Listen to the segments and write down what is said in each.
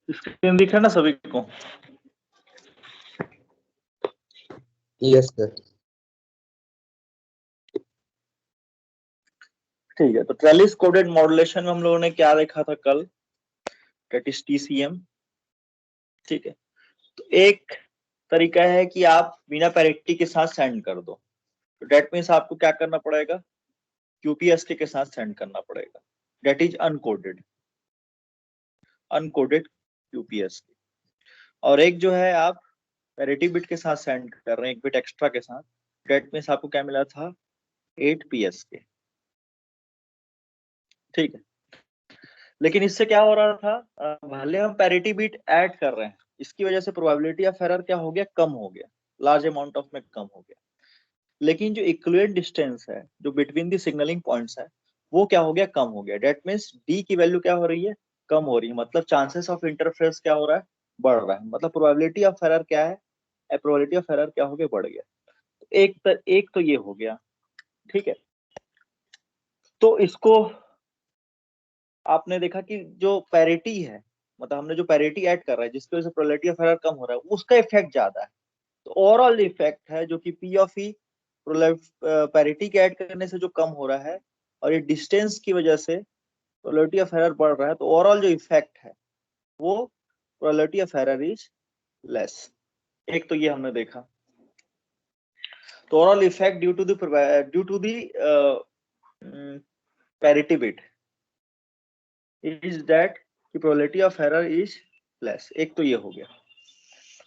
Screen दिख रहा है ना सभी को? Yes sir. ठीक है, तो ट्रेलिस कोडेड मॉड्यूलेशन में हम लोगों ने क्या देखा था कल? That is TCM। ठीक है, तो एक तरीका है कि आप बिना पैरिटी के साथ सेंड कर दो, तो डेट मीन्स आपको क्या करना पड़ेगा? QPSK के साथ सेंड करना पड़ेगा। Data is uncoded, uncoded QPSK। और एक जो है आप पैरिटी बिट के साथ सेंड कर रहे हैं, एक बिट एक्स्ट्रा के साथ, डेट मीन्स आपको क्या मिला था? 8 PSK। ठीक है, लेकिन इससे क्या हो रहा था, भले हम पैरिटी बिट ऐड कर रहे हैं, इसकी वजह से प्रोबेबिलिटी ऑफ एरर क्या हो गया? कम हो गया, लार्ज अमाउंट ऑफ में कम हो गया। लेकिन जो इक्विवेलेंट डिस्टेंस है जो बिटवीन द सिग्नलिंग पॉइंट्स है, वो क्या हो गया? कम हो गया। डेट मीन्स डी की वैल्यू क्या हो रही है? कम हो रही है। मतलब चांसेस ऑफ इंटरफेरेंस क्या हो रहा है? बढ़ रहा है। मतलब प्रोबेबिलिटी ऑफ एरर क्या है? प्रोबेबिलिटी ऑफ एरर क्या हो गया? बढ़ गया। एक तो ये हो गया। ठीक है, तो इसको आपने देखा कि जो पैरिटी है, मतलब हमने जो पैरिटी ऐड कर रहा है जिसकी वजह से प्रोबेबिलिटी ऑफ एरर कम हो रहा है, उसका इफेक्ट ज्यादा है। तो ओवरऑल इफेक्ट है जो कि P ऑफ ई पैरिटी के ऐड करने से जो कम हो रहा है, और ये डिस्टेंस की वजह से प्रोबेबिलिटी ऑफ एरर बढ़ रहा है, तो ओवरऑल जो इफेक्ट है वो probability of error is less. एक तो ये हमने देखा। तो overall effect due to the parity bit is that कि probability of error is less. एक तो ये हो गया,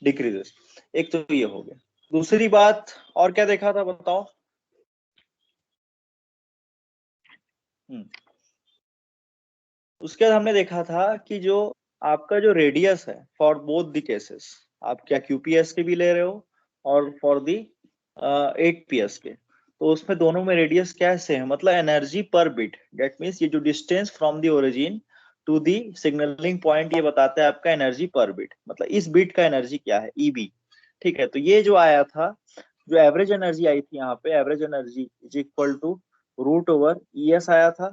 डिक्रीजेस। एक तो ये हो गया। दूसरी बात और क्या देखा था बताओ? उसके बाद हमने देखा था कि जो आपका जो रेडियस है फॉर बोथ द केसेस, आप क्या QPSK भी ले रहे हो और फॉर दी 8PSK, तो उसमें दोनों में रेडियस क्या है? सेम। मतलब एनर्जी पर बिट, डेट मीन्स ये जो distance from the origin to the signalling point, ये बताता है आपका एनर्जी पर बिट। मतलब इस बिट का एनर्जी क्या है? EB। ठीक है, तो ये जो आया था, जो एवरेज एनर्जी आई थी यहाँ पे, average energy is equal to √ES आया था।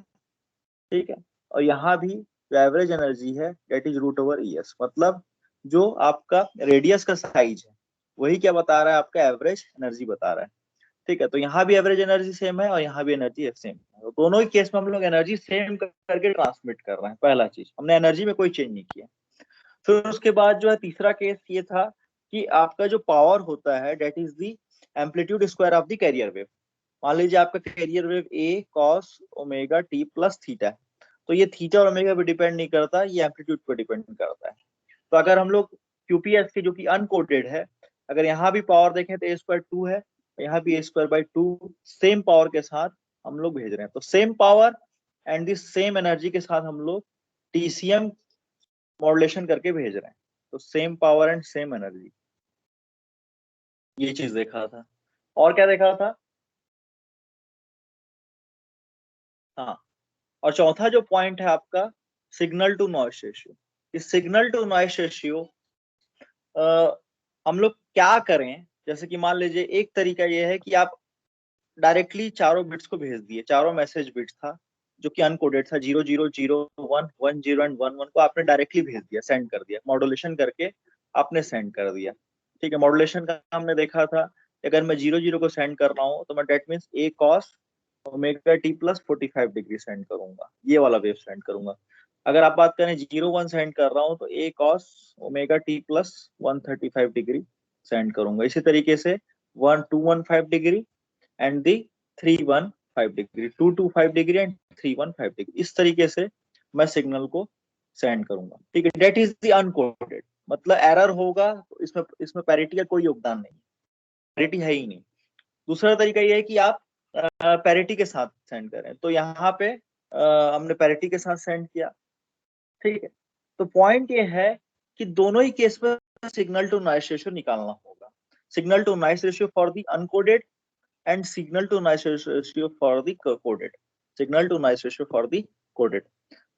ठीक है, और यहाँ भी जो एवरेज एनर्जी है डेट इज √ES। मतलब जो आपका रेडियस का साइज है वही क्या बता रहा है? आपका एवरेज एनर्जी बता रहा है। ठीक है, तो यहाँ भी एवरेज एनर्जी सेम है और यहाँ भी एनर्जी सेम है। तो दोनों ही केस में हम लोग एनर्जी सेम करके ट्रांसमिट कर रहे हैं। पहला चीज, हमने एनर्जी में कोई चेंज नहीं किया। फिर उसके बाद जो है तीसरा केस ये था कि आपका जो पावर होता है that is the amplitude square of the carrier wave. मान लीजिए आपका carrier wave A cos omega t plus theta है, तो ये थीटा और ओमेगा पे डिपेंड नहीं करता, ये एम्पलीट्यूड पे डिपेंड करता है। तो अगर हम लोग QPSK जो कि अनकोडेड है, अगर यहाँ भी पावर देखें तो A²2 है, यहाँ भी A²/2 सेम पावर के साथ हम लोग भेज रहे हैं। तो same power and the same energy के साथ हम लोग TCM मॉड्यूलेशन करके भेज रहे हैं। तो same power and same energy, ये चीज देखा था। और क्या देखा था? हाँ, और चौथा जो पॉइंट है आपका सिग्नल टू नॉइस रेशियो। इस सिग्नल टू नॉइस रेशियो हम लोग क्या करें? जैसे कि मान लीजिए एक तरीका ये है कि आप डायरेक्टली चारों बिट्स को भेज दिए, चारों मैसेज बिट्स था जो कि अनकोडेड था, 0001 10 एंड 11 को आपने डायरेक्टली भेज दिया, सेंड कर दिया, मॉड्यूलेशन करके आपने सेंड कर दिया। ठीक है, मॉड्यूलेशन का हमने देखा था, अगर मैं 00 को सेंड कर रहा हूँ तो मैं that means A cos omega t plus 45 degree send करूंगा, ये वाला वेव सेंड करूंगा। अगर आप बात करें 01 सेंड कर रहा हूँ तो A cos omega t plus 135 degree send करूंगा। इसी तरीके से 1215 degree and the 315 degree, 225 degree and 315 degree, इस तरीके से मैं सिग्नल को सेंड करूंगा। ठीक है, डेट इज द अनकोडेड। मतलब एरर होगा तो इसमें पैरिटी का कोई योगदान नहीं, पैरिटी है ही नहीं। दूसरा तरीका ये है कि आप पैरिटी के साथ सेंड करें, तो यहाँ पे हमने पैरिटी के साथ सेंड किया। ठीक है, तो पॉइंट ये है कि दोनों ही केस में सिग्नल टू नॉइस रेशियो निकालना होगा। Signal to noise ratio for the uncoded and signal to noise ratio for the coded, signal to noise ratio for the coded.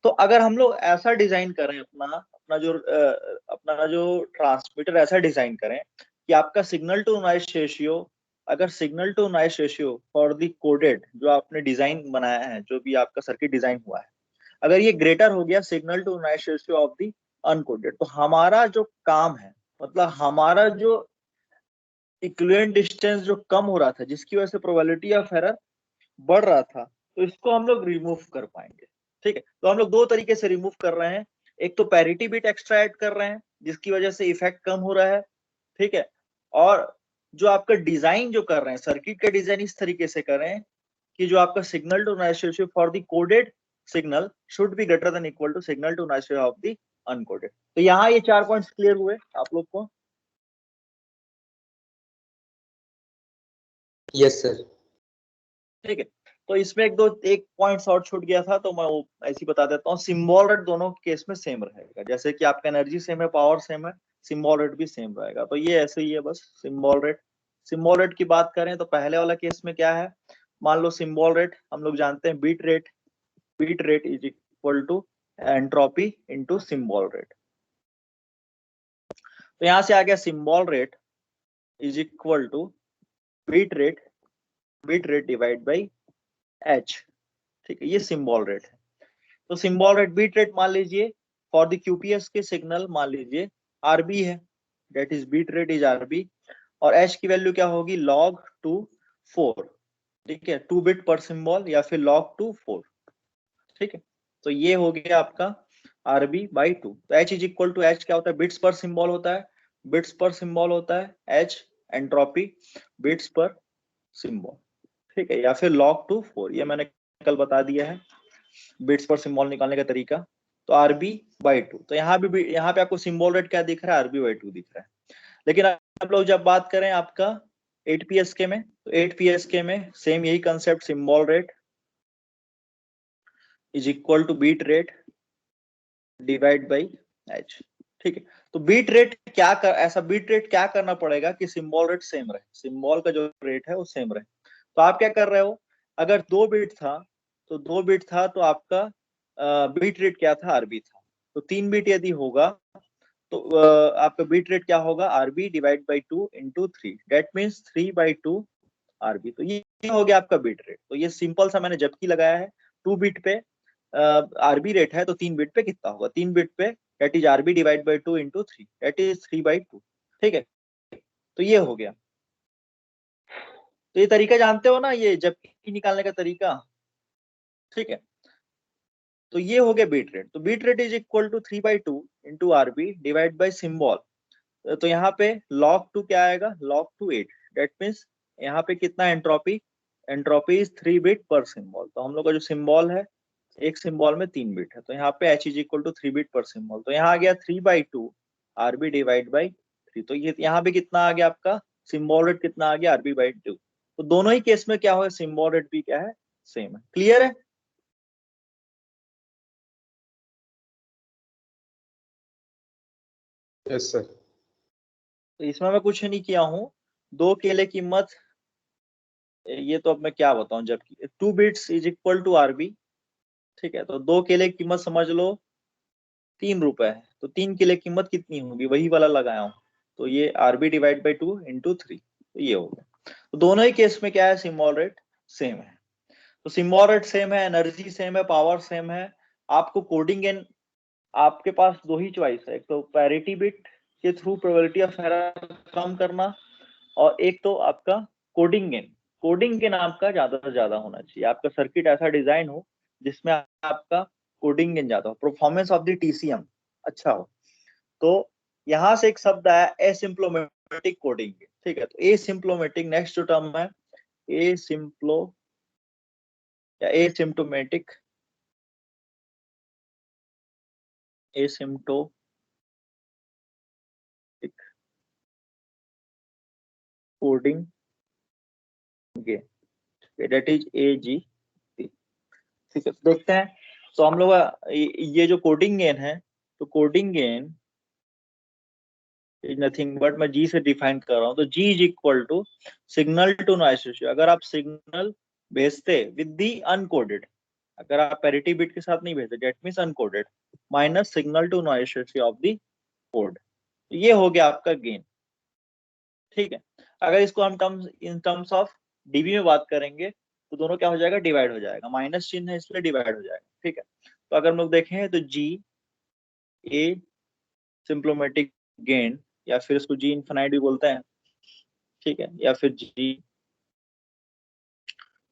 तो अगर हम लोग ऐसा डिजाइन करें अपना जो ट्रांसमीटर ऐसा डिजाइन करें कि आपका सिग्नल टू नॉइस रेशियो, अगर signal to noise ratio for the coded जो आपने डिजाइन बनाया है, जो भी आपका सर्किट डिजाइन हुआ है, अगर ये ग्रेटर हो गया signal to noise ratio of the uncoded. तो हमारा जो काम है, मतलब हमारा जो इक्विवेलेंट डिस्टेंस जो कम हो रहा था, जिसकी वजह से प्रोबेबिलिटी ऑफ एरर बढ़ रहा था, तो इसको हम लोग रिमूव कर पाएंगे। ठीक है, तो हम लोग दो तरीके से रिमूव कर रहे हैं। एक तो पैरिटी बिट एक्स्ट्रा ऐड कर रहे हैं, जिसकी वजह से इफेक्ट कम हो रहा है। ठीक है, और जो आपका डिजाइन जो कर रहे हैं, सर्किट का डिजाइन इस तरीके से कर रहे हैं कि जो आपका signal to noise ratio for the coded signal should be greater than equal to signal to noise ratio of the uncoded. तो यहाँ ये 4 पॉइंट्स क्लियर हुए आप लोग को? Yes sir. ठीक है, तो इसमें एक पॉइंट और छूट गया था, तो मैं वो ऐसे बता देता हूँ। सिंबल रेट दोनों केस में सेम रहेगा, जैसे कि आपका एनर्जी सेम है, पावर सेम है, सिंबल रेट भी सेम रहेगा। तो ये ऐसे ही है बस। सिंबल रेट की बात करें तो पहले वाला केस में क्या है, मान लो सिंबल रेट हम लोग जानते हैं bit rate is equal to entropy into symbol rate. तो यहां से आ गया symbol rate is equal to bit rate divide by H. ठीक है, ये सिंबल रेट है। तो सिंबल रेट बीट रेट मान लीजिए फॉर द क्यूपीएस के सिग्नल मान लीजिए आरबी है, that is bit rate is RB, और एच की वैल्यू क्या होगी, log टू 4। ठीक है, 2 बिट पर सिंबल या फिर log टू 4। ठीक है, तो ये हो गया आपका आरबी बाई 2। तो H is equal to, H क्या होता है, बिट्स पर सिंबल होता है, बिट्स पर सिंबल होता है एच, एंट्रोपी बिट्स पर सिंबल। ठीक है, या फिर log टू 4, ये मैंने कल बता दिया है बिट्स पर सिंबल निकालने का तरीका। तो आरबी बाई 2, तो यहाँ पे आपको सिंबल रेट क्या दिख रहा है, आरबी बाई 2 दिख रहा है। लेकिन आप लोग जब बात करें आपका 8 PSK में, तो 8 PSK में सेम यही concept, symbol rate is equal to bit rate divide by H. ठीक है, तो ऐसा बीट रेट क्या करना पड़ेगा कि सिंबल रेट सेम रहे, सिंबल का जो रेट है वो सेम रहे। तो आप क्या कर रहे हो, अगर 2 बिट था तो आपका बीट रेट क्या था, आरबी था। तो 3 बिट यदि होगा तो आपका बीट रेट क्या होगा, RB divide by 2 into 3, that means 3/2 RB. तो ये हो गया आपका बीट रेट। तो ये सिंपल सा मैंने जबकि लगाया है, 2 बिट पे आरबी रेट है, तो 3 बिट पे कितना होगा, 3 बिट पे that is RB divide by 2 into 3, that is 3/2। ठीक है, तो ये हो गया। तो ये तरीका जानते हो ना, ये जबकि निकालने का तरीका। ठीक है, तो ये हो गया बीट रेट। तो bit rate is equal to 3/2 into RB divide by symbol. तो यहाँ पे log टू क्या आएगा, log टू 8, डेट मीन्स यहाँ पे कितना entropy, entropy is 3 bit per symbol. तो हम लोग का जो सिंबल है, एक सिंबल में 3 बिट है, तो यहाँ पे h is equal to 3 bit per symbol. तो यहाँ आ गया 3/2 आरबी डिवाइड बाई 3। तो ये यहाँ पे कितना आ गया आपका, सिंबल रेट कितना आ गया, आरबी बाई 2। तो दोनों ही केस में क्या हो, सिंबल रेट भी क्या है, सेम है। क्लियर है? Yes sir. तो इसमें मैं कुछ नहीं किया हूँ, 2 केले की कीमत, ये तो अब मैं क्या बताऊं, जबकि 2 bits is equal to RB. ठीक है, तो 2 केले की कीमत समझ लो 3 रुपए है, तो 3 केले की कीमत कितनी होगी, वही वाला लगाया हूँ। तो ये आरबी डिवाइड बाई 2 इंटू 3, तो ये हो गया। तो दोनों ही केस में क्या है, सिंबल रेट सेम है। तो सिंबल रेट सेम है, एनर्जी सेम है, पावर सेम है। आपको कोडिंग एंड, आपके पास दो ही चॉइस है, एक तो पैरिटी बिट के थ्रू प्रोबेबिलिटी ऑफ एरर कम करना, और एक तो आपका कोडिंग गेन। कोडिंग गेन आपका ज्यादा से ज्यादा होना चाहिए, आपका सर्किट ऐसा डिजाइन हो जिसमें आपका कोडिंग गेन ज्यादा हो, परफॉर्मेंस ऑफ द टीसीएम अच्छा हो। तो यहां से एक शब्द आया एसिम्प्टोमेटिक कोडिंग। ठीक है, तो एसिम्प्टोमेटिक नेक्स्ट जो टर्म है, एसिम्प्लो या asymptomatic, asymptomatic coding gain, that is AG. ठीक है, देखते हैं। तो हम लोग ये जो कोडिंग गेन है, तो coding gain is nothing but, मैं जी से डिफाइन कर रहा हूँ, तो G is equal to signal to noise ratio. अगर आप सिग्नल भेजते विद दी अनकोडेड, अगर आप पैरिटी बिट के साथ नहीं भेजते, that means uncoded, minus signal to noise ratio of the code, तो ये हो गया आपका गेन। ठीक है, अगर इसको हम इन टर्म्स ऑफ डीबी में बात करेंगे, तो दोनों क्या हो जाएगा, डिवाइड हो जाएगा, माइनस चिन्ह है इसलिए डिवाइड हो जाएगा। ठीक है, तो अगर हम लोग देखें तो जी ए सिम्प्लोमेटिक गेन, या फिर इसको जी इन्फिनाइट भी बोलते हैं, ठीक है, या फिर G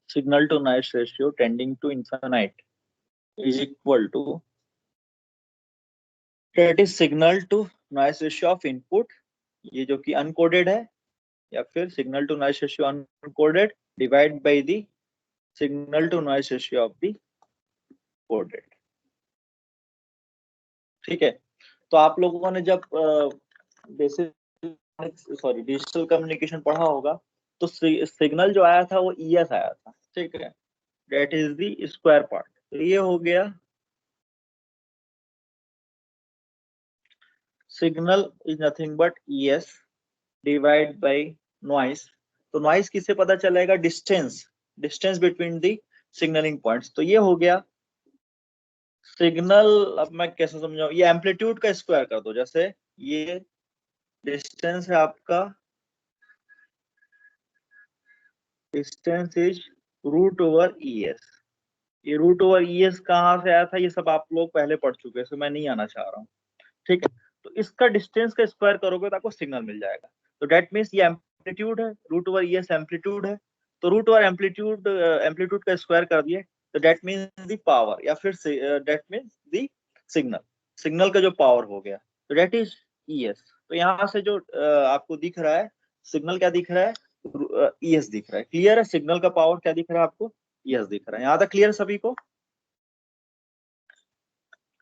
signal to noise ratio tending to infinite is equal to, that is signal to noise ratio of input, ये जो कि अनकोडेड है, या फिर signal to noise ratio uncoded divide by the signal to noise ratio of the coded, ठीक है। तो आप लोगों ने जब बेसिक डिजिटल कम्युनिकेशन पढ़ा होगा, तो सिग्नल जो आया था वो ईएस आया था, ठीक है, that is the square part. तो ये हो गया signal is nothing but ES divide by noise. तो नॉइस किससे पता चलेगा? Distance, distance between the signalling points. तो ये हो गया सिग्नल। अब मैं कैसे समझाऊं, ये एम्पलीट्यूड का स्क्वायर कर दो, जैसे ये डिस्टेंस है आपका, distance is root over ES. ये रूट ओवर ईएस कहाँ से आया था, ये सब आप लोग पहले पढ़ चुके हैं, इसमें मैं नहीं आना चाह रहा हूँ, ठीक है। तो इसका डिस्टेंस का स्क्वायर करोगे तो आपको सिग्नल मिल जाएगा। तो डेट मीन्स ये एम्पलीट्यूड है, रूट ओवर ईएस एम्पलीट्यूड है, तो रूट ओवर एम्पलीट्यूड, एम्पलीट्यूड का स्क्वायर कर दिए, तो डेट मीन्स द पावर, या फिर that means the signal, signal का जो पावर हो गया, तो डेट इज ईएस। तो यहाँ से जो आपको दिख रहा है सिग्नल, क्या दिख रहा है? ईएस दिख रहा है। क्लियर है? सिग्नल का पावर क्या दिख रहा है आपको? ईएस दिख रहा है। यहाँ तक क्लियर सभी को?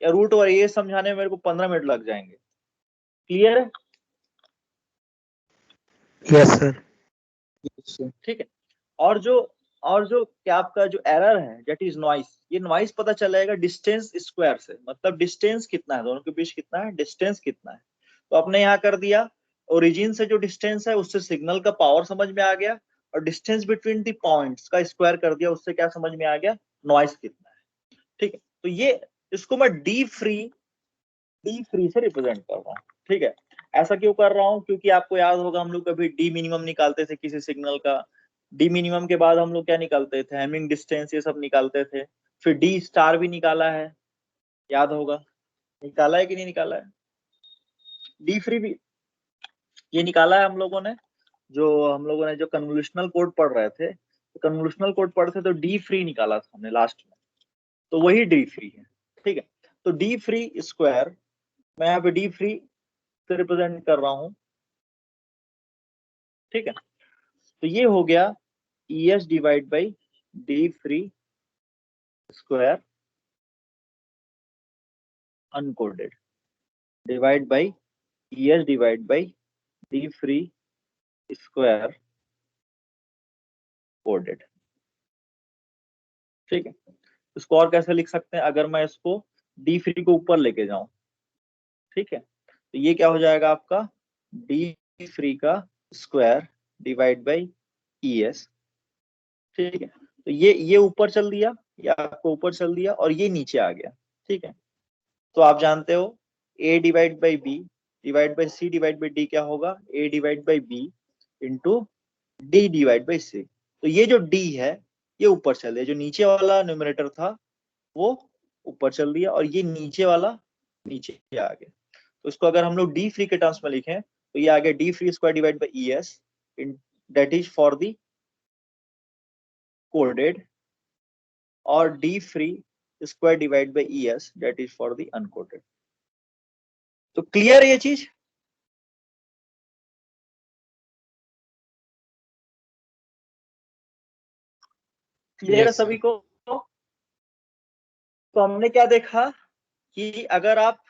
या रूट ओवर ईएस समझाने में मेरे को 15 मिनट लग जाएंगे? क्लियर है? Yes sir. ठीक है। और जो क्या आपका जो एरर है, दैट इज नॉइस, ये नॉइस पता चलेगा डिस्टेंस स्क्वायर से, मतलब डिस्टेंस कितना है दोनों के बीच, कितना है डिस्टेंस, कितना है। तो आपने यहाँ कर दिया, ओरिजिन से जो डिस्टेंस है उससे सिग्नल का पावर समझ में आ गया, और डिस्टेंस बिटवीन द पॉइंट्स का स्क्वायर कर दिया, उससे क्या समझ में आ गया? नॉइस कितना है, ठीक है। तो ये, इसको मैं डी फ्री से रिप्रेजेंट कर रहा हूँ, ठीक है। ऐसा क्यों कर रहा हूँ? क्योंकि आपको याद होगा हम लोग कभी डी मिनिमम निकालते थे किसी सिग्नल का, डी मिनिमम के बाद हम लोग क्या निकालते थे? हैमिंग डिस्टेंस, ये सब निकालते थे। फिर डी स्टार भी निकाला है, याद होगा, निकाला है कि नहीं निकाला है? डी फ्री भी ये निकाला है हम लोगों ने जो कन्वोल्यूशनल कोड पढ़ रहे थे, तो कन्वोल्यूशनल कोड पढ़ते तो डी फ्री निकाला था हमने लास्ट में, तो वही डी फ्री है, ठीक है। तो डी फ्री स्क्वायर, मैं यहाँ पे डी फ्री से रिप्रेजेंट कर रहा हूँ, ठीक है। तो ये हो गया ES divide by D free square uncoded divide by ES divide by D free square coded, ठीक है। इसको और कैसे लिख सकते हैं? अगर मैं इसको डी फ्री को ऊपर लेके जाऊं, ठीक है, तो ये क्या हो जाएगा आपका? डी फ्री का स्क्वायर डिवाइड बाई ES, ठीक है। तो ये ऊपर चल दिया, ये आपको ऊपर चल दिया, और ये नीचे आ गया, ठीक है। तो आप जानते हो A divide by B divide by C divide by D क्या होगा? A divide by B into D divide by C. तो ये जो D है ये ऊपर चल दिया, जो नीचे वाला न्यूमरेटर था वो ऊपर चल दिया, और ये नीचे वाला नीचे आ गया। तो इसको अगर हम लोग डी फ्री के टर्म्स में लिखें, तो ये आ गया D free square divide by ES, that is for the coded, और D free square divide by ES that is for the uncoded. तो क्लियर है ये चीज? क्लियर है यस सभी को? तो हमने क्या देखा कि अगर आप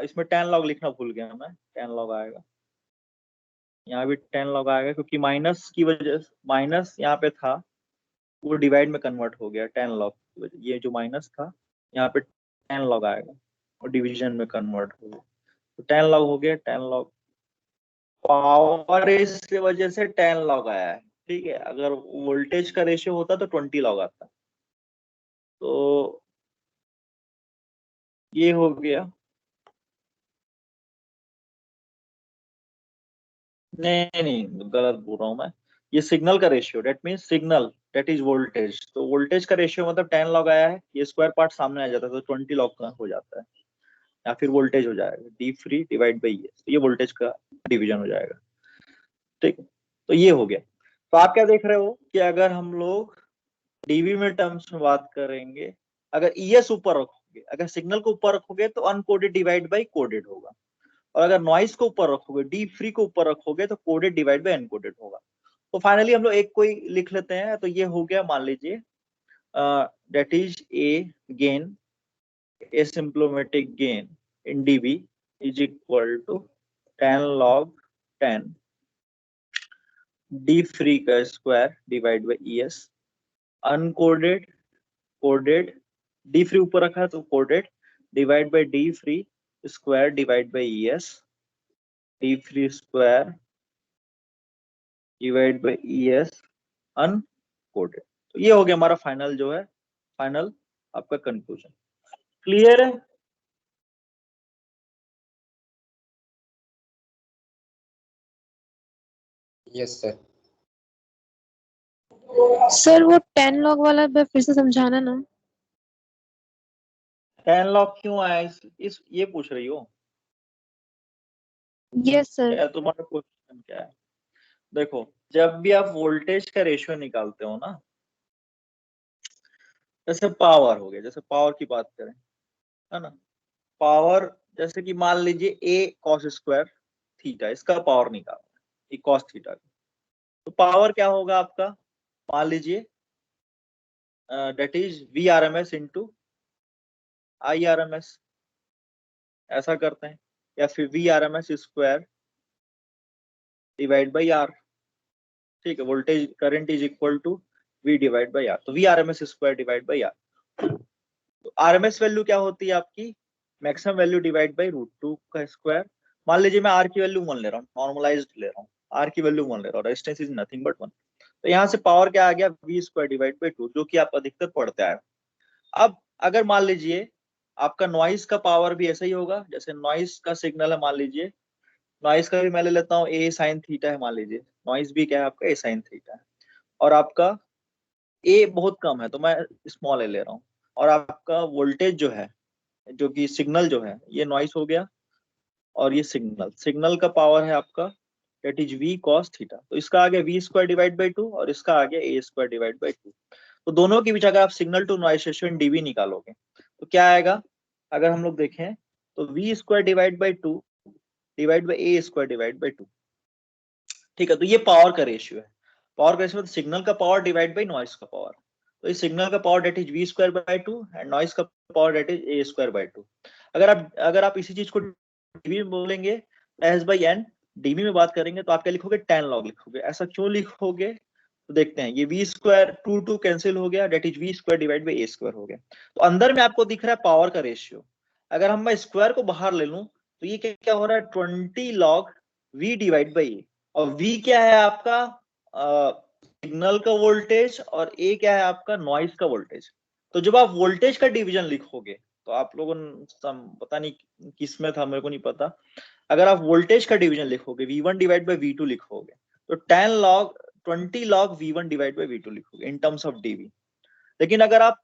इसमें 10 लॉग लिखना भूल गया मैं, 10 लॉग आएगा, यहाँ भी 10 लॉग आएगा, क्योंकि माइनस की वजह, माइनस यहाँ पे था वो डिवाइड में कन्वर्ट हो गया 10 लॉग की वजह, ये जो माइनस था यहाँ पे 10 लॉग आएगा और डिवीजन में कन्वर्ट हो गया, तो 10 लॉग हो गया, 10 लॉग पावर इस वजह से 10 लॉग आया है, ठीक है। अगर वोल्टेज का रेशियो होता तो 20 लॉग आता। तो ये हो गया, नहीं नहीं गलत बोल रहा हूँ मैं, ये सिग्नल का ratio, that mean signal that is voltage, तो वोल्टेज का रेशियो मतलब 10 लॉग आया है, ये स्क्वायर पार्ट सामने आ जाता है तो 20 लॉग का हो जाता है, या फिर वोल्टेज हो जाएगा D free divide by ES, तो ये वोल्टेज का डिवीजन हो जाएगा। ठीक है, तो ये हो गया। तो आप क्या देख रहे हो कि अगर हम लोग डीवी में टर्म्स में बात करेंगे, अगर ईएस ऊपर रखोगे, अगर सिग्नल को ऊपर रखोगे तो अनकोडेड डिवाइड बाई कोडेड होगा, और अगर नॉइस को ऊपर रखोगे, डी फ्री को ऊपर रखोगे तो कोडेड डिवाइड बाई अनकोडेड होगा। तो फाइनली हम लोग एक कोई लिख लेते हैं, तो ये हो गया, मान लीजिए that is a gain, asymptomatic gain in dB is equal to 10 log 10 d free का square divide by es, uncoded coded, D free ऊपर रखा है तो coded divide by D free square divide by es, D free square divide by es uncoded. तो ये हो गया हमारा फाइनल जो है, फाइनल आपका कंक्लूजन। क्लियर है? Yes sir. सर वो 10 लॉग वाला फिर से समझाना ना। 10 लॉग क्यों आया इस ये पूछ रही हो? Yes sir. क्या तुम्हारा क्वेश्चन क्या है? देखो, जब भी आप वोल्टेज का रेशियो निकालते हो ना, जैसे पावर हो गया, जैसे पावर की बात करें, है ना, पावर जैसे कि मान लीजिए ए कॉस स्क्वायर थीटा, इसका पावर निकालना है, कॉस थीटा का, तो पावर क्या होगा आपका, मान लीजिए that is V R M S into I R M S, ऐसा करते हैं, या फिर V R M S square divide by R. ठीक है, voltage current is equal to V divide by R, तो V R M S square divide by R. तो R M S value क्या होती है आपकी, मैक्सिमम वैल्यू डिवाइड बाई √2 का square. मान लीजिए मैं आर की वैल्यू 1 ले रहा हूँ, नॉर्मलाइज्ड ले रहा हूँ, आर की वैल्यू 1 ले रहा हूँ, रेजिस्टेंस इज नथिंग बट 1, तो यहाँ से पावर क्या आ गया, वी स्क्वायर डिवाइड बाई 2, जो कि आप अधिकतर पढ़ते आए। अब अगर मान लीजिए आपका नॉइस का पावर भी ऐसा ही होगा, जैसे नॉइस का सिग्नल है, मान लीजिए नॉइस का भी मैं ले लेता हूँ ए साइन थीटा है, मान लीजिए नॉइस भी क्या है आपका ए साइन थीटा है, और आपका ए बहुत कम है तो मैं स्मॉल ए ले रहा हूँ, और आपका वोल्टेज जो है, जो कि सिग्नल जो है, ये नॉइस हो गया, और ये सिग्नल, सिग्नल का पावर है आपका that is V cos theta, तो इसका आ गया वी स्क्वायर डिवाइड बाई 2 और इसका आ गया ए स्क्वायर डिवाइड बाई 2। तो दोनों के बीच अगर आप signal to noise ratio in dB निकालोगे तो क्या आएगा, अगर हम लोग देखें तो V square divide by 2 divide by A square divide by 2। ठीक है, तो ये पावर का रेशियो है, पावर का रेशियो मतलब सिग्नल का पावर डिवाइड बाई नॉइस का पावर, तो इस सिग्नल का power that is V square by 2 and noise का power that is A square by 2। अगर आप इसी चीज को डीबी में बोलेंगे, एस बाई एन, डीबी में बात करेंगे तो आप क्या लिखोगे, 10 लॉग लिखोगे। ऐसा क्यों लिखोगे, तो देखते हैं, ये वी स्क्वायर 2 कैंसिल हो गया, that is V square divide by A square हो गया, तो अंदर में आपको दिख रहा है पावर का रेशियो। अगर हम मैं स्क्वायर को बाहर ले लूं तो ये क्या हो रहा है, 20 लॉग वी डिवाइड बाई ए, और वी क्या है आपका सिग्नल का वोल्टेज, और ए क्या है आपका नॉइस का वोल्टेज। तो जब आप वोल्टेज का डिवीजन लिखोगे, तो आप लोगों ने पता नहीं किस में था, मेरे को नहीं पता, अगर आप वोल्टेज का डिवीजन लिखोगे V1 डिवाइड बाई V2 लिखोगे, तो 20 log V1 divide by V2 लिखोगे इन टर्म्स ऑफ डीवी। लेकिन अगर आप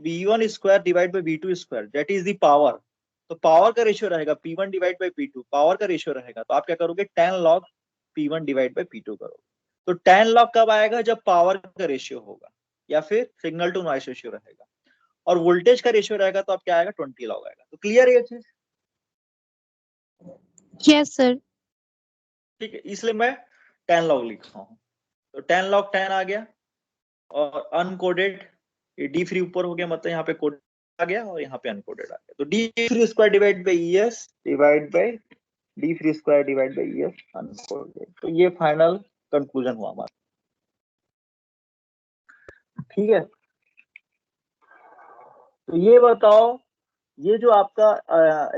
V1 square divide by V2 square that is the power, तो पावर का रेशियो रहेगा P1 divide by P2, power का रेशियो रहेगा, तो आप क्या करोगे, 10 log P1 divide by P2 करोगे। तो 10 लॉग कब आएगा, जब पावर का रेशियो होगा या फिर सिग्नल टू नॉइस रेशियो रहेगा, और वोल्टेज का रेशियो रहेगा तो आप क्या आएगा, 20 लॉग आएगा। तो क्लियर है ये चीज? Yes sir. ठीक है, इसलिए मैं 10 लॉग लिख रहा हूँ, तो 10 लॉग 10 आ गया, और अनकोडेड ये डी फ्री ऊपर हो गया, मतलब यहाँ पे कोड आ गया और यहाँ पे अनकोडेड आ गया, तो D free square divide by ES divide by D free square divide by ES uncoded. तो ये फाइनल कंक्लूजन हुआ हमारा। ठीक है, तो ये बताओ, ये जो आपका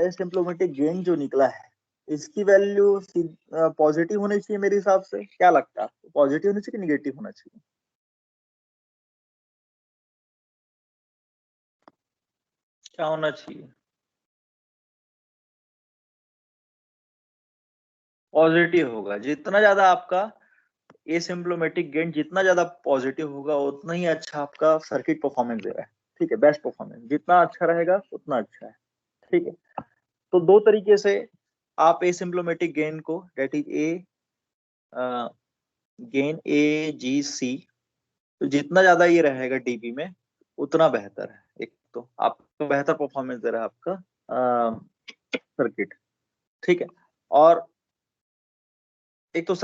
एसिम्प्टोमेटिक गेन जो निकला है, इसकी वैल्यू पॉजिटिव होनी चाहिए मेरे हिसाब से, क्या लगता है आपको, पॉजिटिव होनी चाहिए कि निगेटिव होना चाहिए? क्या होना चाहिए? पॉजिटिव होगा। जितना ज्यादा आपका एसिम्प्टोमेटिक गेन जितना ज्यादा पॉजिटिव होगा, उतना ही अच्छा आपका सर्किट परफॉर्मेंस दे रहा है। ठीक है, बेस्ट परफॉर्मेंस जितना अच्छा रहेगा उतना अच्छा है। ठीक है, तो दो तरीके से आप एसिम्प्टोमेटिक गेन को, डेट इज ए गेन ए जी सी, तो जितना ज्यादा ये रहेगा डीबी में उतना बेहतर है। एक तो आपको बेहतर परफॉर्मेंस दे रहा है आपका सर्किट, ठीक है। और एक तो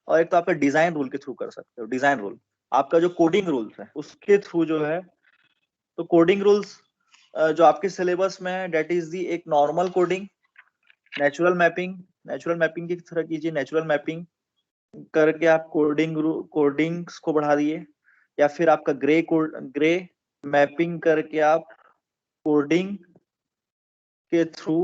और एक तो आपका डिजाइन रूल के थ्रू कर सकते हो। डिजाइन रूल आपका जो कोडिंग रूल्स है उसके थ्रू जो है, तो कोडिंग रूल्स जो आपके सिलेबस में है डेट इज दी एक नॉर्मल कोडिंग, नेचुरल मैपिंग की तरह कीजिए। नेचुरल मैपिंग करके आप कोडिंग्स को बढ़ा दिए, या फिर आपका ग्रे मैपिंग करके आप कोडिंग के थ्रू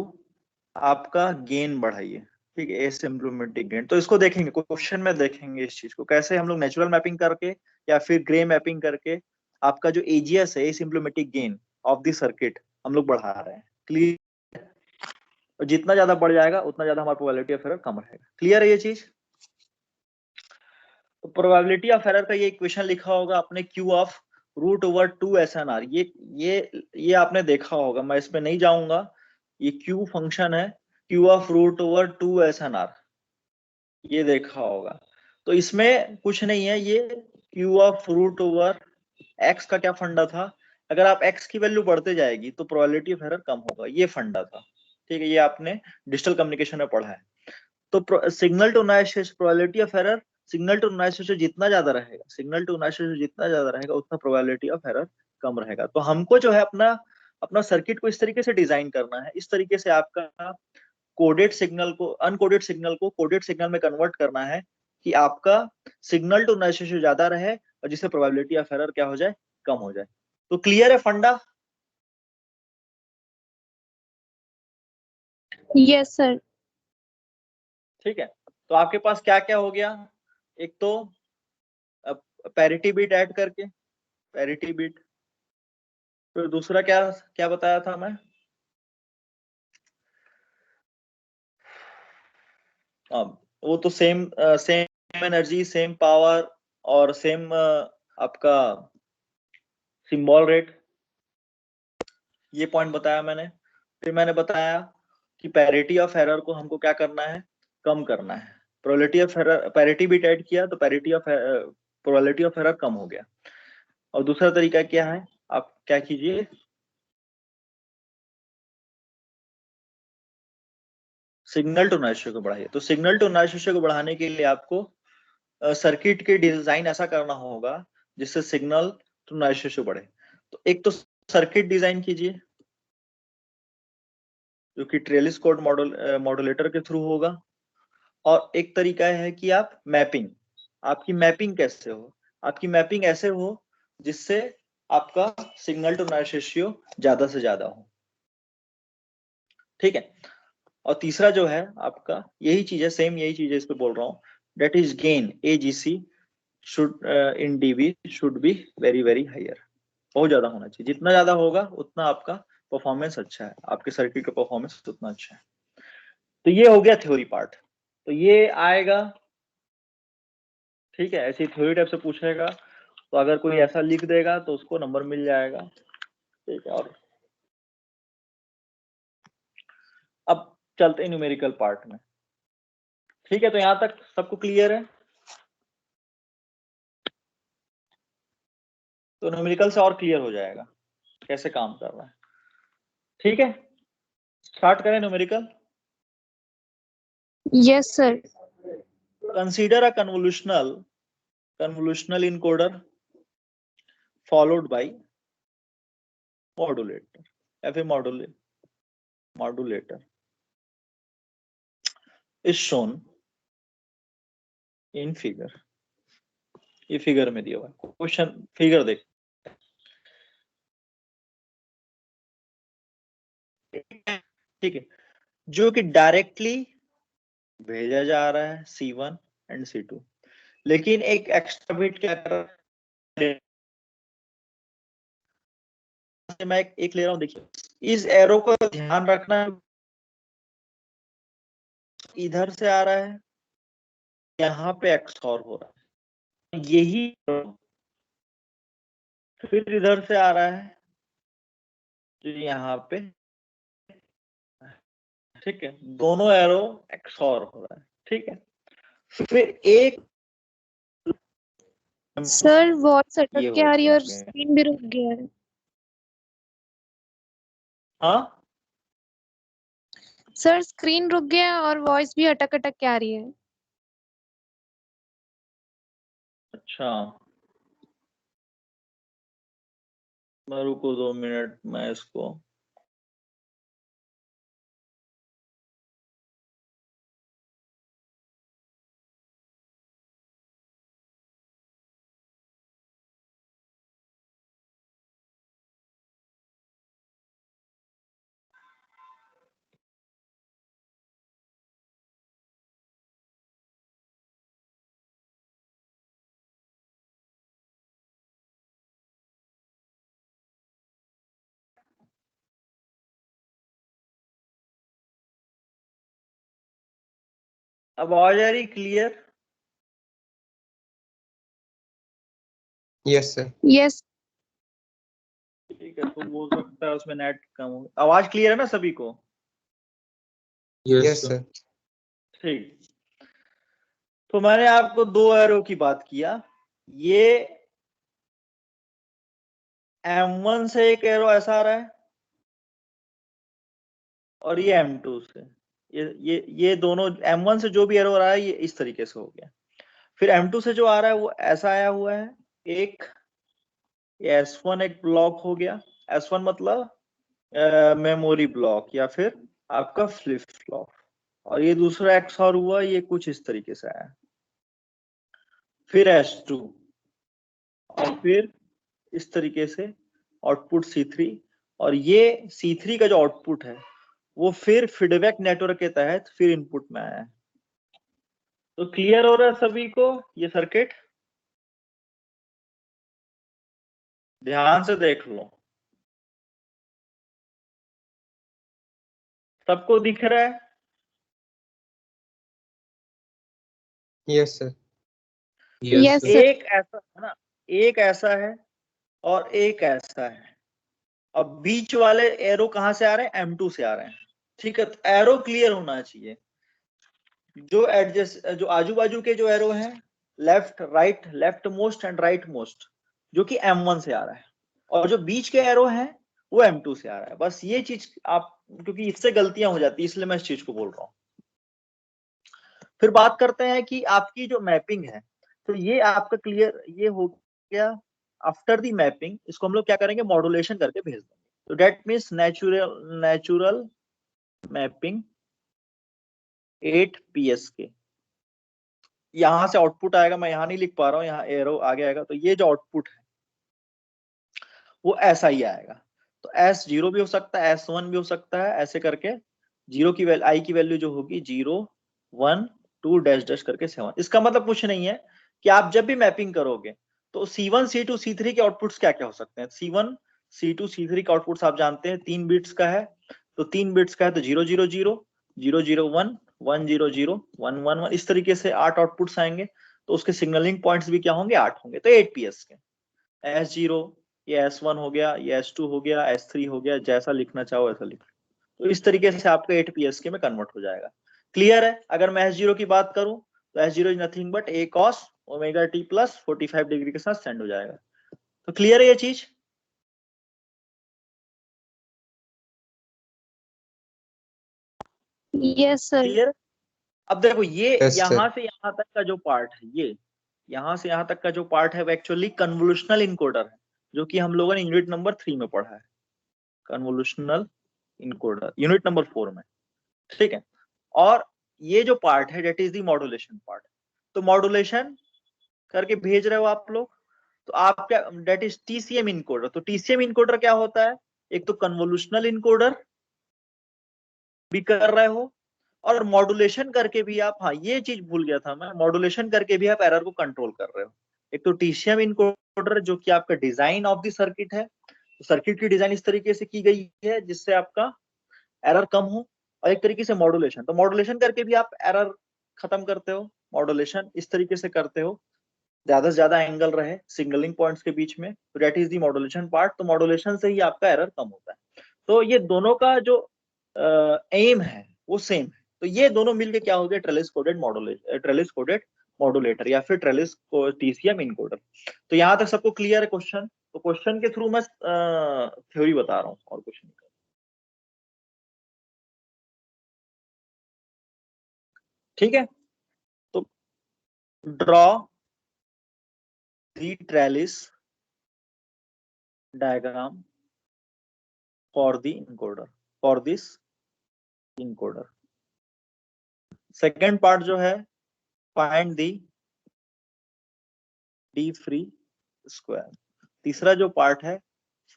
आपका गेन बढ़ाइए, ठीक है, एसिम्प्टोमेटिक गेन। तो इसको देखेंगे, क्वेश्चन में देखेंगे इस चीज को कैसे हम लोग नेचुरल मैपिंग करके या फिर ग्रे मैपिंग करके आपका जो एजीएस है, asymptomatic gain of the circuit, हम लोग बढ़ा रहे हैं। क्लियर? और जितना ज्यादा बढ़ जाएगा उतना ज्यादा हमारा प्रोबेबिलिटी ऑफ एरर कम रहेगा। क्लियर है ये चीज? तो प्रोबेबिलिटी ऑफ एरर का ये इक्वेशन लिखा होगा आपने, Q of root over 2 SNR। ये आपने देखा होगा, मैं इसमें नहीं जाऊंगा। ये क्यू फंक्शन है, Q of root over 2 SNR, ये देखा होगा। तो इसमें कुछ नहीं है, ये Q of root over X का क्या फंडा था, अगर आप एक्स की वैल्यू बढ़ते जाएगी तो प्रोबेबिलिटी ऑफ एरर कम होगा, ये फंडा था, ठीक है। ये आपने डिजिटल कम्युनिकेशन में पढ़ा है। तो signal to noise probability of error, signal to noise ratio जितना ज्यादा रहेगा, सिग्नल टू नॉइज रेशियो जितना ज्यादा रहेगा उतना प्रोबेबिलिटी ऑफ एरर कम रहेगा। तो हमको जो है अपना अपना सर्किट को इस तरीके से डिजाइन करना है, इस तरीके से आपका कोडेड सिग्नल को, अनकोडेड सिग्नल को कोडेड सिग्नल में कन्वर्ट करना है कि आपका सिग्नल टू नॉइज रेशियो ज्यादा रहे और जिससे प्रोबेबिलिटी ऑफ एरर क्या हो जाए, कम हो जाए। तो क्लियर है फंडा? Yes sir. ठीक है। तो आपके पास क्या क्या हो गया, एक तो पैरिटी बिट ऐड करके, पैरिटी बिट, फिर दूसरा क्या क्या बताया था मैं, वो तो सेम एनर्जी, सेम पावर और सेम आपका सिंबल रेट, ये पॉइंट बताया मैंने। फिर मैंने बताया कि पैरिटी ऑफ एरर को हमको क्या करना है, कम करना है। Probability of error, parity bit add किया तो प्रोबेबिलिटी ऑफ एरर कम हो गया। और दूसरा तरीका क्या है, आप क्या कीजिए, सिग्नल टू नॉइज रेशियो को बढ़ाइए। तो सिग्नल टू नॉइज रेशियो को बढ़ाने के लिए आपको सर्किट के डिजाइन ऐसा करना होगा जिससे सिग्नल टू नॉइज रेशियो बढ़े। तो एक तो सर्किट डिजाइन कीजिए जो कि ट्रेलिस कोड मॉड्यूलेटर के थ्रू होगा, और एक तरीका है कि आप मैपिंग, आपकी मैपिंग कैसे हो, आपकी मैपिंग ऐसे हो जिससे आपका सिग्नल टू नॉइज रेशियो ज्यादा से ज्यादा हो, ठीक है। और तीसरा जो है आपका यही चीज है, सेम यही चीज है, इस पे बोल रहा हूँ, that is gain AGC should in dB should be very very higher, बहुत ज्यादा होना चाहिए। जितना ज्यादा होगा उतना आपका परफॉर्मेंस अच्छा है, आपके सर्किट का परफॉर्मेंस उतना अच्छा है। तो ये हो गया थ्योरी पार्ट। तो ये आएगा, ठीक है, ऐसी थ्योरी टाइप से पूछेगा, तो अगर कोई ऐसा लिख देगा तो उसको नंबर मिल जाएगा, ठीक है। और अब चलते हैं न्यूमेरिकल पार्ट में, ठीक है। तो यहां तक सबको क्लियर है? तो न्यूमेरिकल से और क्लियर हो जाएगा कैसे काम कर रहा है, ठीक है। स्टार्ट करें numerical. Yes sir. Consider a convolutional encoder followed by modulator या फिर modulator is shown in figure। ये फिगर में दिया हुआ है, क्वेश्चन फिगर देख, ठीक है, जो कि डायरेक्टली भेजा जा रहा है C1 एंड C2, लेकिन एक एक्स्ट्रा बिट क्या कर रहा है, मैं एक ले रहा हूं, देखिए इस एरो को ध्यान रखना, इधर से आ रहा है, यहाँ पे एक्सऑर हो रहा है, यही फिर इधर से आ रहा है, जो यहाँ पे, ठीक है, दोनों एरो एक्सॉर हो रहा है, ठीक है। फिर एक सर वॉइस अटक ये के हो आ रही है और गया। स्क्रीन भी रुक गया है। हाँ, सर स्क्रीन रुक गया है और वॉइस भी अटक अटक के आ रही है। अच्छा, मैं रुको 2 मिनट, मैं इसको अब आवाज आ रही क्लियर? Yes sir. यस। ठीक है, तो हो सकता है उसमें नेट कम हो। आवाज क्लियर है ना सभी को? Yes sir. ठीक, तो मैंने आपको दो एरो की बात किया। ये M1 से एक एरो ऐसा आ रहा है और ये M2 से, ये दोनों M1 से जो भी एरो आ रहा है ये इस तरीके से हो गया। फिर M2 से जो आ रहा है वो ऐसा आया हुआ है एक, ये S1 एक ब्लॉक हो गया। S1 मतलब मेमोरी ब्लॉक या फिर आपका फ्लिप फ्लॉप। और ये दूसरा XOR हुआ, ये कुछ इस तरीके से आया। फिर S2 और फिर इस तरीके से आउटपुट C3। और ये C3 का जो आउटपुट है वो फिर फीडबैक नेटवर्क के तहत फिर इनपुट में आया है। तो क्लियर हो रहा है सभी को ये सर्किट? ध्यान से देख लो, सबको दिख रहा है? Yes sir. Yes sir. एक ऐसा है ना, एक ऐसा है और एक ऐसा है। अब बीच वाले एरो कहां से आ रहे हैं? M2 से आ रहे हैं, ठीक है। तो एरो क्लियर होना चाहिए। जो एडजस्ट, जो आजू बाजू के जो एरो हैं, left right, left most and right most, जो कि M1 से आ रहा है, और जो बीच के एरो हैं वो M2 से आ रहा है। बस ये चीज आप, क्योंकि इससे गलतियां हो जाती है इसलिए मैं इस चीज को बोल रहा हूँ। फिर बात करते हैं कि आपकी जो मैपिंग है, तो ये आपका क्लियर ये हो गया। आफ्टर दी मैपिंग इसको हम लोग क्या करेंगे? मॉड्यूलेशन करके भेज देंगे। तो that means natural mapping 8 PSK। यहां से आउटपुट आएगा, मैं यहां नहीं लिख पा रहा हूँ, यहाँ एरो आगे आएगा। तो ये जो आउटपुट है वो ऐसा ही आएगा। तो S0 भी हो सकता है, S1 भी हो सकता है, ऐसे करके जीरो की वैल्यू, आई की वैल्यू जो होगी 0 1 2 डैश डैश करके 7। इसका मतलब कुछ नहीं है कि आप जब भी मैपिंग करोगे तो C1 C2 C3 के आउटपुट्स क्या क्या हो सकते हैं। C1 C2 C3 के आउटपुट्स आप जानते हैं 3 बिट्स का है। तो 3 बिट्स का है तो 0 0 0 0 0 1 1 0 0 1 1 1, इस तरीके से 8 आउटपुट्स आएंगे। तो उसके सिग्नलिंग पॉइंट्स भी क्या होंगे? 8 होंगे। तो 8 PS के S0, ये S1 हो गया, ये S2 हो गया, S3 हो गया, जैसा लिखना चाहो ऐसा लिख। तो इस तरीके से आपका 8 PSK में कन्वर्ट हो जाएगा। क्लियर है? अगर मैं S0 की बात करूं तो S0 is nothing but A cos omega t plus 45 degree के साथ सेंड हो जाएगा। तो क्लियर है ये चीज? Yes sir. क्लियर? अब देखो ये यस यहां सर। से यहां तक का जो पार्ट है, ये यहां से यहां तक का जो पार्ट है वो एक्चुअली कन्वोल्यूशनल इनकोडर है, जो कि हम लोगों ने यूनिट नंबर 3 में पढ़ा है। कन्वोल्यूशनल इनकोडर यूनिट नंबर 4 में, ठीक है। और ये जो पार्ट है that is the modulation part. तो मॉड्यूलेशन करके भेज रहे हो आप लोग, तो आप क्या, डेट इज TCM इनकोडर। तो TCM इनकोडर क्या होता है? एक तो कन्वोल्यूशनल इनकोडर भी कर रहे हो, और मॉड्यूलेशन करके भी आप, हाँ ये चीज भूल गया था मैं, मॉड्यूलेशन करके भी आप एरर को कंट्रोल कर रहे हो। एक तो TCM इनकोडर जो कि आपका डिजाइन ऑफ द सर्किट है, तो सर्किट की डिजाइन इस तरीके से की गई है जिससे आपका एरर कम हो। और एक तरीके से मॉड्यूलेशन, तो मॉड्यूलेशन करके भी आप एरर खत्म करते हो। मॉड्यूलेशन इस तरीके से करते हो ज्यादा से ज्यादा एंगल रहे सिग्नलिंग पॉइंट्स के बीच में, तो that is the modulation part. तो मॉड्यूलेशन से ही आपका एरर कम होता है। तो ये दोनों का जो एम है वो सेम है, तो ये दोनों मिलके क्या हो गया, ट्रेलिस कोडेड मॉड्यूलेटर या फिर ट्रेलिस को टीसीएम इनकोडर। तो यहाँ तक सबको क्लियर है क्वेश्चन? तो क्वेश्चन के थ्रू मैं थ्योरी बता रहा हूँ और कुछ नहीं। ठीक है, तो draw the trellis diagram for this encoder. Second part जो है, फाइंड डी फ्री स्क्वायर। तीसरा जो पार्ट है,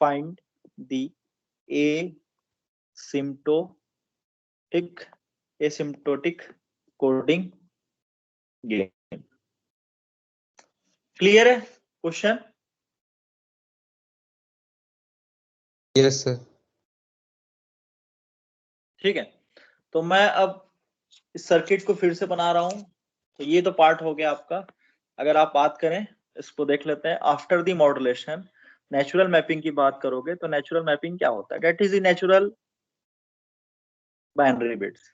find the asymptotic coding gain. Clear है क्वेश्चन? Yes sir. ठीक है, तो मैं अब इस सर्किट को फिर से बना रहा हूं। तो ये तो पार्ट हो गया आपका। अगर आप बात करें, इसको देख लेते हैं। After the modulation, natural mapping की बात करोगे तो नेचुरल मैपिंग क्या होता है? That is the natural binary bits.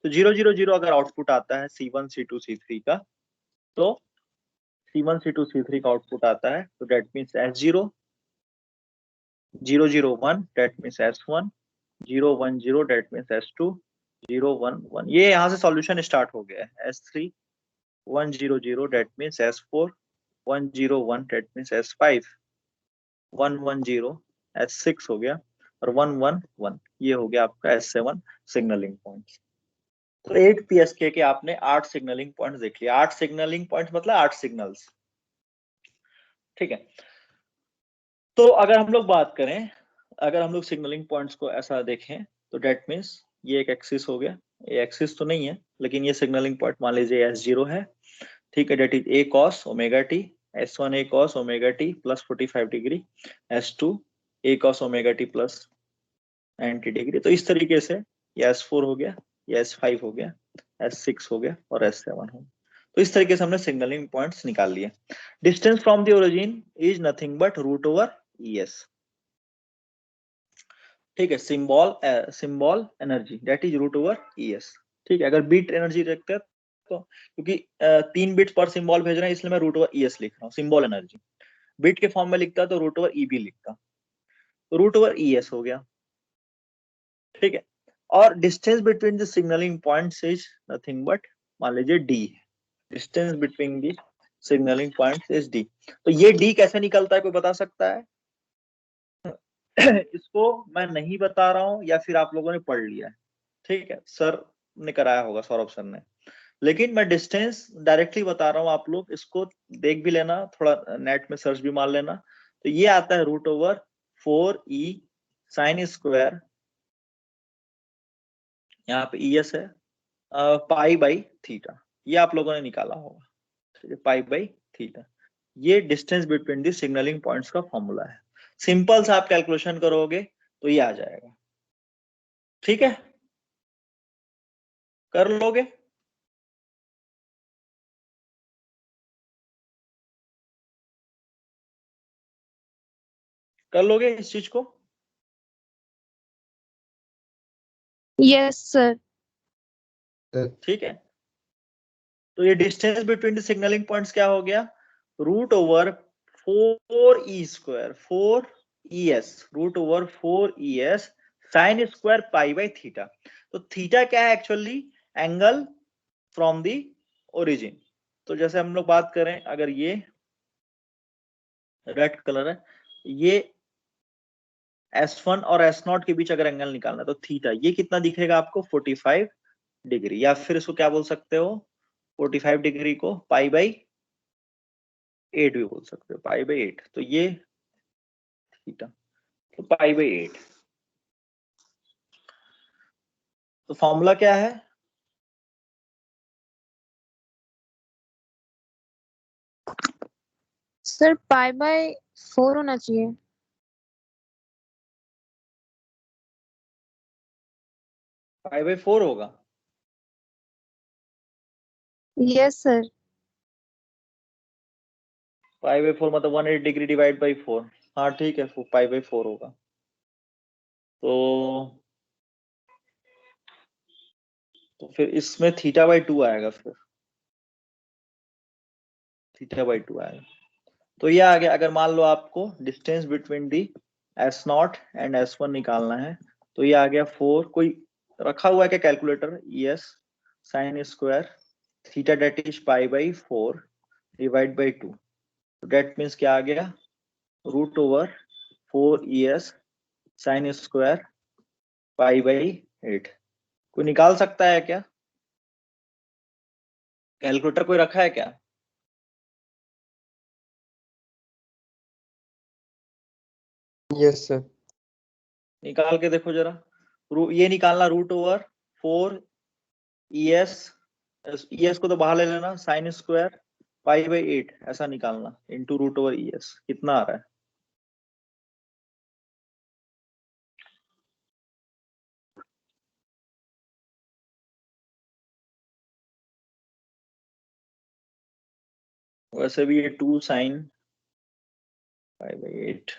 तो 000 अगर आउटपुट आता है C1 C2 C3 का, तो C1 C2 C3 का आउटपुट आता है, तो that means S0, 001 that means S1, 010 that means S2, 011 ये यहाँ से सॉल्यूशन स्टार्ट हो गया है। S3, 100 that means S4, 101 that means S5, 110 S6 हो गया, और 111 ये हो गया आपका S7 सिग्नलिंग पॉइंट्स। तो 8 PSK के आपने 8 सिग्नलिंग पॉइंट्स देख लिया। 8 सिग्नलिंग पॉइंट्स मतलब 8 सिग्नल्स। ठीक है, तो अगर हम लोग बात करें, अगर हम लोग सिग्नलिंग पॉइंट्स को ऐसा देखें, तो डेट मीन्स ये एक एक्सिस हो गया। ये एक्सिस तो नहीं है, लेकिन ये सिग्नलिंग पॉइंट मान लीजिए S0 है। ठीक है, that is A cos omega t, S1 A cos omega t plus 45 degree, S2 A cos omega t plus 90 degree. तो इस तरीके से ये S4 हो गया, ये S5 हो गया, S6 हो गया और S7 हो गया। तो इस तरीके से हमने सिग्नलिंग पॉइंट्स निकाल लिए। Distance from the origin is nothing but root over ES। ठीक है, symbol energy that is root over ES। ठीक है, अगर बीट एनर्जी रखते हैं तो, क्योंकि 3 बिट्स पर सिंबल भेज रहे हैं, इसलिए मैं रूट ओवर ES लिख रहा हूँ। सिंबल एनर्जी बिट के फॉर्म में लिखता तो रूट ओवर EB लिखता, तो रूट ओवर ES हो गया। ठीक है, और distance between the signalling points is nothing but, मान लीजिए D है, distance between the signalling points is D। तो ये D कैसे निकलता है, कोई बता सकता है? इसको मैं नहीं बता रहा हूं, या फिर आप लोगों ने पढ़ लिया है। ठीक है, सर ने कराया होगा, सौरभ सर ने, लेकिन मैं डिस्टेंस डायरेक्टली बता रहा हूँ। आप लोग इसको देख भी लेना, थोड़ा नेट में सर्च भी मार लेना। तो ये आता है root over 4E sine square, यहाँ पे ES है, पाई बाई थीटा। ये आप लोगों ने निकाला होगा। ठीक है, पाई बाई थीटा, ये distance between the signalling points का फॉर्मूला है। सिंपल सा आप कैलकुलेशन करोगे तो ये आ जाएगा। ठीक है, कर लोगे? कर लोगे इस चीज को? Yes sir. ठीक है, तो ये distance between the signalling points क्या हो गया, root over 4E square 4ES, root over 4ES sine square pi by theta. तो थीटा क्या है actually? Angle from the origin. तो जैसे हम लोग बात करें, अगर ये रेड कलर है, ये S1 और S0 के बीच अगर एंगल निकालना है, तो थीटा ये कितना दिखेगा आपको? 45 डिग्री, या फिर इसको क्या बोल सकते हो, 45 डिग्री को पाई बाई 8 भी बोल सकते हो, पाई बाई 8। तो ये थीटा, तो पाई बाई 8। तो फॉर्मूला क्या है? सर पाई बाय 4 होना चाहिए। पाई बाई 4 होगा। Yes sir. पाई बाई 4 मतलब 180 डिग्री डिवाइड बाई 4। हाँ ठीक है, पाई बाई 4 होगा। तो फिर इसमें थीटा बाई टू आएगा, फिर थीटा बाई टू आएगा। तो ये आ गया। अगर मान लो आपको distance between the S0 and S1 निकालना है, तो ये आ गया 4। कोई रखा हुआ है क्या calculator? ES sine square theta that is pi by 4 divide by 2। तो डेट मीन्स क्या आ गया? Root over 4 ES sine square pi by 8। कोई निकाल सकता है क्या? कैलकुलेटर कोई रखा है क्या? Yes sir. निकाल के देखो जरा। ये निकालना रूट ओवर 4 ES, ES को तो बाहर ले लेना, साइन स्क्वायर पाई बाई 8 ऐसा निकालना इंटू रूट ओवर ES। कितना आ रहा है? वैसे भी ये 2 साइन पाई बाई 8।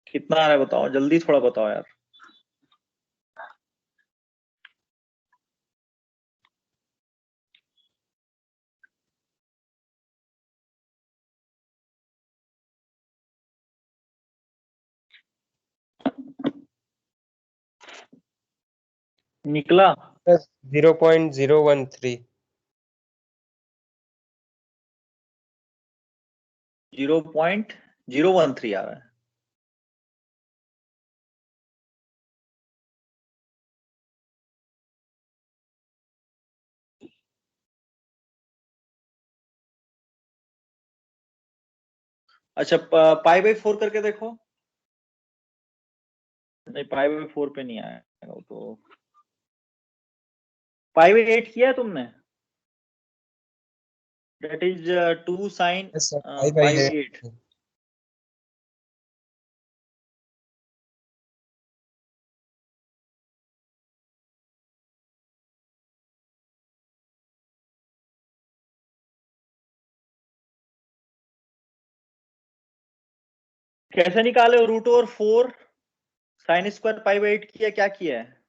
कितना आ रहा है बताओ, जल्दी थोड़ा बताओ यार। निकला? 0.013। 0.013 आ रहा है। अच्छा, पाई बाई 4 करके देखो। नहीं, पाई बाई 4 पे नहीं आएगा वो तो। पाई बाई 8 किया है तुमने? That is 2 sin yes sir, pi by 8। कैसे निकाले हो? Root over 4 sine square pi by 8 किया, क्या किया है?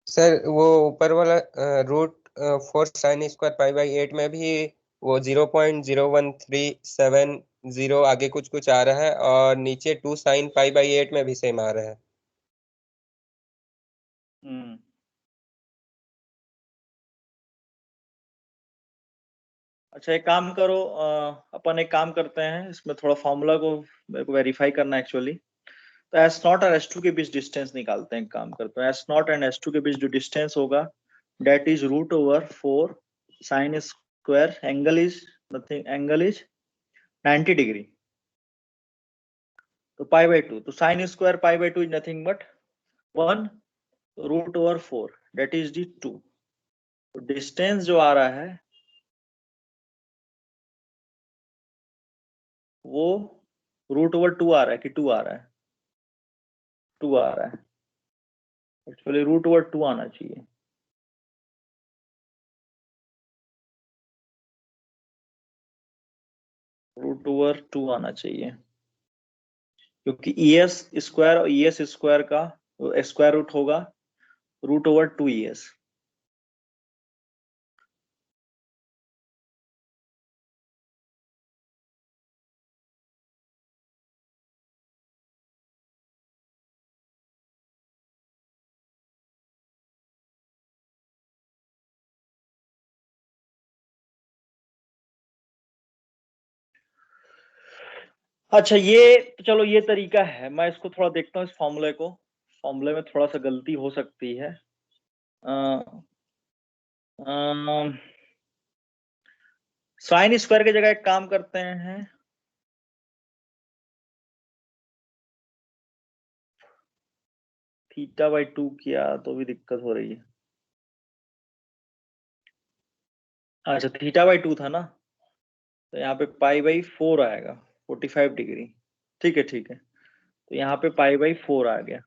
सर वो ऊपर वाला root 4 sine square pi by 8 में भी वो 0.01370 आगे कुछ कुछ आ रहा है, और नीचे 2 साइन पाई बाई 8 में भी सेम आ रहा है। हम्म। अच्छा, एक काम करो, अपन एक काम करते हैं, इसमें थोड़ा फॉर्मूला को मेरे को वेरीफाई करना एक्चुअली। तो S0 और S2 के बीच डिस्टेंस निकालते हैं। एक काम करते हैं, S0 एंड S2 के बीच जो डिस्टेंस होगा that is root over 4 sine square, angle is nothing, angle is 90 degree, तो पाई बाई 2। तो sine square pi by 2 is nothing but 1 root over 4 that is the 2। तो डिस्टेंस जो आ रहा है वो रूट ओवर 2 आ रहा है कि 2 आ रहा है? 2 आ रहा है। एक्चुअली रूट ओवर 2 आना चाहिए। रूट ओवर 2 आना चाहिए, क्योंकि ES स्क्वायर और ES स्क्वायर का स्क्वायर रूट होगा रूट ओवर 2 ES। अच्छा, ये तो चलो ये तरीका है। मैं इसको थोड़ा देखता हूँ, इस फॉर्मूले को। फॉर्मूले में थोड़ा सा गलती हो सकती है। साइन स्क्वायर की जगह एक काम करते हैं, थीटा बाई 2 किया तो भी दिक्कत हो रही है। अच्छा, थीटा बाई 2 था ना, तो यहाँ पे पाई बाई 4 आएगा 45 डिग्री। ठीक है, ठीक है। तो यहाँ पे पाई बाई 4 आ गया,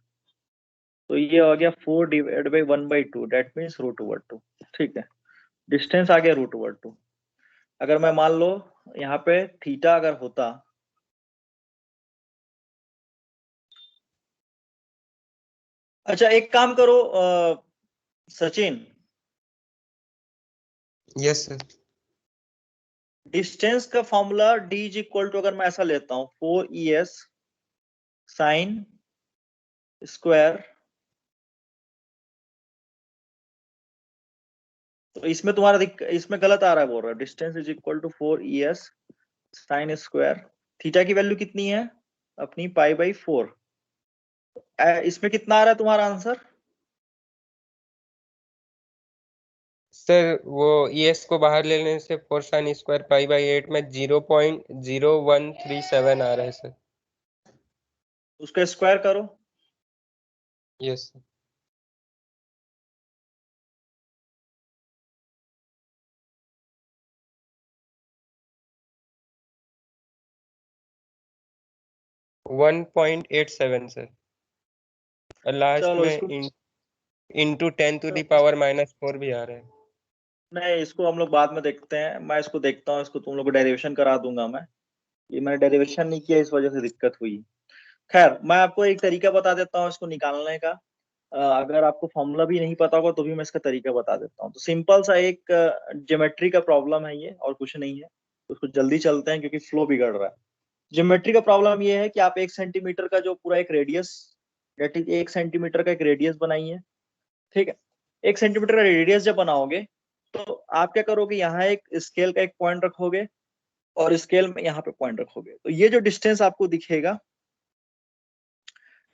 तो ये आ गया 4 divide by 1/2, that means root over 2। ठीक है, डिस्टेंस आ गया रूट ओवर 2। अगर मैं मान लो यहाँ पे थीटा अगर होता, अच्छा एक काम करो सचिन, यस सर। डिस्टेंस का formula D is equal to, अगर मैं ऐसा लेता हूं 4ES साइन स्क्वायर, तो इसमें तुम्हारा इसमें गलत आ रहा है, बोल रहा है distance is equal to 4ES sine square, theta की वैल्यू कितनी है अपनी π/4, इसमें कितना आ रहा है तुम्हारा आंसर? सर वो ES को बाहर ले लेने से 4 साइन स्क्वायर π/8 में 0.0137 आ रहा है सर। उसका स्क्वायर करो। Yes sir. One 1.87 sir, last चलो में इसको, इंटू 10⁻⁻⁴ भी आ रहा है। नहीं इसको हम लोग बाद में देखते हैं, मैं इसको देखता हूँ, इसको तुम लोग को डेरिवेशन करा दूंगा मैं, ये मैंने डेरिवेशन नहीं किया इस वजह से दिक्कत हुई। खैर मैं आपको एक तरीका बता देता हूँ इसको निकालने का, अगर आपको फॉर्मूला भी नहीं पता होगा तो भी मैं इसका तरीका बता देता हूँ। तो सिंपल सा एक ज्योमेट्री का प्रॉब्लम है ये, और कुछ नहीं है, उसको जल्दी चलते हैं क्योंकि फ्लो बिगड़ रहा है। ज्योमेट्री का प्रॉब्लम ये है कि आप 1 सेंटीमीटर का जो पूरा एक रेडियस, डेट इज 1 सेंटीमीटर का एक रेडियस बनाइए, ठीक है। 1 सेंटीमीटर का रेडियस जब बनाओगे तो आप क्या करोगे, यहाँ एक स्केल का एक पॉइंट रखोगे और स्केल में यहाँ पे पॉइंट रखोगे, तो ये जो डिस्टेंस आपको दिखेगा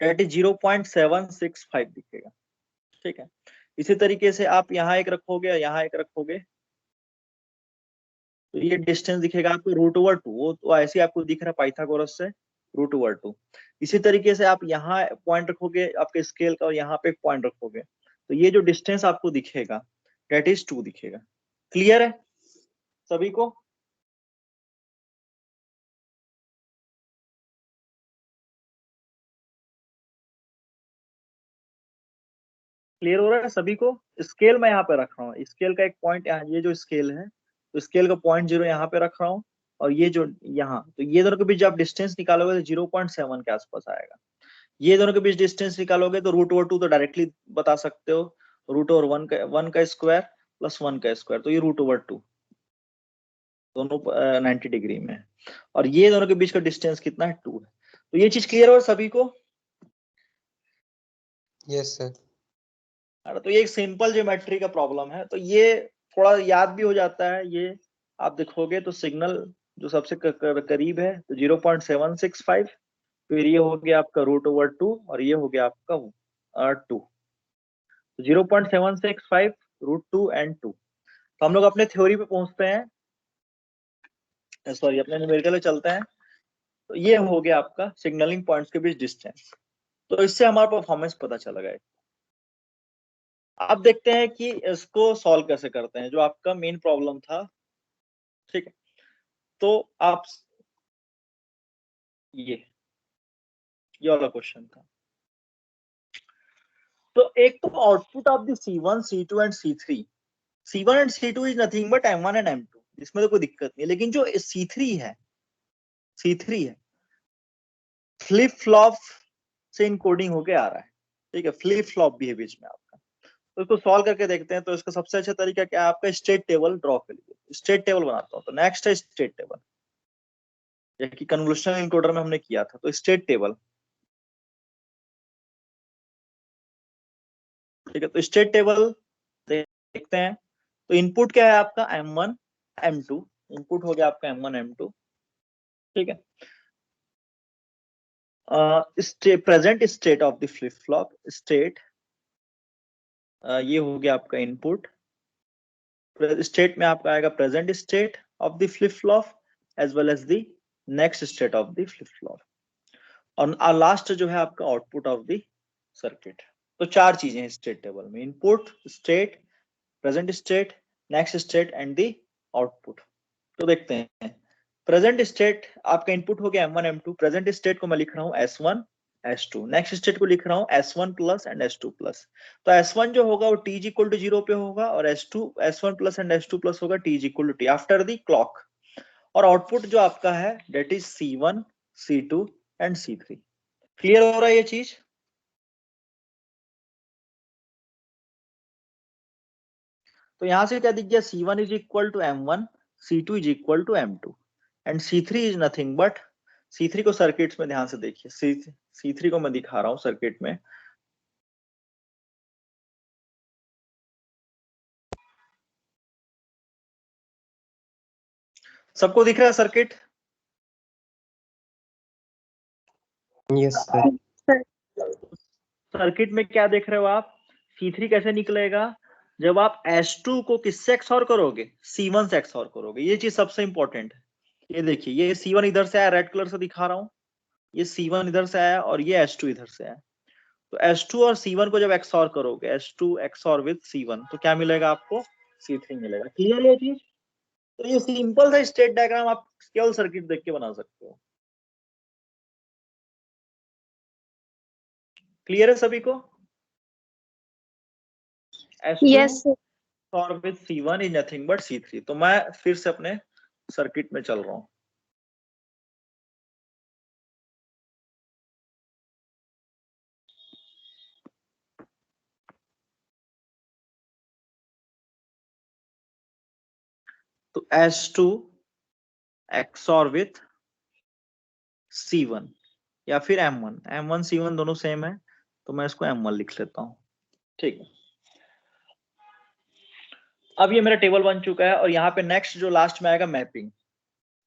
डेट इज 0.765 दिखेगा, ठीक है। इसी तरीके से आप यहाँ एक रखोगे, यहाँ एक रखोगे, तो ये डिस्टेंस दिखेगा आपको √2, वो तो ऐसे आपको दिख रहा है पाइथागोरस से √2। इसी तरीके से आप यहाँ पॉइंट रखोगे आपके स्केल का और यहाँ पे एक पॉइंट रखोगे, तो ये जो डिस्टेंस आपको दिखेगा डेट इज 2 दिखेगा। क्लियर है सभी को? क्लियर हो रहा है सभी को? स्केल मैं यहाँ पे रख रहा हूँ, स्केल का एक पॉइंट यहाँ, ये जो स्केल है तो स्केल का 0.0 यहाँ पे रख रहा हूँ, और ये जो यहाँ, तो ये दोनों के बीच जब डिस्टेंस निकालोगे तो 0.7 के आसपास आएगा। ये दोनों के बीच डिस्टेंस निकालोगे तो √2 तो डायरेक्टली बता सकते हो, √1 का स्क्वायर प्लस 1 का स्क्वायर, तो ये √2 दोनों 90 डिग्री में है, और ये दोनों के बीच का डिस्टेंस कितना है 2 है। तो ये चीज क्लियर हो सभी को? Yes sir. अरे तो ये एक सिंपल ज्योमेट्री का प्रॉब्लम है, तो ये थोड़ा याद भी हो जाता है। ये आप देखोगे तो सिग्नल जो सबसे करीब है तो 0.765, फिर ये हो गया आपका √2 और ये हो गया आपका 2, 0.765 √2 एंड 2। तो हम लोग अपने थ्योरी पे पहुंचते हैं, सॉरी अपने न्यूमेरिकल में चलते हैं। तो ये हो गया आपका सिग्नलिंग पॉइंट्स के बीच डिस्टेंस, तो इससे हमारा परफॉर्मेंस पता चला गया। अब देखते हैं कि इसको सॉल्व कैसे करते हैं, जो आपका मेन प्रॉब्लम था, ठीक है। तो आप ये वाला क्वेश्चन था, तो एक तो output of the C1 C2 and C3, C1 and C2 is nothing but M1 and M2, इसमें तो कोई दिक्कत नहीं है, लेकिन जो C3 है फ्लिप फ्लॉप से इनकोडिंग होके आ रहा है, ठीक है, फ्लिप फ्लॉप भी है बीच में आपका। तो इसको सॉल्व करके देखते हैं। तो इसका सबसे अच्छा तरीका क्या है, आपका स्टेट टेबल ड्रॉ कर लीजिए। स्टेट टेबल बनाता हूँ, तो नेक्स्ट है स्टेट टेबल, जैसे कि कन्वोल्यूशनल इनकोडर में हमने किया था। तो स्टेट टेबल, ठीक है, तो स्टेट टेबल देखते हैं। तो इनपुट क्या है आपका M1 M2, इनपुट हो गया आपका M1 M2, ठीक है। Present state of the flip flop state, ये हो गया आपका इनपुट। स्टेट में आपका आएगा present state of the flip flop as well as the next state of the flip flop, और लास्ट जो है आपका आउटपुट ऑफ द सर्किट। तो 4 चीजें हैं स्टेट टेबल में, input, state, present state, next state and the output. तो देखते हैं प्रेजेंट स्टेट, आपका इनपुट हो गया M1 M2, प्रेजेंट स्टेट को मैं लिख रहा हूँ S1 S2। नेक्स्ट स्टेट को लिख रहा हूँ S1 plus and S2 plus. तो S1 जो होगा वो t इक्वल टू 0 पे होगा और S1 plus and S2 plus होगा t equal to t after the clock. और आउटपुट जो आपका है that is C1, C2 and C3। Clear हो रहा है ये चीज? तो यहां से क्या दिख गया, C1 is equal to M1, C2 is equal to M2 and C3 is nothing but, C3 को सर्किट्स में ध्यान से देखिए, C3 को मैं दिखा रहा हूं सर्किट में। सबको दिख रहा है सर्किट? Yes sir. सर्किट में क्या देख रहे हो आप, C3 कैसे निकलेगा, जब आप S2 को किससे XOR करोगे, C1 से XOR करोगे। ये चीज सबसे इंपॉर्टेंट है। ये देखिए, ये C1 इधर से आया, रेड कलर से दिखा रहा हूं, ये C1 इधर से आया और ये S2 इधर से आया। तो S2 और C1 को जब XOR करोगे, S2 XOR विद C1, तो क्या मिलेगा आपको, C3 मिलेगा। क्लियर है चीज? तो ये सिंपल सा स्टेट डायग्राम आप केवल सर्किट देख के बना सकते हो। क्लियर है सभी को? S2 yes XOR with C1 is nothing but C3। तो मैं फिर से अपने सर्किट में चल रहा हूं। तो S2 XOR with C1 या फिर M1 C1 दोनों सेम है, तो मैं इसको M1 लिख लेता हूं। ठीक है, अब ये मेरा टेबल बन चुका है और यहाँ पे नेक्स्ट जो लास्ट में आएगा मैपिंग।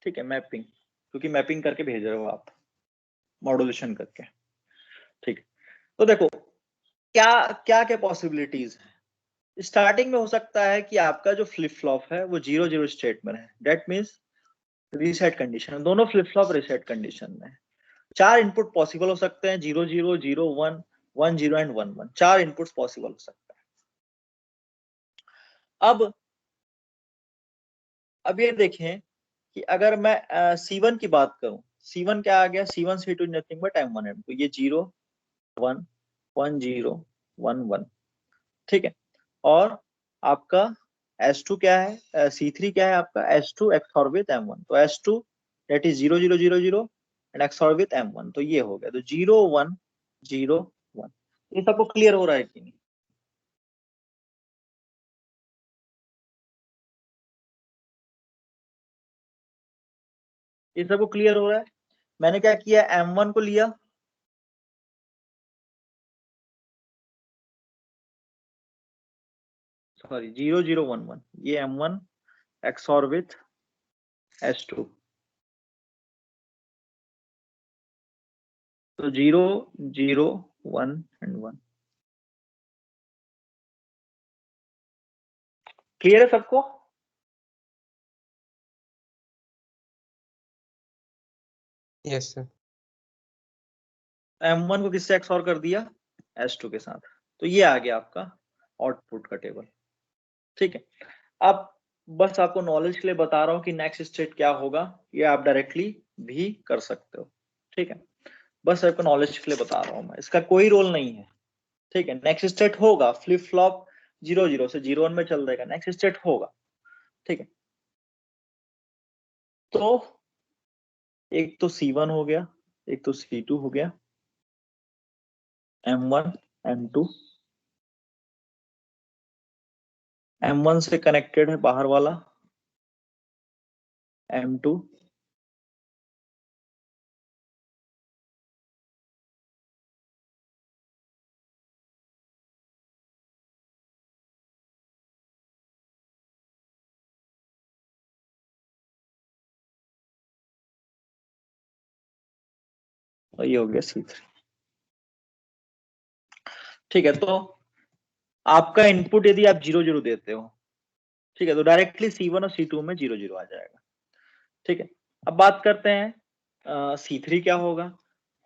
ठीक है, मैपिंग, क्योंकि मैपिंग करके भेज रहे हो आप, मॉड्यूलेशन करके। ठीक है, तो देखो क्या क्या क्या पॉसिबिलिटीज है। स्टार्टिंग में हो सकता है कि आपका जो फ्लिप फ्लॉप है वो 0-0 स्टेट में है, डेट मीन्स रीसेट कंडीशन, दोनों फ्लिप फ्लॉप रीसेट कंडीशन में है। 4 इनपुट पॉसिबल हो सकते हैं, 0-0, 0-1, 1-0 एंड 1-1, 4 इनपुट्स पॉसिबल हो सकते हैं। अब ये देखें कि अगर मैं C1 की बात करूं, C1 क्या आ गया, C1 C2 nothing but M1 M2, ये 0 1 1 0 1 1। ठीक है, और आपका S2 क्या है, C3 क्या है आपका, S2 XOR with M1, तो S2 that is 0 0 0 0 and XOR with M1, तो ये हो गया। तो 0 1 0 1। ये सबको क्लियर हो रहा है कि नहीं? ये सबको क्लियर हो रहा है? मैंने क्या किया, M1 को लिया, सॉरी 0 0 1 1, ये M1 XOR with S2, तो 0 0 1 एंड 1। क्लियर है सबको? Yes sir. M1 को किससे XOR कर दिया, S2 के साथ, तो ये आ गया आपका आउटपुट का टेबल। ठीक है, अब बस आपको नॉलेज के लिए बता रहा हूँ कि नेक्स्ट स्टेट क्या होगा, ये आप डायरेक्टली भी कर सकते हो। ठीक है, बस आपको नॉलेज के लिए बता रहा हूँ मैं, इसका कोई रोल नहीं है। ठीक है, नेक्स्ट स्टेट होगा, फ्लिप फ्लॉप 0 0 से 0 1 में चल देगा, नेक्स्ट स्टेट होगा। ठीक है, तो एक तो C1 हो गया, एक तो C2 हो गया, M1 M2, M1 से कनेक्टेड है बाहर वाला M2, और ये हो गया C3। ठीक है, तो आपका इनपुट यदि आप 0 0 देते हो, ठीक है, तो डायरेक्टली C1 और C2 में 0 0 आ जाएगा। ठीक है, अब बात करते हैं C3 क्या होगा।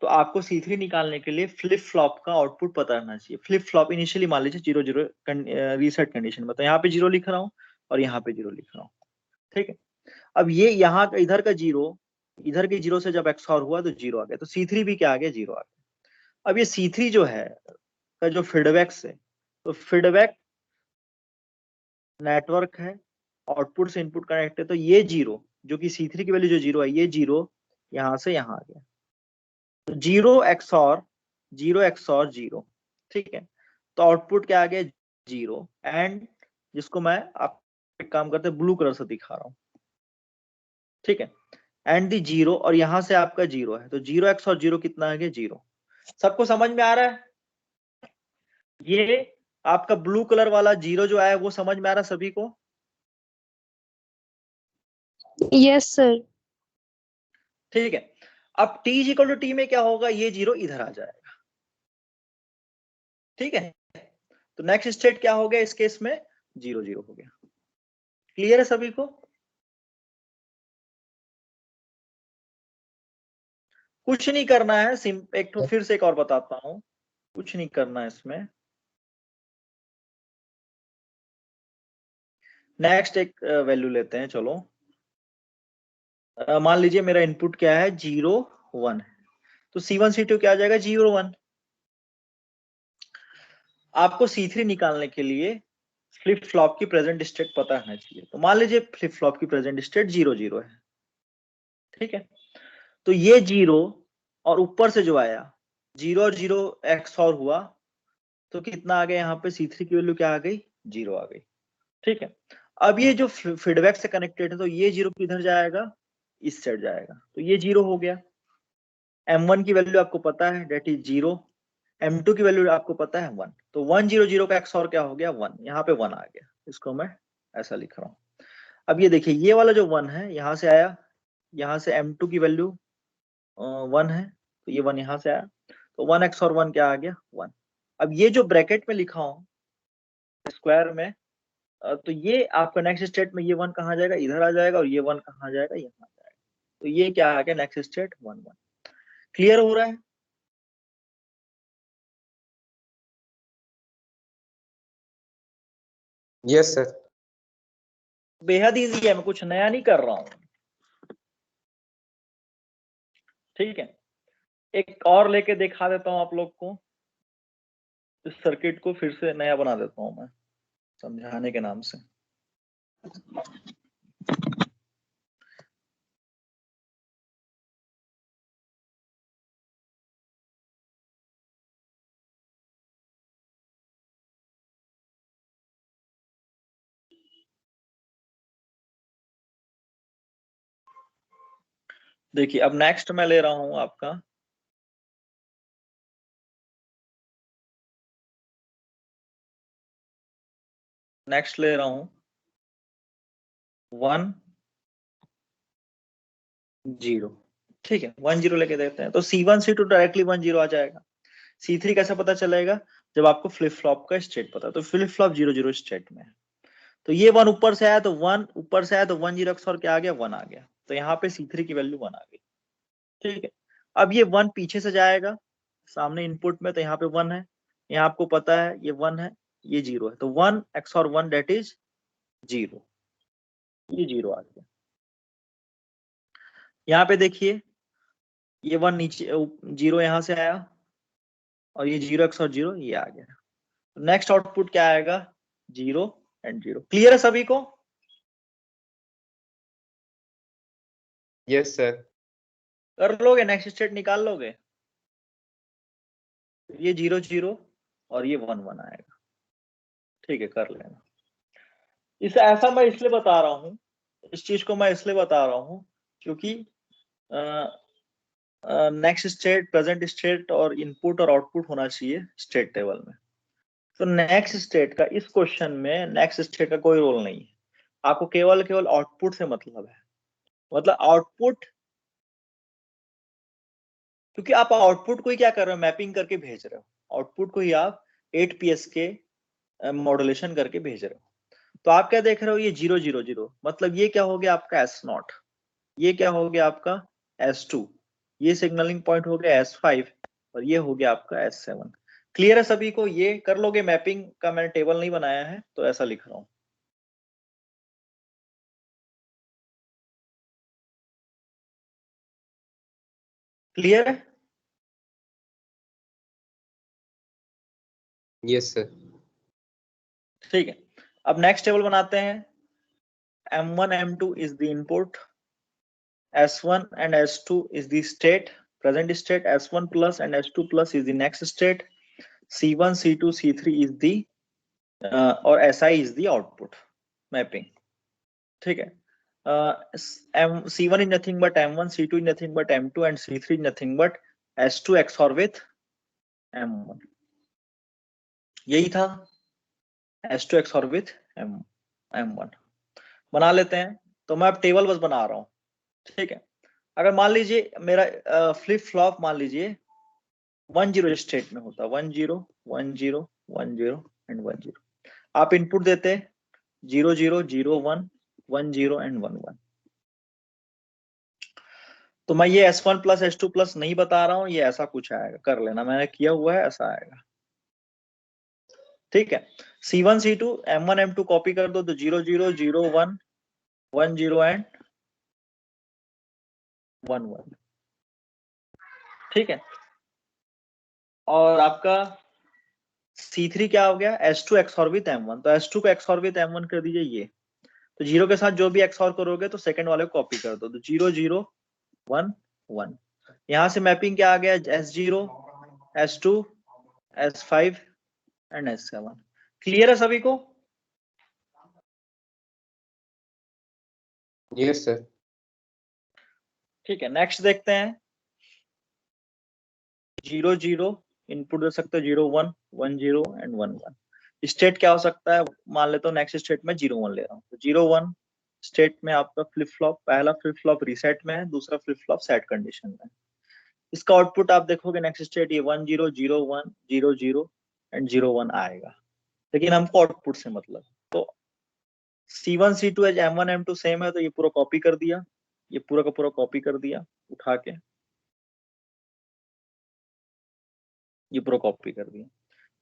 तो आपको C3 निकालने के लिए फ्लिप फ्लॉप का आउटपुट पता रहना चाहिए। फ्लिप फ्लॉप इनिशियली मान लीजिए 0 0 रीसेट कंडीशन में, तो यहाँ पे 0 लिख रहा हूँ और यहाँ पे 0 लिख रहा हूँ। ठीक है, अब ये यहाँ इधर का 0 इधर के 0 से जब XOR हुआ तो 0 आ गया, तो C3 भी क्या आ गया, 0 आ गया। अब ये C3 जो है का जो फीडबैक से, तो फीडबैक नेटवर्क है, आउटपुट से इनपुट कनेक्ट है, तो ये जीरो जो कि C3 की वैल्यू जो जीरो है, ये जीरो यहां से यहां आ गया, तो जीरो एक्सऑर जीरो, ठीक है। तो आउटपुट क्या आ गया, जीरो, एंड जिसको मैं आप एक काम करते ब्लू कलर से दिखा रहा हूं, ठीक है, एंड दी जीरो, और यहां से आपका जीरो है, तो जीरो एक्सऑर जीरो कितना आ गया, जीरो। सबको समझ में आ रहा है? ये आपका ब्लू कलर वाला जीरो जो आया वो समझ में आ रहा है सभी को? Yes sir. ठीक है। अब t इक्वल टू टी में क्या होगा, ये जीरो इधर आ जाएगा, ठीक है। तो नेक्स्ट स्टेट क्या हो गया इस केस में, जीरो जीरो हो गया। क्लियर है सभी को? कुछ नहीं करना है, एक तो फिर से एक और बताता हूं, कुछ नहीं करना है इसमें। नेक्स्ट एक वैल्यू लेते हैं, चलो मान लीजिए मेरा इनपुट क्या है, जीरो वन है, तो C1 C2 क्या आ जाएगा, जीरो वन। आपको C3 निकालने के लिए फ्लिप फ्लॉप की प्रेजेंट स्टेट पता होना चाहिए, तो मान लीजिए फ्लिप फ्लॉप की प्रेजेंट स्टेट जीरो जीरो है, ठीक है। तो ये जीरो और ऊपर से जो आया जीरो और जीरो एक्स और हुआ, तो कितना आ गया यहाँ पे, C3 की वैल्यू क्या आ गई, जीरो आ गई, ठीक है। अब ये जो फीडबैक से कनेक्टेड है, तो ये जीरो किधर जाएगा, इस साइड जाएगा, तो ये जीरो हो गया। M1 की वैल्यू आपको पता है, डेट इज जीरो। M2 की वैल्यू आपको पता है वन, तो वन जीरो जीरो का एक्स और क्या हो गया, वन, यहाँ पे वन आ गया, इसको मैं ऐसा लिख रहा हूँ। अब ये देखिए, ये वाला जो वन है यहाँ से आया, यहाँ से M2 की वैल्यू वन है, तो ये वन यहाँ से आया, तो वन एक्स और वन क्या आ गया, वन। अब ये जो ब्रैकेट में लिखा हूं स्क्वायर में, तो ये आपका नेक्स्ट स्टेट में ये वन कहाँ जाएगा, इधर आ जाएगा, और ये वन कहाँ जाएगा, यहाँ आ जाएगा, तो ये क्या आ गया, next state one one. Clear हो रहा है? Yes sir. बेहद इजी है, मैं कुछ नया नहीं कर रहा हूँ, ठीक है। एक और लेके दिखा देता हूँ आप लोग को, इस सर्किट को फिर से नया बना देता हूँ मैं समझाने के नाम से। देखिए अब नेक्स्ट मैं ले रहा हूं आपका नेक्स्ट ले रहा हूं वन जीरो, ठीक है, वन जीरो लेके देते हैं, तो C1 C2 directly one zero आ जाएगा। C3 कैसे पता चलेगा, जब आपको फ्लिप फ्लॉप का स्टेट पता है, तो flip flop zero zero state में है, तो ये वन ऊपर से आया, तो वन ऊपर से आया, तो वन जीरो और क्या आ गया, वन आ गया, तो यहाँ पे C3 की वैल्यू वन आ गई, ठीक है। अब ये वन पीछे से जाएगा सामने इनपुट में, तो यहाँ पे वन है, यहाँ आपको पता है ये वन है, ये जीरो है, तो वन एक्स और वन डेट इज जीरो, ये जीरो आ गया। यहाँ पे देखिए ये वन नीचे, जीरो यहाँ से आया, और ये जीरो एक्स और जीरो ये आ गया, नेक्स्ट आउटपुट क्या आएगा, जीरो एंड जीरो। क्लियर है सभी को? Yes sir. कर लोगे, नेक्स्ट स्टेट निकाल लोगे, ये जीरो जीरो और ये वन वन आएगा, ठीक है, कर लेना। इसे ऐसा मैं इसलिए बता रहा हूँ, इस चीज को मैं इसलिए बता रहा हूँ क्योंकि नेक्स्ट स्टेट, प्रेजेंट स्टेट और इनपुट और आउटपुट होना चाहिए स्टेट टेबल में। तो नेक्स्ट स्टेट का इस क्वेश्चन में नेक्स्ट स्टेट का कोई रोल नहीं है, आपको केवल केवल आउटपुट से मतलब है, मतलब आउटपुट, क्योंकि आप आउटपुट को ही क्या कर रहे हो, मैपिंग करके भेज रहे हो, आउटपुट को ही आप 8PS के मॉड्यूलेशन करके भेज रहे हो, तो आप क्या देख रहे हो, ये जीरो जीरो जीरो, मतलब ये क्या हो गया आपका S0, ये क्या हो गया आपका S2, ये सिग्नलिंग पॉइंट हो गया S5, और ये हो गया आपका S7। क्लियर है सभी को? ये कर लोगे, मैपिंग का मैंने टेबल नहीं बनाया है तो ऐसा लिख रहा हूं। क्लियर है? Yes sir. ठीक है, अब नेक्स्ट टेबल बनाते हैं। M1 M2 is the input, S1 and S2 is the state, present state, S1 plus and S2 plus is the next state, C1 C2 C3 is the और SI is the output mapping। ठीक है, C1 is nothing but M1, C2 is nothing but M2 and C3 is nothing but S2 XOR with M1। यही था, S2 XOR with M1 बना लेते हैं। तो मैं अब टेबल बस बना रहा हूं। ठीक है, अगर मान लीजिए मेरा फ्लिप फ्लॉप मान लीजिए 10 स्टेट में होता, 10 10 10 एंड 10, आप इनपुट देते 0 0 0 1 1 0 एंड 1 1। तो मैं ये S1 प्लस S2 प्लस नहीं बता रहा हूं, ये ऐसा कुछ आएगा, कर लेना, मैंने किया हुआ है, ऐसा आएगा। ठीक है, C1 C2 M1 M2 copy कर दो तो 0 0 0 1 1 0 एंड 1 1। ठीक है, और आपका C3 क्या हो गया, S2 XOR विथ M1, तो S2 को XOR विथ M1 कर दीजिए ये। तो 0 के साथ जो भी XOR करोगे तो सेकंड वाले को कॉपी कर दो, तो 0 0 1 1। यहां से मैपिंग क्या आ गया, S0 S2 S5 and S7। Clear है सभी को? Yes sir. ठीक है, नेक्स्ट देखते हैं। 0 0 इनपुट दे सकते हो, 0 1 1 0 एंड 1 1। स्टेट क्या हो सकता है, मान लेता हूँ नेक्स्ट स्टेट में 0 1 ले रहा हूँ, तो 0 1 स्टेट में आपका फ्लिप फ्लॉप, पहला फ्लिप फ्लॉप रीसेट में है, दूसरा फ्लिप फ्लॉप सेट कंडीशन में है। इसका आउटपुट आप देखोगे नेक्स्ट स्टेट ये 1 0 0 1 0 0 एंड 0 1 आएगा, लेकिन हमको आउटपुट से मतलब। तो C1 C2 as M1 M2 same है, तो ये पूरा कॉपी कर दिया, ये पूरा का पूरा कॉपी कर दिया उठा के, ये पूरा कॉपी कर दिया।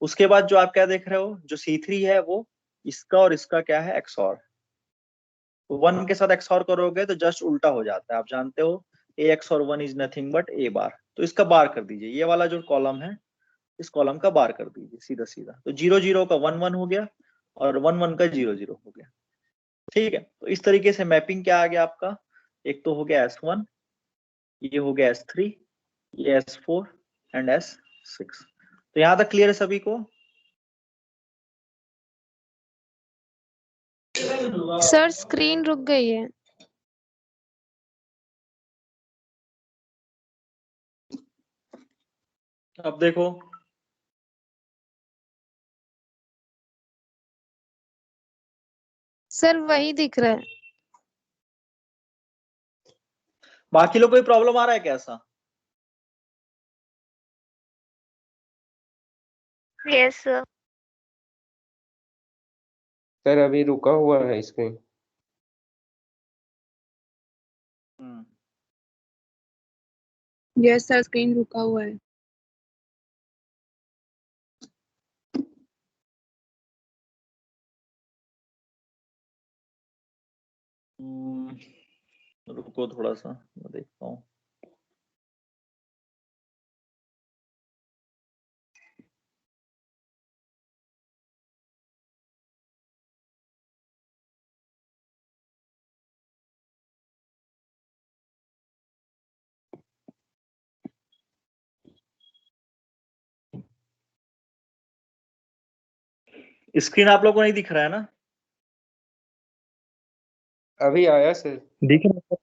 उसके बाद जो आप क्या देख रहे हो, जो C3 है वो इसका और इसका क्या है, XOR। तो 1 के साथ XOR करोगे तो जस्ट उल्टा हो जाता है, आप जानते हो A XOR 1 is nothing but A बार। तो इसका बार कर दीजिए, ये वाला जो कॉलम है इस कॉलम का बार कर दीजिए सीधा सीधा। तो 0 0 का 1 1 हो गया और 1 1 का 0 0 हो गया। ठीक है, तो इस तरीके से मैपिंग क्या आ गया आपका, एक तो हो गया S1, ये हो गया S3, ये S4 एंड S6। तो यहां तक क्लियर है सभी को? सर स्क्रीन रुक गई है। अब देखो, सर वही दिख रहा है। बाकी लोग कोई प्रॉब्लम आ रहा है कैसा? Yes sir. सर अभी रुका हुआ है स्क्रीन। यस सर, स्क्रीन रुका हुआ है। रुको थोड़ा सा, मैं देखता हूँ। स्क्रीन आप लोग को नहीं दिख रहा है ना? अभी आया सर। दिख रहा है।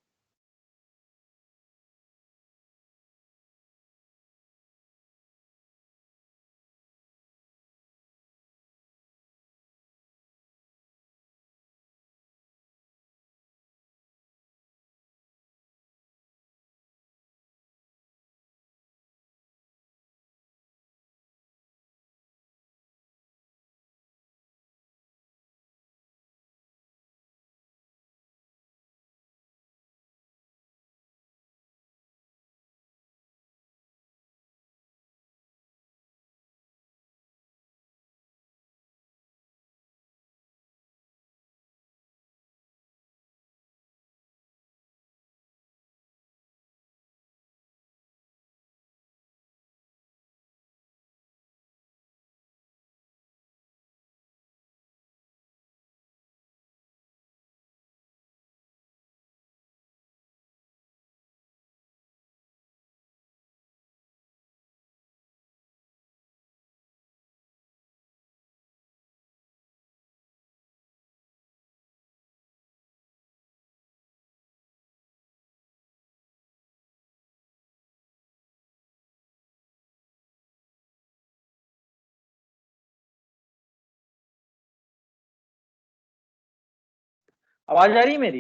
आवाज आ रही है मेरी?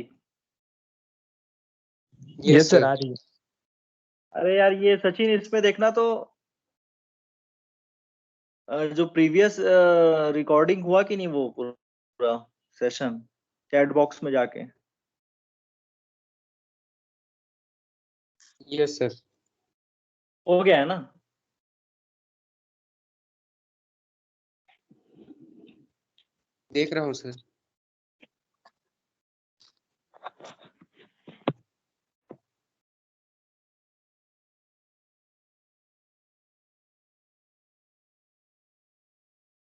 Yes sir sir. आ रही है। अरे यार ये सचिन, इसमें देखना तो जो प्रीवियस रिकॉर्डिंग हुआ कि नहीं, वो पूरा सेशन चैट बॉक्स में जाके। Yes sir. हो गया है ना? देख रहा हूँ सर।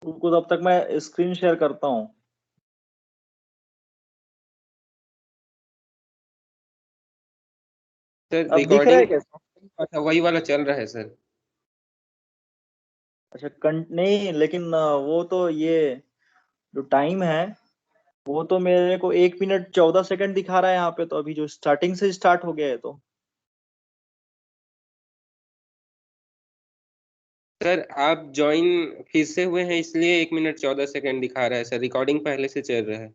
उनको तब तक मैं स्क्रीन शेयर करता हूँ। सर अब दिख रहा है रिकॉर्डिंग कैसे? वही वाला चल रहा है सर। अच्छा नहीं, लेकिन वो तो ये जो टाइम है वो तो मेरे को 1 मिनट 14 सेकंड दिखा रहा है यहाँ पे, तो अभी जो स्टार्टिंग से स्टार्ट हो गया है तो। सर आप ज्वाइन फिर से हुए हैं इसलिए 1 मिनट 14 सेकंड दिखा रहा है सर। रिकॉर्डिंग पहले से चल रहा है।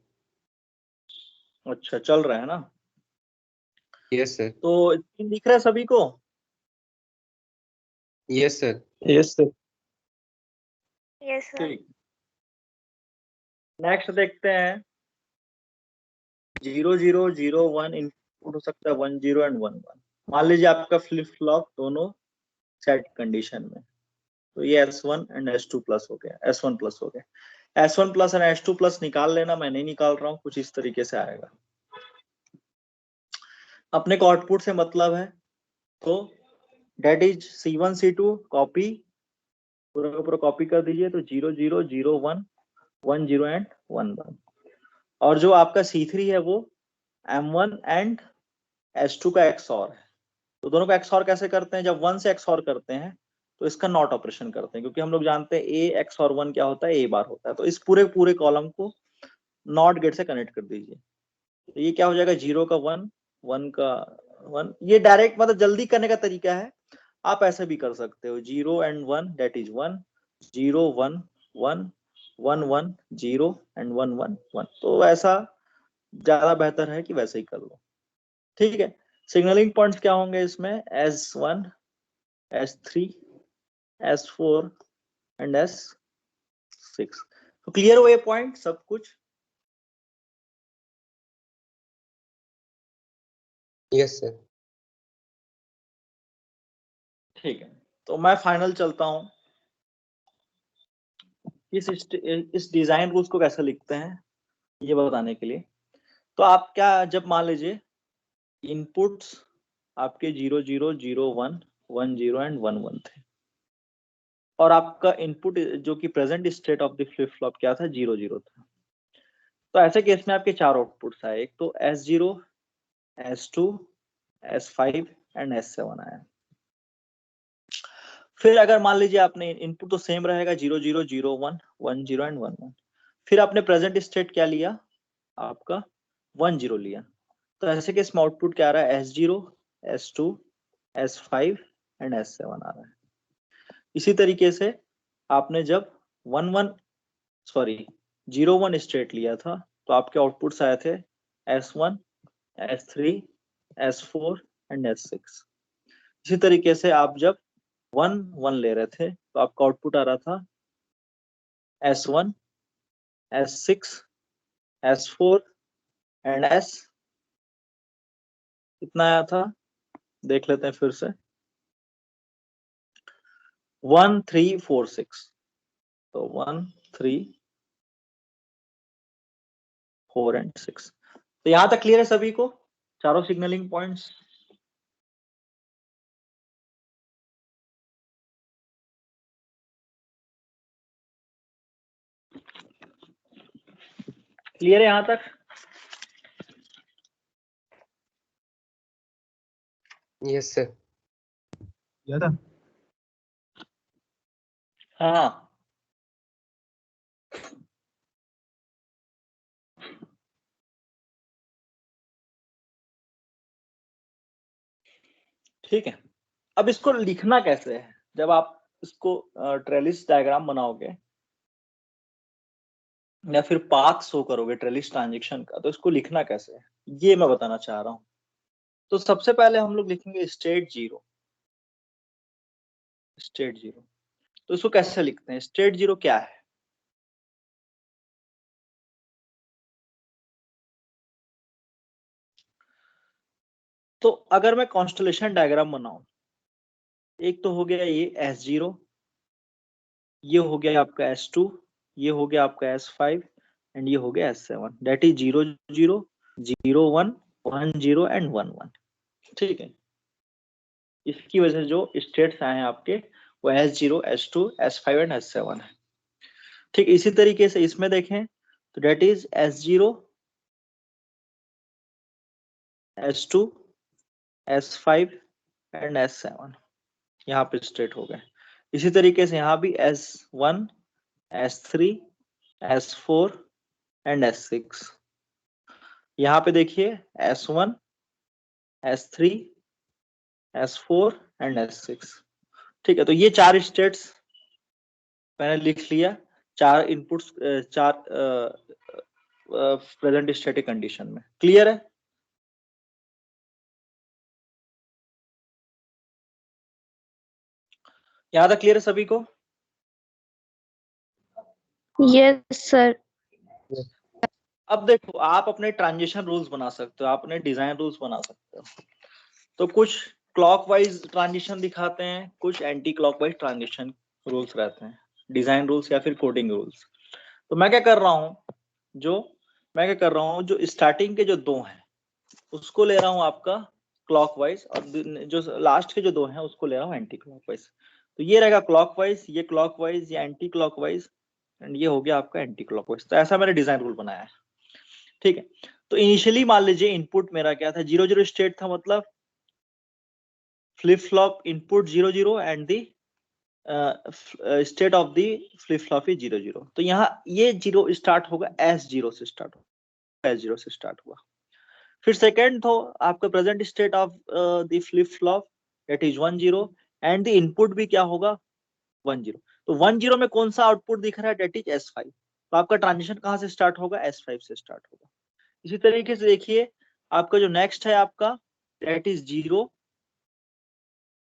अच्छा चल रहा है ना? Yes sir. तो स्क्रीन दिख रहा है सभी को? Yes sir. Yes sir. Yes sir. ठीक, नेक्स्ट देखते हैं। 0001 इनपुट हो सकता है 10 एंड 11। मान लीजिए आपका फ्लिप फ्लॉप दोनों सेट कंडीशन में, तो ये S1 एंड S2 प्लस हो गया, S1 प्लस हो गया। S1 plus and S2 plus निकाल लेना, मैं नहीं निकाल रहा हूँ, कुछ इस तरीके से आएगा। अपने को आउटपुट से मतलब है, तो date is C1 C2 copy, पूरा का पूरा कॉपी कर दीजिए, तो 0001 10 एंड 11। और जो आपका C3 है वो M1 एंड S2 का XOR है। तो दोनों का XOR कैसे करते हैं? जब 1 से XOR करते हैं तो इसका नॉट ऑपरेशन करते हैं, क्योंकि हम लोग जानते हैं A XOR 1 क्या होता है, A बार होता है। तो इस पूरे पूरे कॉलम को नॉट गेट से कनेक्ट कर दीजिए, तो ये क्या हो जाएगा, 0 का 1, 1 का 1। ये डायरेक्ट मतलब जल्दी करने का तरीका है, आप ऐसे भी कर सकते हो, 0 एंड 1 डेट इज 1, 0 1 1 1 1 0 एंड 1 1 1। तो ऐसा ज्यादा बेहतर है कि वैसे ही कर लो। ठीक है, सिग्नलिंग पॉइंट्स क्या होंगे इसमें? S1 S3 S4 and S6। तो क्लियर हो ये पॉइंट सब कुछ? Yes sir. ठीक है, तो मैं फाइनल चलता हूँ। इस डिजाइन रूल्स को कैसे लिखते हैं ये बताने के लिए। तो आप क्या, जब मान लीजिए इनपुट्स आपके 0001 10 एंड 11 थे, और आपका इनपुट जो कि present state of the flip flop क्या था, 00 था। तो ऐसे केस में आपके चार आउटपुट्स आए, एक तो S0 S2 S5 and S7 आया। फिर अगर मान लीजिए आपने इनपुट तो सेम रहेगा 0001 10 एंड 11, फिर आपने प्रेजेंट स्टेट क्या लिया, आपका 10 लिया। तो ऐसे केस में आउटपुट क्या आ रहा है, S0 S2 S5 and S7 आ रहा है। इसी तरीके से आपने जब 01 स्टेट लिया था, तो आपके आउटपुट्स आए थे S1 S3 S4 and S6। इसी तरीके से आप जब 1 1 ले रहे थे, तो आपका आउटपुट आ रहा था S1 S6 S4 and S कितना आया था, देख लेते हैं फिर से, 1 3 4 6। तो 1 3 4 एंड 6। तो यहां तक क्लियर है सभी को, चारों सिग्नलिंग पॉइंट्स? क्लियर है यहां तक? Yes sir. हाँ ठीक है। अब इसको लिखना कैसे है, जब आप इसको ट्रेलिस डायग्राम बनाओगे, या फिर पाथ शो करोगे ट्रेलिस ट्रांजेक्शन का, तो इसको लिखना कैसे है ये मैं बताना चाह रहा हूं। तो सबसे पहले हम लोग लिखेंगे स्टेट जीरो। स्टेट जीरो, तो इसको कैसे लिखते हैं? स्टेट जीरो क्या है? तो अगर मैं कॉन्स्टलेशन डायग्राम बनाऊं, एक तो हो गया ये S0, ये हो गया आपका S2, ये हो गया आपका S5 एंड ये हो गया S7, दैट इज 0 0 0 1 1 0 एंड 1 1। ठीक है, इसकी वजह से जो स्टेट्स आए हैं आपके वो S0 S2 S5 and S7 है। ठीक, इसी तरीके से इसमें देखें तो that is S0 S2 S5 and S7, यहाँ पे स्टेट हो गए। इसी तरीके से यहाँ भी S1 S3 S4 and S6, यहाँ पे देखिए S1 S3 S4 and S6। ठीक है, तो ये चार स्टेट्स मैंने लिख लिया, चार इनपुट्स, चार प्रेजेंट स्टैटिक कंडीशन में। क्लियर है? यहाँ तक क्लियर है सभी को? Yes sir. अब देखो, आप अपने ट्रांजिशन रूल्स बना सकते हो, आप अपने डिजाइन रूल्स बना सकते हो। तो कुछ क्लॉकवाइज ट्रांजिशन दिखाते हैं, कुछ एंटी क्लॉकवाइज ट्रांजिशन रूल्स रहते हैं, डिजाइन रूल्स या फिर कोडिंग रूल्स। तो मैं क्या कर रहा हूँ, जो स्टार्टिंग के जो दो हैं उसको ले रहा हूँ आपका क्लॉकवाइज, और जो लास्ट के जो दो हैं उसको ले रहा हूँ एंटी क्लॉकवाइज। तो ये रहेगा क्लॉकवाइज, ये क्लॉकवाइज, ये एंटी क्लॉकवाइज एंड ये हो गया आपका एंटी क्लॉकवाइज। तो ऐसा मैंने डिजाइन रूल बनाया है। ठीक है, तो इनिशियली मान लीजिए इनपुट मेरा क्या था, 0 0 स्टेट था, मतलब flip flop input 0 0 and the state of the flip flop is 0 0। तो यहाँ ये 0 स्टार्ट होगा S0 से, स्टार्ट होगा S0 से स्टार्ट हुआ। फिर सेकेंड तो आपका present state of the flip flop that is 1 0 and the input भी क्या होगा 1 0। तो 1 0 में कौन सा आउटपुट दिख रहा है, दैट इज S5। तो आपका ट्रांजिशन कहां से स्टार्ट होगा, S5 से स्टार्ट होगा। इसी तरीके से देखिए आपका जो नेक्स्ट है आपका दैट इज 0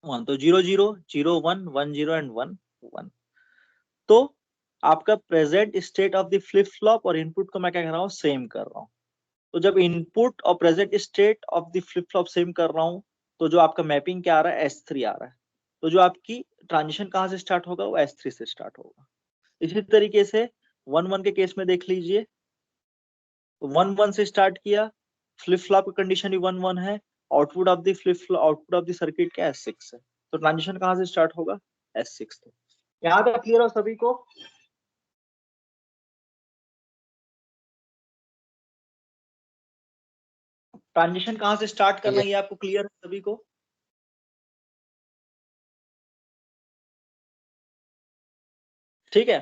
1, तो 0 0 0 1 1 0 एंड 1 1। तो आपका present state of the flip flop और इनपुट को मैं क्या कर रहा हूँ, सेम कर रहा हूँ। तो जब इनपुट और present state of the flip flop same कर रहा हूँ, तो जो आपका मैपिंग क्या आ रहा है, S3 आ रहा है। तो जो आपकी ट्रांजिशन कहां से स्टार्ट होगा, वो S3 से स्टार्ट होगा। इसी तरीके से 1 1 के केस में देख लीजिए, 1 1 से स्टार्ट किया, फ्लिप फ्लॉप की कंडीशन भी 1 1 है, output of the flip flop, output of the circuit क्या S6 है। तो ट्रांजिशन कहां से स्टार्ट होगा, S6 से। यहाँ तक क्लियर हो सभी को? ट्रांजिशन कहां से स्टार्ट करना है ये आपको क्लियर है सभी को? ठीक है,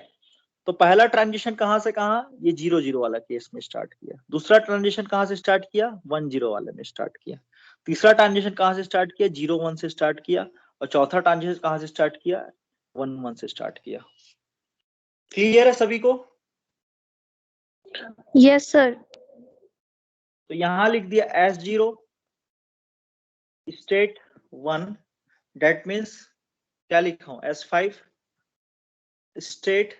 तो पहला ट्रांजिशन कहां से कहां, ये 0 0 वाला केस में स्टार्ट किया। दूसरा ट्रांजिशन कहां से स्टार्ट किया, 1 0 वाले में स्टार्ट किया। तीसरा ट्रांजिशन कहां से स्टार्ट किया, 0 1 से स्टार्ट किया। और चौथा ट्रांजिशन कहां से स्टार्ट किया, 1 1 से स्टार्ट किया। क्लियर है सभी को? Yes sir. तो यहां लिख दिया S0 स्टेट 1, दैट मीन्स क्या लिखा हूं, S5 स्टेट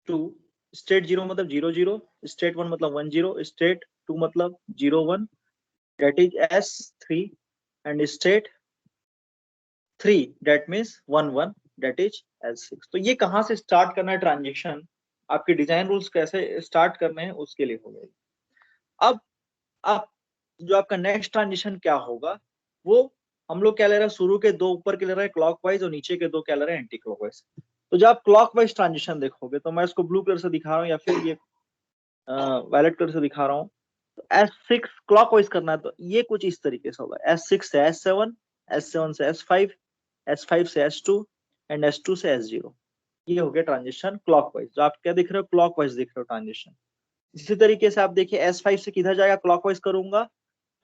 2, स्टेट 0 मतलब 0 0, स्टेट 1 मतलब 1 0, स्टेट 2 मतलब 0 1, that is S3 and state 3 that means 1 1, that is S6। तो ये कहां से स्टार्ट करना है ट्रांजेक्शन, आपके डिजाइन रूल्स कैसे स्टार्ट करने हैं उसके लिए हो गए। अब जो आपका नेक्स्ट ट्रांजिशन क्या होगा, वो हम लोग क्या ले रहे हैं, शुरू के दो ऊपर के ले रहे हैं क्लॉकवाइज और नीचे के दो क्या ले रहे हैं, एंटी क्लॉकवाइज। तो जब आप क्लॉकवाइज ट्रांजिशन देखोगे, तो मैं इसको ब्लू कलर से दिखा रहा हूँ या फिर ये वायलेट कलर से दिखा रहा हूँ। तो S6 क्लॉकवाइज करना है, तो ये कुछ इस तरीके से होगा, S6 से S7, S7 से S5, S5 से S2 एंड S2 से S0। ये हो गया ट्रांजिशन क्लॉकवाइज। जो आप क्या दिख रहे हो, क्लॉकवाइज दिख रहे हो ट्रांजिशन। इसी तरीके से आप देखिए S5 से किधर जाएगा, क्लॉकवाइज करूंगा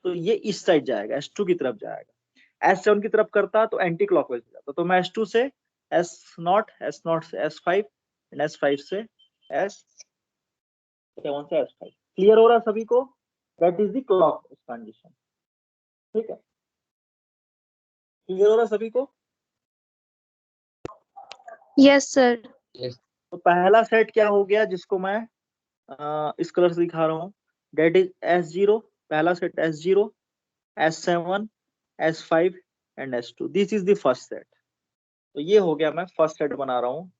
तो ये इस साइड जाएगा, S2 की तरफ जाएगा। S7 की तरफ करता तो एंटी क्लॉकवाइज हो जाता। तो मैं S2 से S0, S0 से S5 एंड S5 से S S7 से S5। क्लियर हो रहा है सभी को? That is the clock transition. ठीक है, क्लियर हो रहा है सभी को? Yes sir. तो पहला सेट क्या हो गया जिसको मैं इस कलर से दिखा रहा हूँ, दैट इज S0, पहला set S0, S7, S5 and S2। This is the first set. तो ये हो गया, मैं फर्स्ट सेट बना रहा हूँ,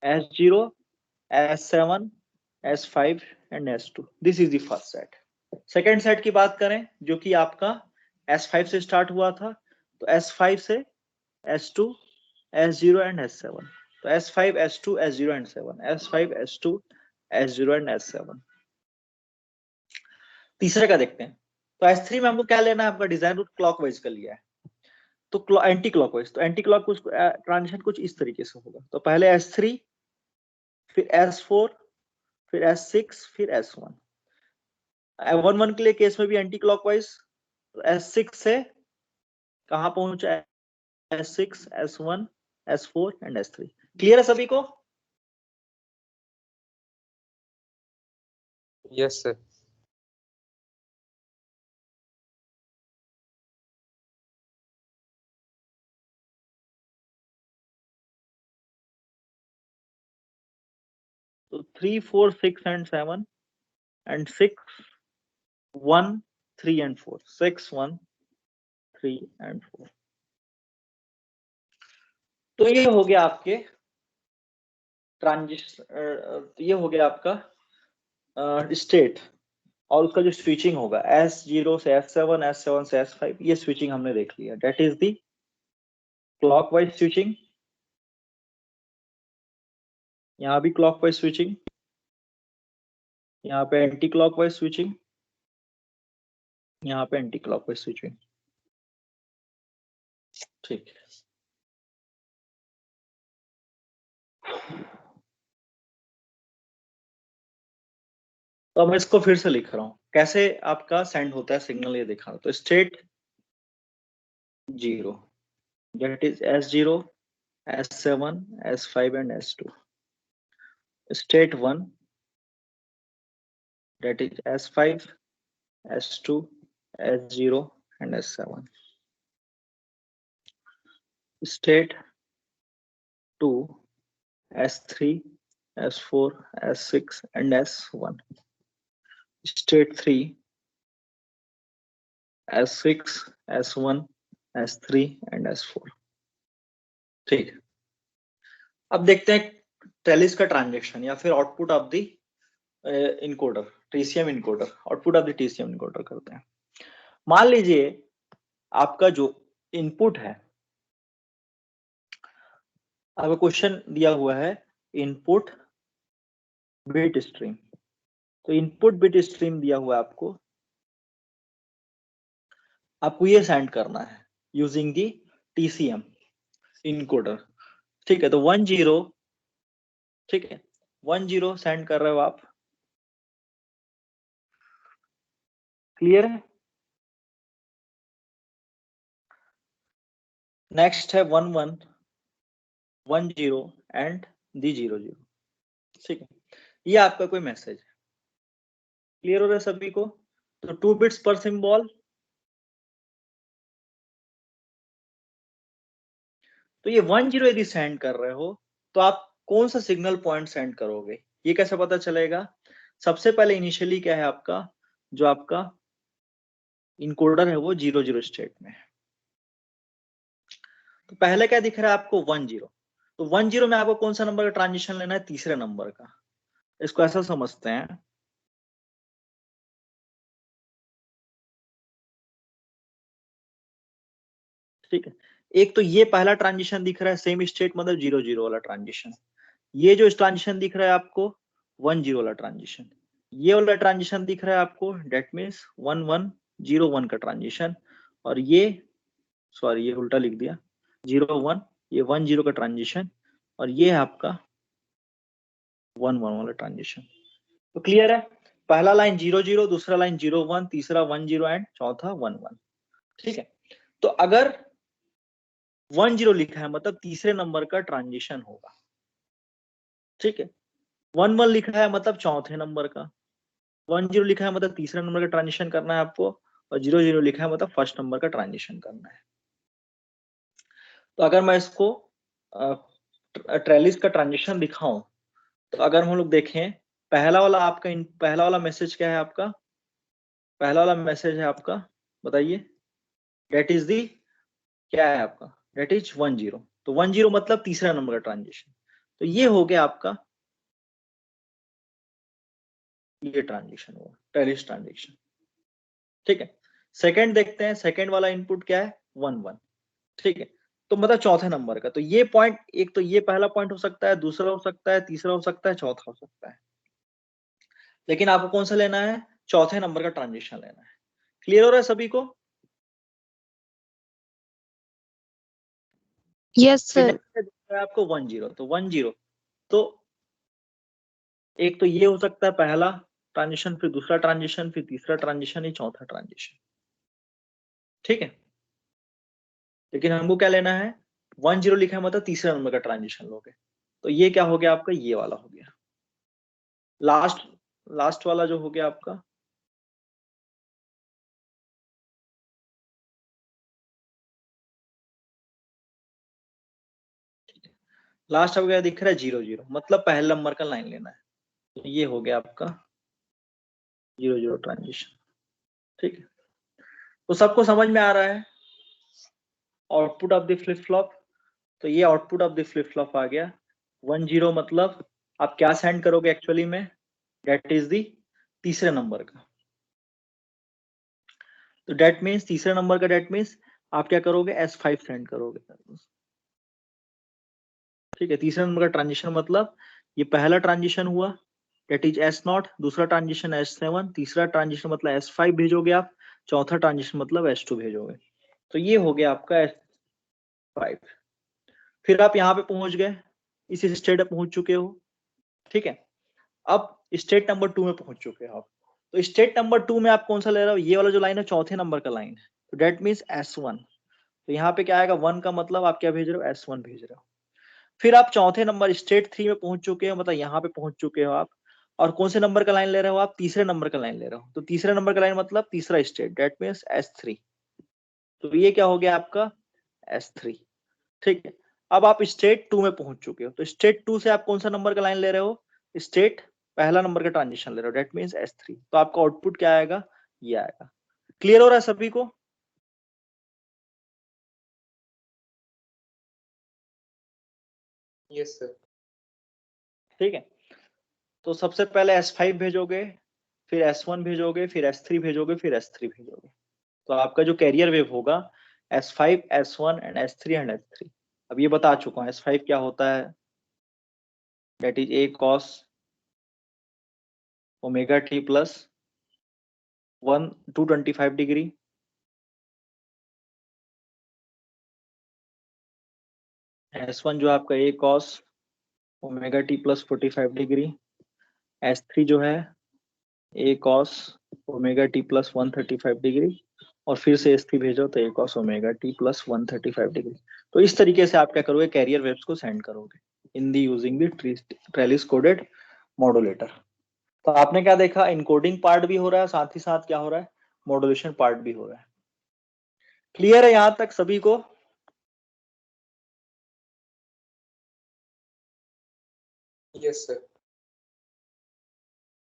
S0, S7, S5 and S2। This is the first set. Second set की बात करें जो कि आपका S5 से स्टार्ट हुआ था, तो S5 से S2, S0 एंड S7। तो S5, S2, S0 and 7, S5, S2, S0 and S7। तीसरे का देखते हैं। तो S3 में हमको क्या लेना है, आपका डिजाइन रूट क्लॉकवाइज का लिया है, तो एंटी क्लॉकवाइज। तो एंटी क्लॉक कुछ ट्रांजिशन कुछ इस तरीके से होगा। तो पहले S3, फिर S4, फिर S6, फिर S1। 1-1 के लिए केस में भी एंटी क्लॉकवाइज। तो S6 से कहां पहुंचा, S6, S1, S4 and S3। Clear है सभी को? Yes sir. तो 3, 4, 6 एंड 7 एंड 6, 1, 3 एंड 4, 6, 1, 3 एंड 4। तो ये हो गया आपके ट्रांजिशन, ये हो गया आपका स्टेट। और उसका जो स्विचिंग होगा S0 से S7, S7 से S5, ये स्विचिंग हमने देख लिया। That is the clockwise switching. यहाँ भी क्लॉकवाइज स्विचिंग, यहाँ पे एंटी क्लॉकवाइज स्विचिंग, यहाँ पे एंटी क्लॉकवाइज स्विचिंग। ठीक है, तो मैं इसको फिर से लिख रहा हूं, कैसे आपका सेंड होता है सिग्नल ये दिखा रहा हूं। तो state 0, that is S0, S7, S5 and S2। State 1, that is S5, S2, S0 and S7. State 2, S3, S4, S6 and S1. State 3, S6, S1, S3 and S4. ठीक है, अब देखते हैं ट्रेलिस का ट्रांजेक्शन या फिर output of the encoder, TCM encoder. Output of the TCM encoder करते हैं। मान लीजिए आपका जो इनपुट है, आपका क्वेश्चन दिया हुआ है इनपुट बिट स्ट्रीम। तो इनपुट बिट स्ट्रीम दिया हुआ है आपको ये सेंड करना है यूजिंग दी TCM इनकोडर। ठीक है, तो 10, ठीक है, 10 सेंड कर रहे हो आप। क्लियर है? नेक्स्ट है 11, 10 एंड दी 00। ठीक है, ये आपका कोई मैसेज है। क्लियर हो रहा है सभी को? तो 2 बिट्स पर सिंबल। तो ये 10 यदि सेंड कर रहे हो तो आप कौन सा सिग्नल पॉइंट सेंड करोगे, ये कैसे पता चलेगा? सबसे पहले इनिशियली क्या है आपका, जो आपका इनकोडर है वो 00 स्टेट में है। तो पहले क्या दिख रहा है आपको, 10। तो 10 में आपको कौन सा नंबर का ट्रांजिशन लेना है, तीसरे नंबर का। इसको ऐसा समझते हैं, ठीक है। एक तो ये पहला ट्रांजिशन दिख रहा है सेम स्टेट, मतलब 00 वाला ट्रांजिशन। ये जो ट्रांजिशन दिख रहा है आपको 10 वाला ट्रांजिशन। ये वाला ट्रांजिशन दिख रहा है आपको, डेट मीन्स 1101 का ट्रांजिशन। और ये, सॉरी ये उल्टा लिख दिया, 01, ये 10 का ट्रांजिशन, और ये है आपका 11 वाला ट्रांजिशन। तो क्लियर है? पहला लाइन 00, दूसरा लाइन 01, तीसरा 10 एंड चौथा 11। ठीक है, तो अगर 10 लिखा है मतलब तीसरे नंबर का ट्रांजिशन होगा। ठीक है, 1 1 लिखा है मतलब चौथे नंबर का, 1 0 लिखा है मतलब तीसरे नंबर का ट्रांजिशन करना है आपको, और 0 0 लिखा है मतलब फर्स्ट नंबर का ट्रांजिशन करना है। तो अगर मैं इसको ट्रेलिस का ट्रांजिशन दिखाऊं, तो अगर हम लोग देखें, पहला वाला मैसेज क्या है आपका, पहला वाला मैसेज है आपका, बताइए, डेट इज दी, क्या है आपका, डेट इज 1 0। तो 1 0 मतलब तीसरा नंबर का ट्रांजिशन, तो ये हो गया आपका, ये ट्रांजिशन हुआ ट्रेलिस ट्रांजिशन। ठीक है, सेकंड देखते हैं, सेकंड वाला इनपुट क्या है, 1 1। ठीक है, तो मतलब चौथे नंबर का, तो ये पॉइंट, एक तो ये पहला पॉइंट हो सकता है, दूसरा हो सकता है, तीसरा हो सकता है, चौथा हो सकता है, लेकिन आपको कौन सा लेना है, चौथे नंबर का ट्रांजिशन लेना है। क्लियर हो रहा है सभी को? यस फिर सर। next दिख रहा है आपको 1 0, तो 1 0, तो एक तो ये हो सकता है पहला ट्रांजिशन, फिर दूसरा ट्रांजिशन, फिर तीसरा ट्रांजिशन, ये चौथा ट्रांजिशन। ठीक है, लेकिन हमको क्या लेना है, 1 0 लिखा है मतलब तीसरा नंबर का ट्रांजिशन लोगे, तो ये क्या हो गया आपका, ये वाला हो गया, लास्ट लास्ट वाला जो हो गया आपका, लास्ट आपको क्या दिख रहा है, 0 0, मतलब पहले नंबर का लाइन लेना है, तो ये हो गया आपका 0 0 ट्रांजिशन। ठीक है, तो सबको समझ में आ रहा है output of the flip flop, तो ये output of the flip flop आ गया 1 0, मतलब आप क्या सेंड करोगे एक्चुअली में, डेट इज दी तीसरे नंबर का, तो डेट मीन्स तीसरे नंबर का, डेट मीन्स आप क्या करोगे, S5 सेंड करोगे। ठीक है, तीसरे नंबर का ट्रांजिशन मतलब ये पहला ट्रांजिशन हुआ, डेट इज S0, दूसरा ट्रांजिशन S7, तीसरा ट्रांजिशन मतलब S5 भेजोगे आप, चौथा ट्रांजिशन मतलब S2 भेजोगे, तो ये हो गया आपका S5। फिर आप यहाँ पे पहुंच गए, इस स्टेट पे पहुंच चुके हो। ठीक है, अब स्टेट नंबर 2 में पहुंच चुके हो आप, तो स्टेट नंबर 2 में आप कौन सा ले रहे हो, ये वाला जो लाइन है चौथे नंबर का लाइन है, तो डेट मीन्स S1, तो यहाँ पे क्या आएगा, 1 का मतलब आप क्या भेज रहे हो, S1 भेज रहे हो। फिर आप चौथे नंबर स्टेट 3 में पहुंच चुके हो, मतलब यहाँ पे पहुंच चुके हो आप, और कौन से नंबर का लाइन ले रहे हो आप, तीसरे नंबर का लाइन ले रहे हो, तो तीसरे नंबर का लाइन मतलब तीसरा स्टेट, डेट मीन्स S3, तो ये क्या हो गया आपका S3। ठीक है, अब आप स्टेट 2 में पहुंच चुके हो, तो स्टेट 2 से आप कौन सा नंबर का लाइन ले रहे हो, स्टेट पहला नंबर का ट्रांजिशन ले रहे हो, डेट मीन्स S3, तो आपका आउटपुट क्या आएगा, ये आएगा। क्लियर हो रहा है सभी को? Yes sir. ठीक है, तो सबसे पहले S5 भेजोगे, फिर S1 भेजोगे, फिर S3 भेजोगे, फिर S3 भेजोगे, तो आपका जो कैरियर वेव होगा S5 S1 and S3 and S3। अब ये बता चुका हूँ, S5 क्या होता है, that is A cos omega t plus 225 degree, S1 जो आपका A cos omega t plus 45 degree, S3 जो है A cos omega t plus 135 degree, और फिर से S3 भेजो तो A cos omega t plus 135 degree. तो इस तरीके से आप क्या करोगे, कैरियर वेव्स को सेंड करोगे in the using the trellis coded modulator. तो आपने क्या देखा, इनकोडिंग पार्ट भी हो रहा है, साथ ही साथ क्या हो रहा है, मॉड्यूलेशन पार्ट भी हो रहा है। क्लियर है यहां तक सभी को? Yes sir.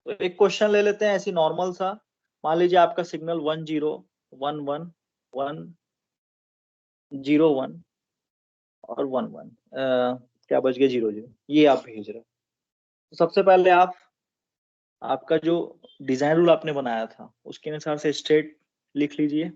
तो एक क्वेश्चन ले लेते हैं ऐसी नॉर्मल सा, मान लीजिए आपका सिग्नल 1 0 1 1 1 0 1 और 1 1, क्या बच गया 0 0, ये आप भेज रहे हो। तो सबसे पहले आप, आपका जो डिजाइन रूल आपने बनाया था उसके अनुसार से स्टेट लिख लीजिए।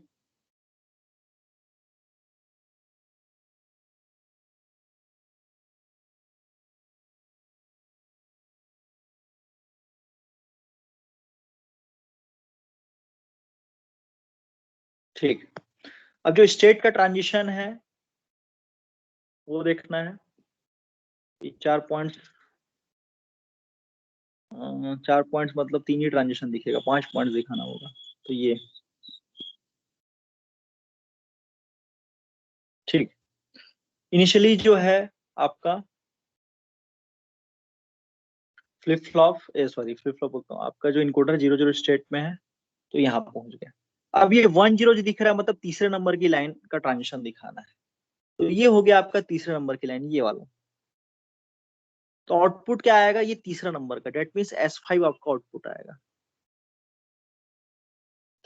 ठीक, अब जो स्टेट का ट्रांजिशन है वो देखना है, ये 4 पॉइंट्स मतलब 3 ही ट्रांजिशन दिखेगा, 5 पॉइंट दिखाना होगा, तो ये ठीक। इनिशियली जो है आपका फ्लिप फ्लॉप बोलता हूँ, आपका जो इनकोडर 0 0 स्टेट में है तो यहाँ पहुंच गया। अब ये 1 0 जो दिख रहा है मतलब तीसरे नंबर की लाइन का ट्रांजिशन दिखाना है, तो ये हो गया आपका तीसरे नंबर की लाइन, ये वाला। तो आउटपुट क्या आएगा, ये तीसरा नंबर का, डेट मीन्स S5 आपका आउटपुट आएगा।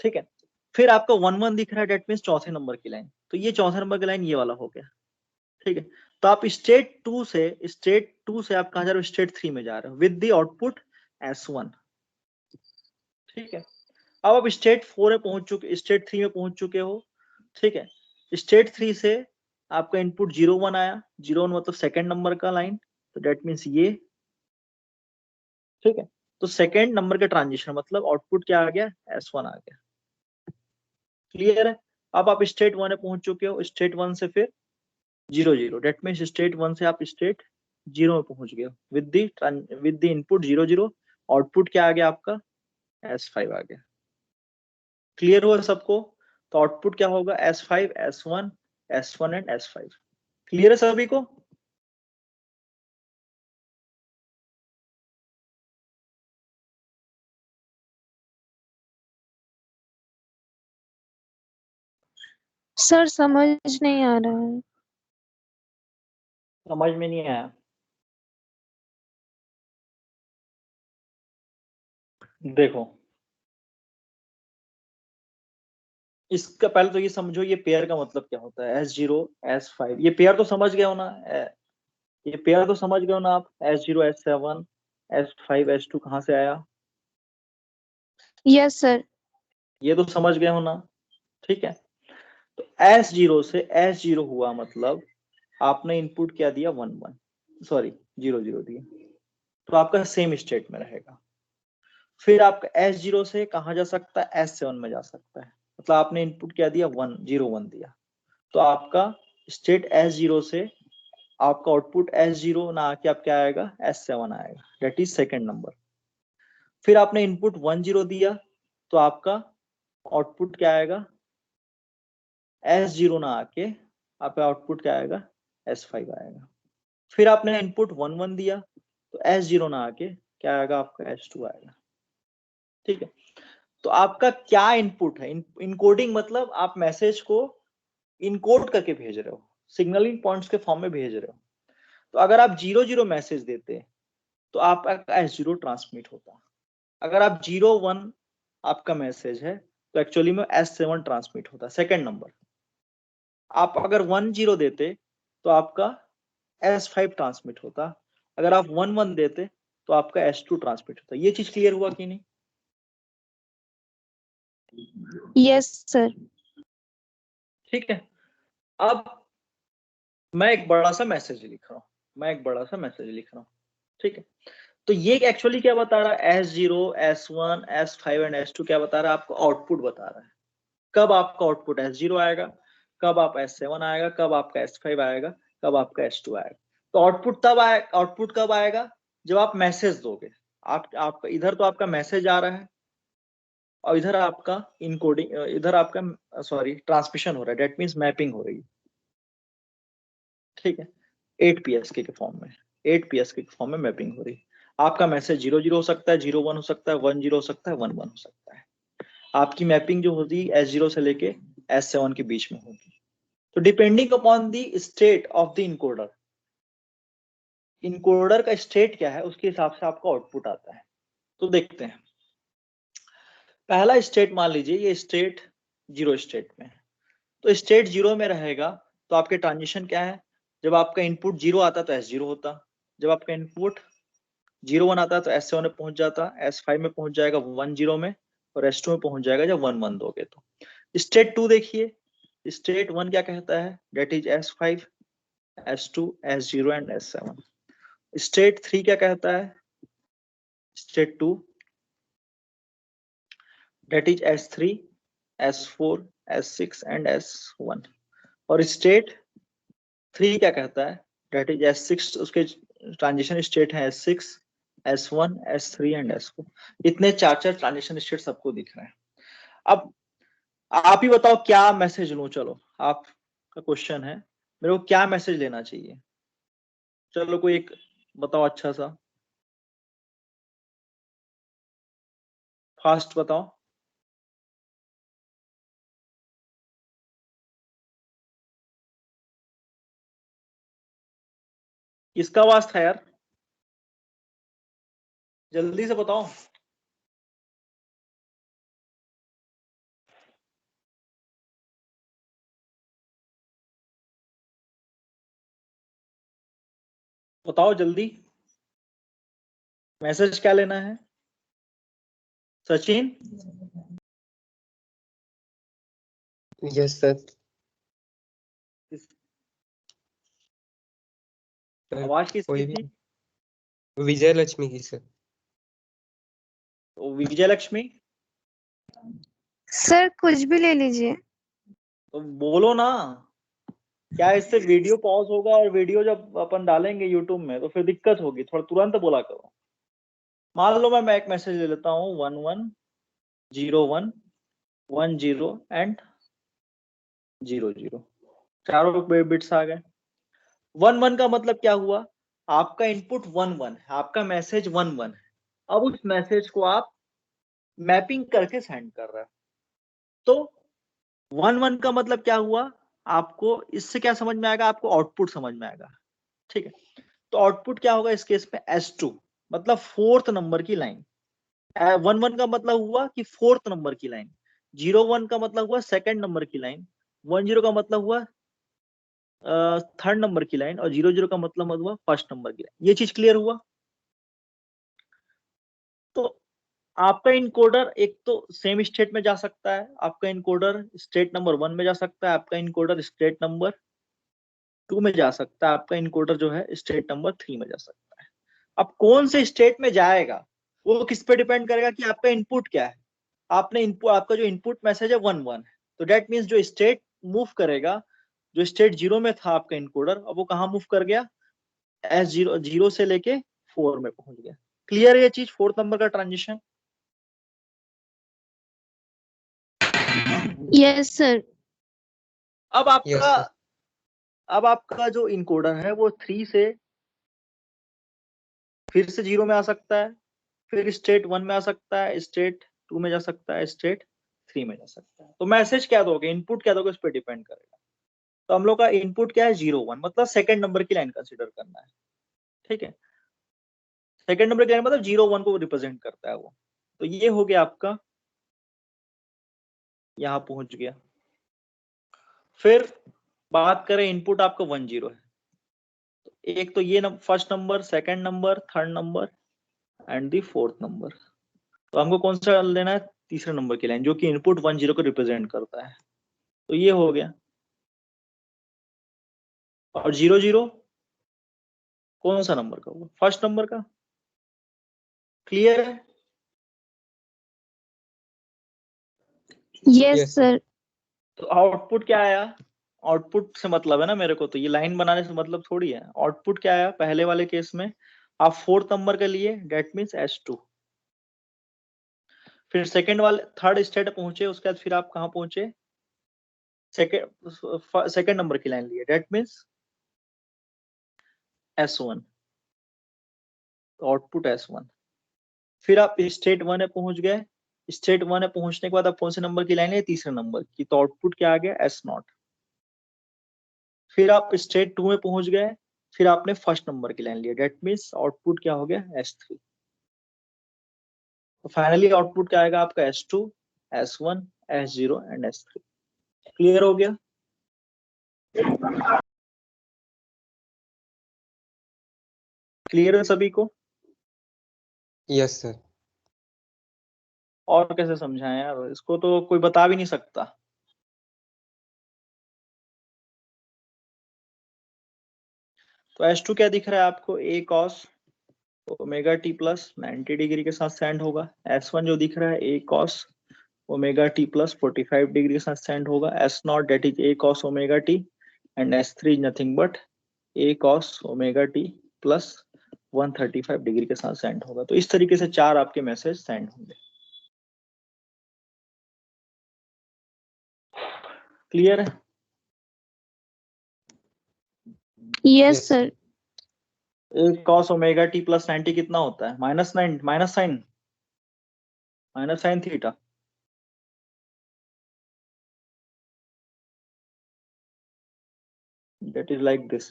ठीक है, फिर आपका 1 1 दिख रहा है, डेट मीन्स चौथे नंबर की लाइन, तो ये चौथे नंबर की लाइन ये वाला हो गया। ठीक है, तो आप स्टेट 2 से आप कहां जा रहे हो, स्टेट 3 में जा रहे हो विद द आउटपुट S1। ठीक है, अब आप स्टेट 4 में पहुंच चुके, स्टेट 3 में पहुंच चुके हो। ठीक है, स्टेट 3 से आपका इनपुट 0 1 आया, 0 1 मतलब सेकंड नंबर का लाइन, तो डेट मीन्स ये। ठीक है, तो सेकंड नंबर का ट्रांजिशन मतलब आउटपुट क्या आ गया, S1 आ गया। क्लियर है, अब आप स्टेट 1 में पहुंच चुके हो, स्टेट 1 से फिर 0 0, डेट मीन्स स्टेट 1 से आप स्टेट 0 में पहुंच गए हो विद द इनपुट 0 0, आउटपुट क्या आ गया आपका, S5 आ गया। क्लियर हुआ सबको, तो आउटपुट क्या होगा, S5 S1 and S5। Clear है सभी को? सर समझ नहीं आ रहा है। समझ में नहीं आया? देखो, इसका पहले तो ये समझो ये पेयर का मतलब क्या होता है, S0 S5, ये पेयर तो समझ गए हो ना, ये पेयर तो समझ गए हो ना आप, S0 S7 S5 S2 कहाँ से आया, यस सर। ये तो समझ गए हो ना। ठीक है, तो S0 से S0 हुआ मतलब आपने इनपुट क्या दिया, 1 1, सॉरी 0 0 दिया, तो आपका सेम स्टेट में रहेगा। फिर आपका S0 से कहाँ जा सकता है, S7 में जा सकता है, मतलब आपने इनपुट क्या दिया, 1 0 1 दिया, तो आपका स्टेट S0 से आपका आउटपुट S0 ना आके आप क्या आएगा, S7 आएगा, डेट इज सेकेंड नंबर। फिर आपने इनपुट 1 0 दिया, तो आपका आउटपुट क्या आएगा, S0 ना आके आपका आउटपुट क्या आएगा, S5 आएगा। फिर आपने इनपुट 1 1 दिया, तो S0 ना आके क्या आएगा, आपका S2 आएगा। ठीक है, तो आपका क्या इनपुट है, इनकोडिंग मतलब आप मैसेज को इनकोड करके भेज रहे हो, सिग्नलिंग पॉइंट्स के फॉर्म में भेज रहे हो। तो अगर आप 0 0 मैसेज देते तो आपका S0 ट्रांसमिट होता, अगर आप 0 1 आपका मैसेज है तो एक्चुअली में S7 ट्रांसमिट होता, सेकंड नंबर। आप अगर 1 0 देते तो आपका S5 ट्रांसमिट होता, अगर आप 1 1 देते तो आपका S2 ट्रांसमिट होता। ये चीज क्लियर हुआ कि नहीं? Yes sir. ठीक है, अब मैं एक बड़ा सा मैसेज लिख रहा हूँ, ठीक है, तो ये एक्चुअली क्या बता रहा है, S0 S1 S5 and S2 क्या बता रहा है, आपको आउटपुट बता रहा है, कब आपका आउटपुट S0 आएगा, कब आप S7 आएगा, कब आपका S5 आएगा, कब आपका S2 आएगा। तो आउटपुट कब आएगा, जब आप मैसेज दोगे। आपका इधर तो आपका मैसेज आ रहा है और इधर आपका इनकोडिंग, इधर आपका सॉरी ट्रांसमिशन हो रहा है, डेट मीन्स मैपिंग हो रही है। ठीक है, 8 PSK के फॉर्म में, 8 PSK के फॉर्म में मैपिंग हो रही है। आपका मैसेज 0 0 हो सकता है, 0 1 हो सकता है, 1 0 हो सकता है, 1 1 हो सकता है। आपकी मैपिंग जो होती है S0 से लेके S7 के बीच में होगी। तो depending upon the state of the encoder, encoder का स्टेट क्या है उसके हिसाब से आपका आउटपुट आता है। तो देखते हैं, पहला स्टेट मान लीजिए ये स्टेट 0 स्टेट में है, तो स्टेट 0 में रहेगा तो आपके ट्रांजिशन क्या है, जब आपका इनपुट 0 आता तो S0 होता, जब आपका इनपुट 0 1 आता तो S7 में पहुंच जाता, S5 में पहुंच जाएगा 1 0 में, और S2 में पहुंच जाएगा जब 1 1 दोगे तो। स्टेट 2 देखिए, स्टेट 1 क्या कहता है, that is S5 S2 S0 and S7। State 3 क्या कहता है, state 2 date is S3 S4 S6 and S1। और स्टेट 3 क्या कहता है, डेट इज S6, उसके ट्रांजिशन स्टेट है S6 S1 S3 and S4। इतने चार ट्रांजिशन स्टेट सबको दिख रहे हैं। अब आप ही बताओ क्या मैसेज लूं, चलो आपका क्वेश्चन है, मेरे को क्या मैसेज लेना चाहिए, चलो कोई एक बताओ अच्छा सा। फास्ट बताओ। किसका आवाज था यार, जल्दी से बताओ। बताओ जल्दी, मैसेज क्या लेना है? Sachin, yes sir. आवाज किसकी कोई थी? भी विजय लक्ष्मी की सर। तो विजय लक्ष्मी, सर कुछ भी ले लीजिए। तो बोलो ना, क्या इससे वीडियो पॉज होगा और वीडियो जब अपन डालेंगे यूट्यूब में तो फिर दिक्कत होगी, थोड़ा तुरंत बोला करो। मान लो मैं एक मैसेज ले लेता हूँ 110110 एंड 00, चारों बिट्स आ गए। 11 का मतलब क्या हुआ, आपका इनपुट 11 है, आपका मैसेज 11 है। अब उस मैसेज को आप मैपिंग करके सेंड कर रहे हैं। तो 11 का मतलब क्या हुआ, आपको इससे क्या समझ में आएगा, आपको आउटपुट समझ में आएगा। ठीक है, तो आउटपुट क्या होगा इस केस में, S2, मतलब फोर्थ नंबर की लाइन। 11 का मतलब हुआ कि फोर्थ नंबर की लाइन, 01 का मतलब हुआ सेकंड नंबर की लाइन, 10 का मतलब हुआ थर्ड नंबर की लाइन, और 00 का मतलब हुआ फर्स्ट नंबर की लाइन। ये चीज क्लियर हुआ? तो आपका इनकोडर एक तो सेम स्टेट में जा सकता है, आपका इनकोडर स्टेट नंबर 1 में जा सकता है, आपका इनकोडर स्टेट नंबर 2 में जा सकता है, आपका इनकोडर जो है स्टेट नंबर 3 में जा सकता है। अब कौन से स्टेट में जाएगा वो किस पे डिपेंड करेगा कि आपका इनपुट क्या है। आपने इनपुट, आपका जो इनपुट मैसेज है 11 है, तो डेट मीन्स जो स्टेट मूव करेगा, जो स्टेट 0 में था आपका इनकोडर, अब वो कहाँ मूव कर गया, S0, 0 से लेके 4 में पहुंच गया। क्लियर है ये चीज, फोर्थ नंबर का ट्रांजिशन? Yes sir. अब यस आपका सर। अब आपका जो इनकोडर है वो 3 से फिर से 0 में आ सकता है, फिर स्टेट 1 में आ सकता है, स्टेट 2 में जा सकता है, स्टेट 3 में जा सकता है। तो मैसेज क्या दोगे, इनपुट क्या दोगे, उस पर डिपेंड करेगा। तो हम लोग का इनपुट क्या है, 01, मतलब सेकंड नंबर की लाइन कंसीडर करना है। ठीक है, सेकंड नंबर की लाइन मतलब 01 को रिप्रेजेंट करता है वो। तो ये हो गया आपका, यहाँ पहुंच गया। फिर बात करें, इनपुट आपका 10 है, एक तो ये first number, second number, third number and the fourth number. तो हमको कौन सा लेना है, तीसरे नंबर की लाइन, जो कि इनपुट 10 को रिप्रेजेंट करता है। तो ये हो गया। और 00 कौन सा नंबर का हुआ, फर्स्ट नंबर का। क्लियर है? Yes yes sir. सर। तो आउटपुट क्या आया, आउटपुट से मतलब है ना मेरे को, तो ये लाइन बनाने से मतलब थोड़ी है। आउटपुट क्या आया पहले वाले केस में, आप फोर्थ नंबर के लिए, डेट मीन्स S2। फिर सेकंड वाले थर्ड स्टेट पहुंचे, उसके बाद फिर आप कहाँ पहुंचे, सेकंड नंबर की लाइन लिए, डेट मीन्स S1, तो आउटपुट S1। फिर आप स्टेट 1 में पहुंच गए, स्टेट 1 में पहुंचने के बाद आप कौन से नंबर की लाइन है, तीसरे नंबर की, तो आउटपुट क्या आ गया, S0। फिर आप स्टेट 2 में पहुंच गए, फिर आपने फर्स्ट नंबर की लाइन लिया, डेट मीन्स आउटपुट क्या हो गया, S3। तो फाइनली आउटपुट क्या आएगा आपका, S2, S1, S0 and S3। Clear हो गया? क्लियर है सभी को? Yes sir. और कैसे समझाएं यार, इसको तो कोई बता भी नहीं सकता। तो S2 क्या दिख रहा है आपको, A cos omega T plus 90 degree के साथ सेंड होगा। S1 जो दिख रहा है A cos omega T plus 45 degree के साथ सेंड होगा। S0 that is A cos omega T, and S3 is nothing but A cos omega T plus 135 degree के साथ सेंड होगा। तो इस तरीके से 4 आपके मैसेज सेंड होंगे। क्लियर है? Yes yes sir. A cos omega T plus 90 कितना होता है, -9, minus sine. Minus sine theta, that is like this।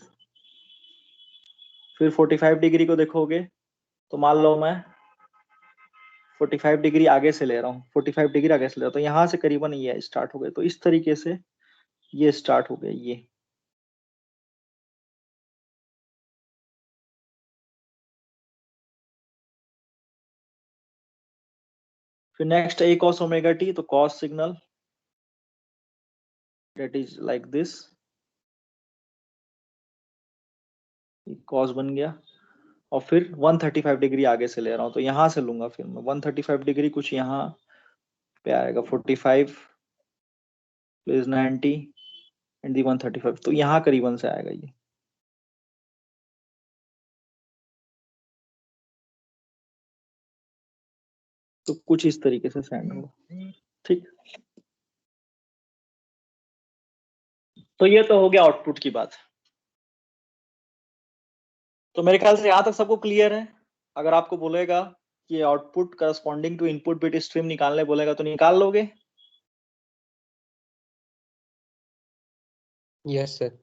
फिर 45 डिग्री को देखोगे तो मान लो मैं 45 डिग्री आगे से ले रहा हूँ, 45 डिग्री आगे से ले रहा हूँ, तो यहाँ से करीबन ये स्टार्ट हो गए, तो इस तरीके से ये स्टार्ट हो गए ये। फिर नेक्स्ट ए कॉस ओमेगा टी, तो cos signal that is like this, cos बन गया। और फिर 135 डिग्री आगे से ले रहा हूँ, तो यहां से लूंगा फिर मैं 135 डिग्री कुछ यहाँ पे आएगा, 45 प्लस 90 एंड दी 135, तो यहाँ करीबन से आएगा ये। तो कुछ इस तरीके से सेंड होगा, ठीक। तो ये तो हो गया आउटपुट की बात। तो मेरे ख्याल से यहां तक सबको क्लियर है। अगर आपको बोलेगा कि output corresponding to input bit stream निकालने बोलेगा तो निकाल लोगे? Yes sir.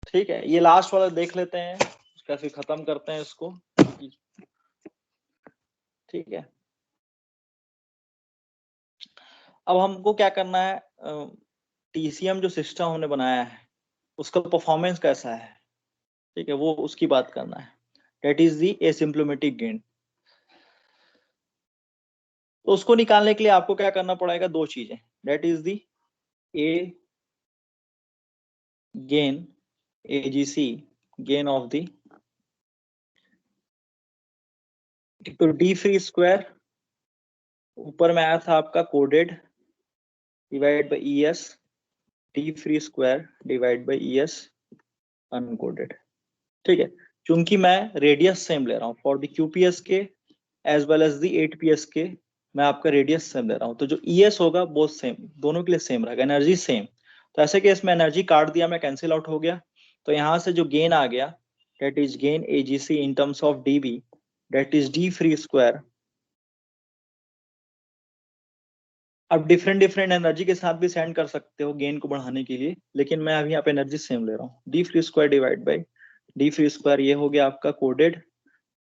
ठीक है, ये लास्ट वाला देख लेते हैं, उसका फिर खत्म करते हैं इसको। ठीक है, अब हमको क्या करना है, टीसीएम जो सिस्टम हमने बनाया है उसका परफॉर्मेंस कैसा है, ठीक है, वो उसकी बात करना है। That is the asymptomatic gain. तो उसको निकालने के लिए आपको क्या करना पड़ेगा, दो चीजें। That is the a gain, AGC gain of the, तो डी फ्री स्क्वायर ऊपर में आया था आपका coded divide by E S, D free square divide by E S uncoded. ठीक है, चूंकि मैं रेडियस सेम ले रहा हूँ फॉर द क्यूपीएस के as well as the 8PS के, मैं आपका रेडियस सेम ले रहा हूँ, तो जो ईएस होगा वो सेम, दोनों के लिए सेम रहेगा, एनर्जी सेम। तो ऐसे केस में एनर्जी काट दिया मैं, कैंसिल आउट हो गया, तो यहाँ से जो गेन आ गया that is gain AGC in terms of dB, that is D free square. अब डिफरेंट डिफरेंट एनर्जी के साथ भी सेंड कर सकते हो गेन को बढ़ाने के लिए, लेकिन मैं अभी यहाँ पे एनर्जी सेम ले रहा हूँ, D free square divide by D free square, ये हो गया आपका coded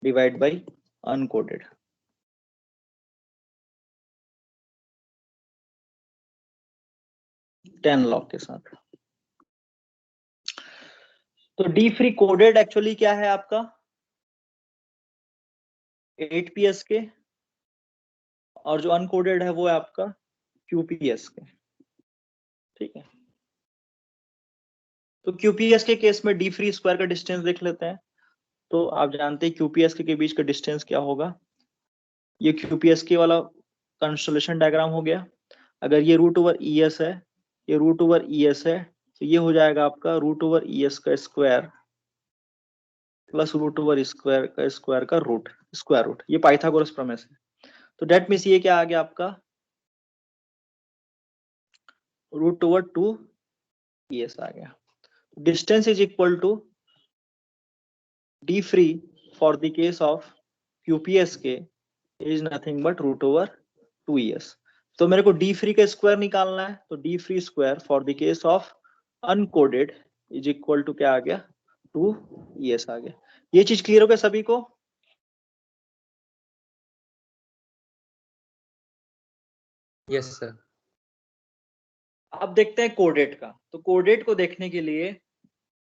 divide by uncoded. Ten log के साथ। तो डी फ्री कोडेड एक्चुअली क्या है आपका 8PS के, और जो अनकोडेड है वो है आपका QPS के। ठीक है, तो QPS के केस में डी फ्री स्क्वायर का डिस्टेंस देख लेते हैं। तो आप जानते हैं QPS के बीच का डिस्टेंस क्या होगा, ये QPS के वाला कंस्टलेशन डायग्राम हो गया। अगर ये रूट ओवर ES है, ये रूट ओवर ES है, तो ये हो जाएगा आपका रूट ओवर ES का square plus root over square का रूट, स्क्वायर रूट, ये पाइथागोरस प्रमेय से। तो डेट मीन्स ये क्या आ गया आपका रूट ओवर 2ES आ गया। Distance is equal to d free for the case of QPSK is nothing but root over 2ES। तो मेरे को d free का स्क्वायर निकालना है, तो d free square for the case of uncoded is equal to क्या आ गया 2ES आ गया। ये चीज क्लियर हो गया सभी को? Yes sir. अब देखते हैं कोडेड का। तो कोडेड को देखने के लिए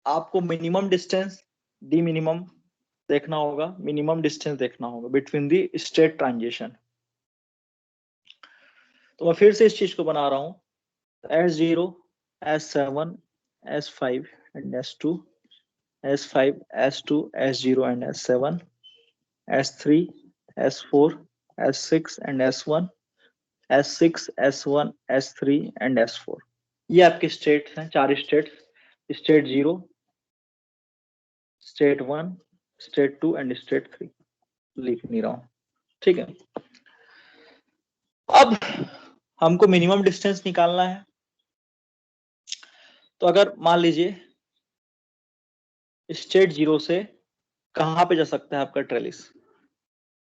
आपको मिनिमम डिस्टेंस डी मिनिमम देखना होगा, मिनिमम डिस्टेंस देखना होगा बिटवीन दी स्टेट ट्रांजिशन। तो मैं फिर से इस चीज को बना रहा हूं, S0, S7, S5 and S2, S5, S2, S0 and S7, S3, S4, S6 and S1, S6, S1, S3 and S4। ये आपके स्टेट्स हैं, चार states, state 0, state 1, state 2 and state 3। लिख नहीं रहा हूं, ठीक है। अब हमको मिनिमम डिस्टेंस निकालना है। तो अगर मान लीजिए स्टेट 0 से कहां पे जा सकता है आपका ट्रेलिस,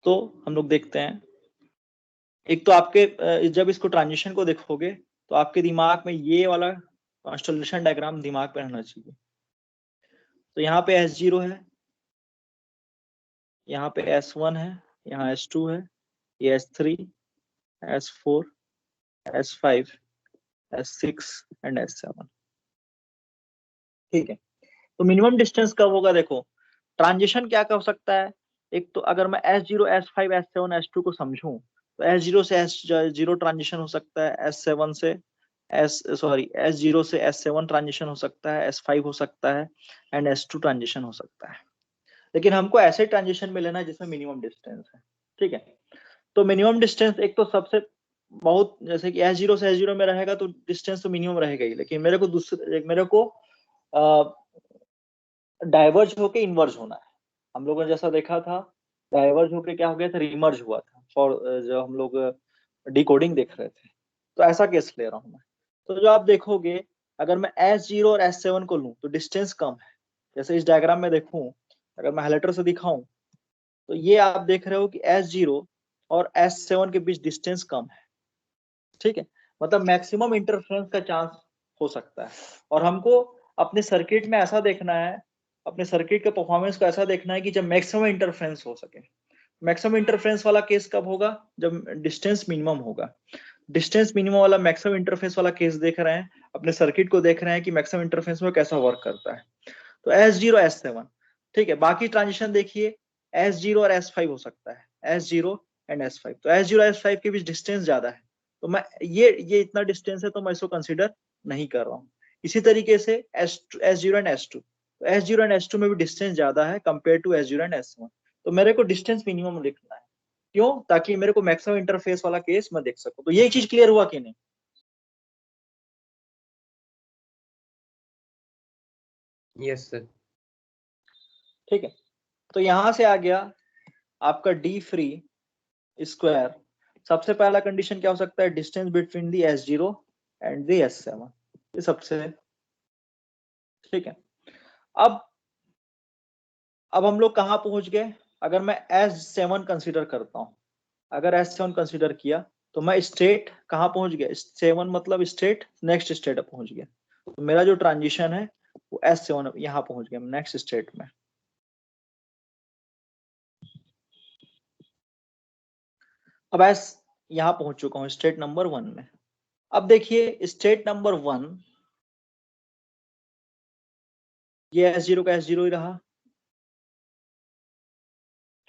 तो हम लोग देखते हैं एक तो आपके जब इसको ट्रांजिशन को देखोगे तो आपके दिमाग में ये वाला कॉन्स्टेलेशन डायग्राम दिमाग पे रहना चाहिए। तो यहाँ पे S0 है, यहाँ पे S1 है, यहाँ S2 है, ये S3, S4, S5, S6 and S7। ठीक है, तो मिनिमम डिस्टेंस कब होगा? देखो ट्रांजिशन क्या हो सकता है। एक तो अगर मैं S0, S5, S7, S2 को समझूं तो S0 से S0 ट्रांजिशन हो सकता है, S0 से S7 ट्रांजिशन हो सकता है, S5 हो सकता है एंड S2 ट्रांजिशन हो सकता है। लेकिन हमको ऐसे ट्रांजिशन में लेना है जिसमें मिनिमम डिस्टेंस है। ठीक है, तो मिनिमम डिस्टेंस एक तो सबसे बहुत, जैसे कि S0 से S0 में रहेगा तो डिस्टेंस तो मिनिमम रहेगा ही, लेकिन मेरे को डाइवर्ज होके इन्वर्ज होना है। हम लोगों ने जैसा देखा था, डाइवर्ज होके क्या हो गया था, रिमर्ज हुआ था फॉर जो हम लोग डिकोडिंग देख रहे थे। तो ऐसा केस ले रहा हूं मैं। तो जो आप देखोगे, अगर मैं S0 और S7 को लूं तो डिस्टेंस कम है। जैसे इस डायग्राम में देखूं, अगर मैं हाइलाइटर से दिखाऊं तो ये आप देख रहे हो कि S0 और S7 के बीच डिस्टेंस कम है। ठीक है, मतलब मैक्सिमम इंटरफ्रेंस का चांस हो सकता है। और हमको अपने सर्किट में ऐसा देखना है, अपने सर्किट के परफॉर्मेंस को ऐसा देखना है कि जब मैक्सिमम इंटरफ्रेंस हो सके। मैक्सिमम इंटरफ्रेंस वाला केस कब होगा? जब डिस्टेंस मिनिमम होगा। डिस्टेंस मिनिमम वाला मैक्सिमम इंटरफेस वाला केस देख रहे हैं, अपने सर्किट को देख रहे हैं कि मैक्सिमम इंटरफेस में कैसा वर्क करता है। तो S0 S7। ठीक है, बाकी ट्रांजिशन देखिए, S0 और S5 हो सकता है, S0 एंड S5। तो S0 S5 के बीच डिस्टेंस ज्यादा है, तो मैं ये इतना डिस्टेंस है तो मैं इसको कंसिडर नहीं कर रहा हूँ। इसी तरीके से S0 एंड S2, तो S0 एंड S2 में भी डिस्टेंस ज्यादा है compare to S0 and S1। तो मेरे को डिस्टेंस मिनिमम लिखना है। क्यों? ताकि मेरे को मैक्सिमम इंटरफेस वाला केस मैं देख सकूं। तो ये चीज क्लियर हुआ कि नहीं? Yes sir. ठीक है, तो यहां से आ गया आपका डी फ्री स्क्वायर। सबसे पहला कंडीशन क्या हो सकता है? Distance between the S0 and the S7। ये सबसे ठीक है। अब हम लोग कहां पहुंच गए? अगर मैं S7 कंसीडर करता हूं, अगर S7 कंसीडर किया तो मैं स्टेट कहां पहुंच गया? 7 मतलब स्टेट, नेक्स्ट स्टेट पहुंच गया। तो मेरा जो ट्रांजिशन है वो S7 यहां पहुंच गया नेक्स्ट स्टेट में। अब यहां पहुंच चुका हूं स्टेट नंबर 1 में। अब देखिए स्टेट नंबर 1, ये S0 का S0 ही रहा।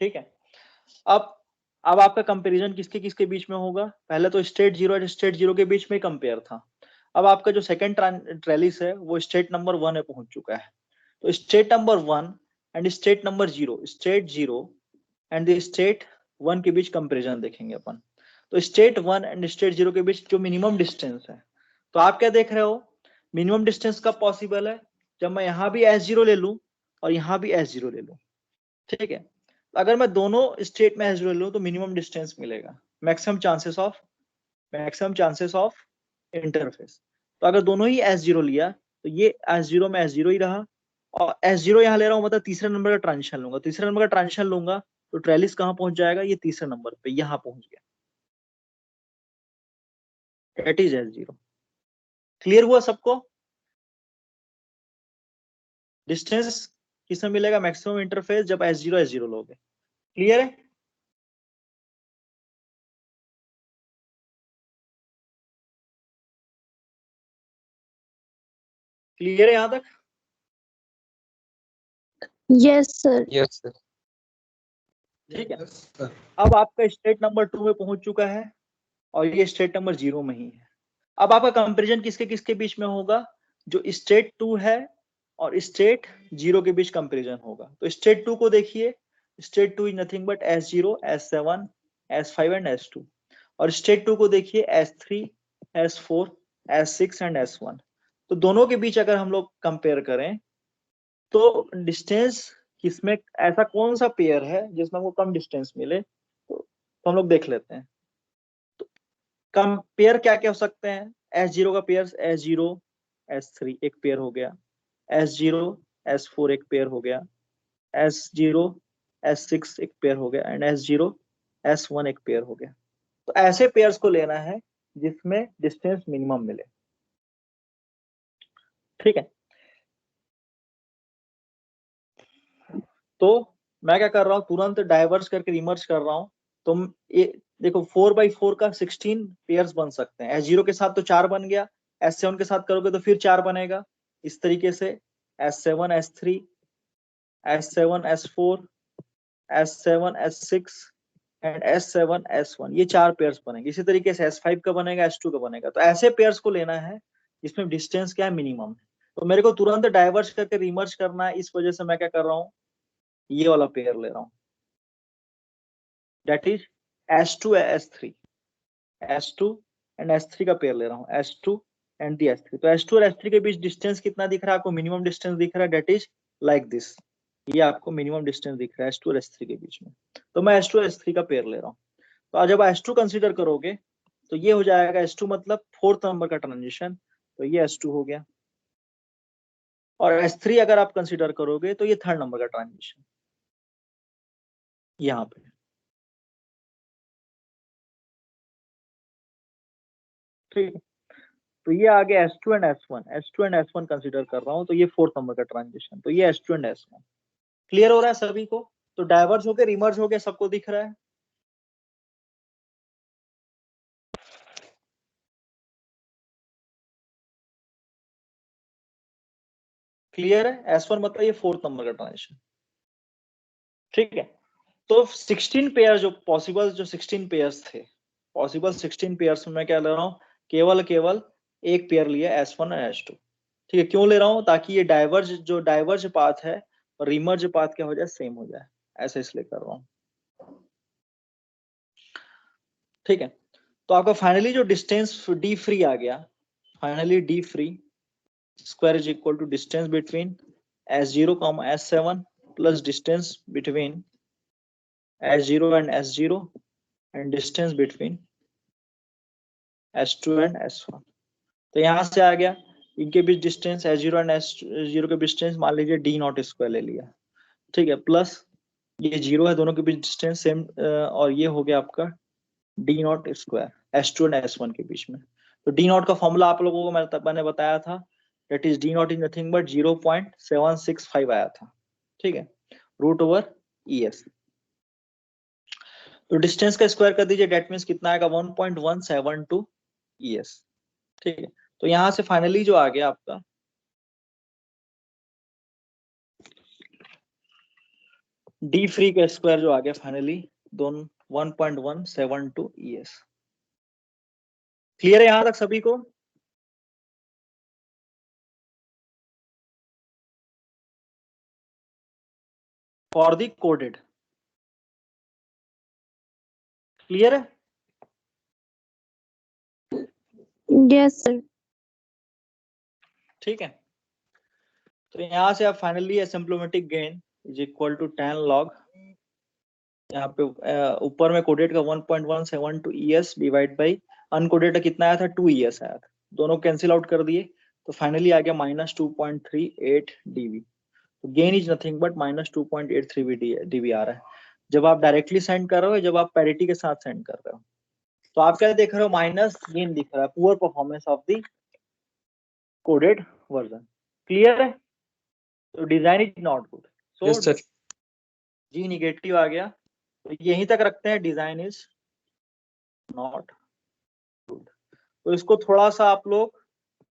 ठीक है, अब आपका कंपैरिजन किसके किसके बीच में होगा? पहले तो स्टेट 0 और स्टेट 0 के बीच में कंपेयर था। अब आपका जो सेकंड ट्रेलिस है वो स्टेट नंबर 1 में पहुंच चुका है। तो state number 1 and state number 0, state 0 and the state 1 के बीच कंपैरिजन देखेंगे अपन। तो स्टेट 1 एंड स्टेट 0 के बीच जो मिनिमम डिस्टेंस है, तो आप क्या देख रहे हो? मिनिमम डिस्टेंस कब पॉसिबल है? जब मैं यहाँ भी S0 ले लूं और यहाँ भी S0 ले लूं। ठीक है, अगर मैं दोनों स्टेट में S0 ले लूं तो मिनिमम डिस्टेंस मिलेगा, मैक्सिमम चांसेस ऑफ इंटरफेस। तो अगर दोनों ही S0 लिया तो ये S0 में S0 ही रहा, और S0 यहाँ ले रहा हूँ मतलब तीसरे नंबर का ट्रांजिशन लूंगा। तीसरे नंबर का ट्रांजिशन लूंगा तो ट्रेलिस कहाँ पहुंच जाएगा? ये तीसरे नंबर पे यहाँ पहुंच गया। That is S0। क्लियर हुआ सबको? डिस्टेंस किसमें मिलेगा? मैक्सिमम इंटरफेस जब S0 लोगे। क्लियर है? क्लियर है यहां तक? Yes sir. Yes sir. ठीक है, अब आपका स्टेट नंबर 2 में पहुंच चुका है और ये स्टेट नंबर 0 में ही है। अब आपका कंपैरिजन किसके किसके बीच में होगा? जो स्टेट 2 है और स्टेट 0 के बीच कंपैरिजन होगा। तो स्टेट 2 को देखिए, state 2 is nothing but S0, S7, S5 and S2। और स्टेट 2 को देखिए S3, S4, S6 and S1। तो दोनों के बीच अगर हम लोग कंपेयर करें तो डिस्टेंस किसमें, ऐसा कौन सा पेयर है जिसमें हमको कम डिस्टेंस मिले? तो हम लोग देख लेते हैं। तो कंपेयर क्या क्या हो सकते हैं? S0 का पेयर S0, S3 एक पेयर हो गया, S0, S4 एक पेयर हो गया, S0, S6 एक पेयर हो गया एंड S0, S1 एक पेयर हो गया। तो ऐसे पेयर्स को लेना है जिसमें डिस्टेंस मिनिमम मिले। ठीक है, तो मैं क्या कर रहा हूँ, तुरंत डाइवर्स करके रिमर्ज कर रहा हूँ। तो ये देखो 4x4 का 16 पेयर्स बन सकते हैं। S0 के साथ तो 4 बन गया, S7 के साथ करोगे तो फिर 4 बनेगा। इस तरीके से S7 S3 S7 S4 S7 S6 and S7 S1, ये 4 पेयर्स बनेंगे। इसी तरीके से S5 का बनेगा, S2 का बनेगा। तो ऐसे पेयर्स को लेना है जिसमें डिस्टेंस क्या है, मिनिमम है। तो मेरे को तुरंत डाइवर्स करके रिमर्ज करना है, इस वजह से मैं क्या कर रहा हूँ, ये वाला पेयर ले रहा हूँ, that is S2 S3, S2 and S3 का पेयर ले रहा हूँ, S2 एंड दी S3। तो S2 और S3 के बीच डिस्टेंस कितना दिख रहा है आपको, मिनिमम डिस्टेंस दिख रहा है, दैट इज लाइक दिस। ये आपको मिनिमम डिस्टेंस दिख रहा है S2 और S3 के बीच में। तो मैं S2 और S3 का पेयर ले रहा हूँ। तो जब S2 कंसीडर करोगे तो ये हो जाएगा S2 मतलब 4th नंबर का ट्रांजिशन, तो ये S2 हो गया। और S3 अगर आप कंसीडर करोगे तो ये 3rd नंबर का ट्रांजिशन यहाँ पे। ठीक है, तो ये आ गया S2 and S1, S2 and S1 consider कर रहा हूँ, तो ये 4th नंबर का ट्रांजिशन, तो ये S2 एंड S1। क्लियर हो रहा है सभी को? तो डाइवर्स होके रिमर्ज हो गया, सबको दिख रहा है? क्लियर है? S1 मतलब ये 4th नंबर का ट्रांजिशन। ठीक है, तो 16 पेयर जो पॉसिबल, जो 16 पेयर्स थे, पॉसिबल 16 पेयर्स में मैं क्या ले रहा हूँ, केवल एक पेयर लिया S1 और S2। ठीक है, क्यों ले रहा हूँ, ताकि ये डाइवर्ज पाथ है और रिमर्ज पाथ क्या हो जाए, सेम हो जाए, ऐसे इसलिए कर रहा हूँ। ठीक है, तो आपका फाइनली जो डिस्टेंस डी फ्री आ गया, finally D free square is equal to distance between S0, S7 plus distance between S0 and S0 and distance between S2 and S1। तो यहां से आ गया, इनके बीच डिस्टेंस S0 एंड S0 के डिस्टेंस मान लीजिए D0 स्क्वायर ले लिया। ठीक है, प्लस ये 0 है, दोनों के बीच डिस्टेंस सेम, और ये हो गया आपका D0 square S2 and S1 के बीच में। तो D0 का फॉर्मूला आप लोगों को मैंने बताया था, that is D0 is nothing but 0.765 आया था। ठीक है, √ES। तो डिस्टेंस का स्क्वायर कर दीजिए, डेट मीन्स कितना आएगा, 1.172 ES। ठीक है, तो यहां से फाइनली जो आ गया आपका डी फ्री का स्क्वायर जो आ गया फाइनली, दोनों 1.172 ES। क्लियर है यहां तक सभी को? फॉर दी कोडेड, क्लियर है? Yes sir. ठीक है, तो यहां से आप finally asymptomatic gain is equal to 10 log, यहाँ पे ऊपर में कोडेड का 1.172 ES डिवाइड बाई अनकोडेड का कितना आया था, 2 ES आया था, दोनों कैंसिल आउट कर दिए, तो फाइनली आ गया -2.38 dB। तो gain is nothing but -2.83 dB आ रहा है, जब आप डायरेक्टली सेंड कर रहे हो, जब आप पैरिटी के साथ सेंड कर रहे हो। तो आप क्या देख रहे हो, माइनस गेन दिख रहा है, poor performance of the coded version. Clear है? तो design is not good, so G negative आ गया, तो यहीं तक रखते हैं, डिजाइन इज नॉट गुड। तो इसको थोड़ा सा आप लोग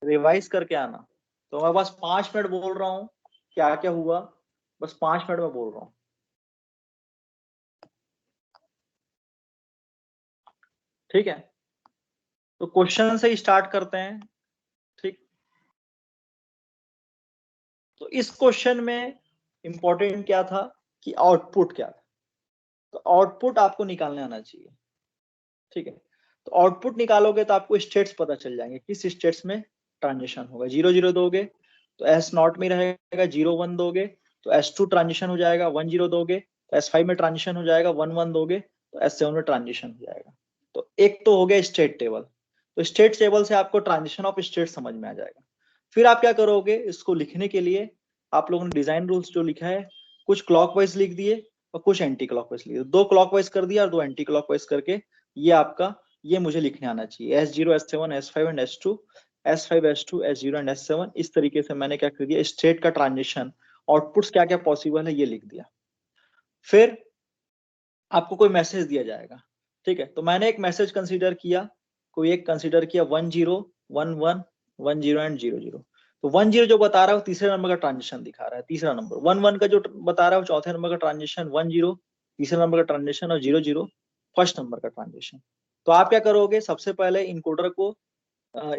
रिवाइज करके आना। तो मैं बस 5 मिनट बोल रहा हूँ, क्या क्या हुआ, बस 5 मिनट में बोल रहा हूँ। ठीक है, तो क्वेश्चन से ही स्टार्ट करते हैं। ठीक, तो इस क्वेश्चन में इंपॉर्टेंट क्या था कि आउटपुट क्या था, तो आउटपुट आपको निकालने आना चाहिए। ठीक है, तो आउटपुट निकालोगे तो आपको स्टेट्स पता चल जाएंगे, किस स्टेट्स में ट्रांजिशन होगा। 0 0 दोगे तो S0 में रहेगा, 0 1 दोगे तो S2 ट्रांजिशन हो जाएगा, 1 0 दोगे तो S5 में ट्रांजिशन हो जाएगा, 1 1 दोगे तो S7 में ट्रांजिशन हो जाएगा। तो एक तो हो गया स्टेट टेबल, तो स्टेट टेबल से आपको ट्रांजिशन ऑफ स्टेट समझ में आ जाएगा। फिर आप क्या करोगे, इसको लिखने के लिए आप लोगों ने डिजाइन रूल्स जो लिखा है, कुछ क्लॉकवाइज लिख दिए और कुछ एंटी क्लॉकवाइज लिख दिए। 2 क्लॉकवाइज कर दिया और 2 एंटी क्लॉकवाइज करके ये आपका, ये मुझे लिखने आना चाहिए S0 S7 S5 and S2 S5 S2 S0 and S7। इस तरीके से मैंने क्या कर दिया, स्टेट का ट्रांजिशन, आउटपुट्स क्या क्या पॉसिबल है ये लिख दिया। फिर आपको कोई मैसेज दिया जाएगा, ठीक है, तो मैंने एक मैसेज कंसीडर किया, कोई एक कंसीडर किया 10 11 10 एंड 00। तो 10 जो बता रहा है वो तीसरे नंबर का ट्रांजिशन दिखा रहा है, तीसरा नंबर 11 का जो बता रहा है वो चौथे नंबर का ट्रांजिशन, 10 तीसरे नंबर का ट्रांजिशन और 00 फर्स्ट नंबर का ट्रांजिशन। तो आप क्या करोगे, सबसे पहले इनकोडर को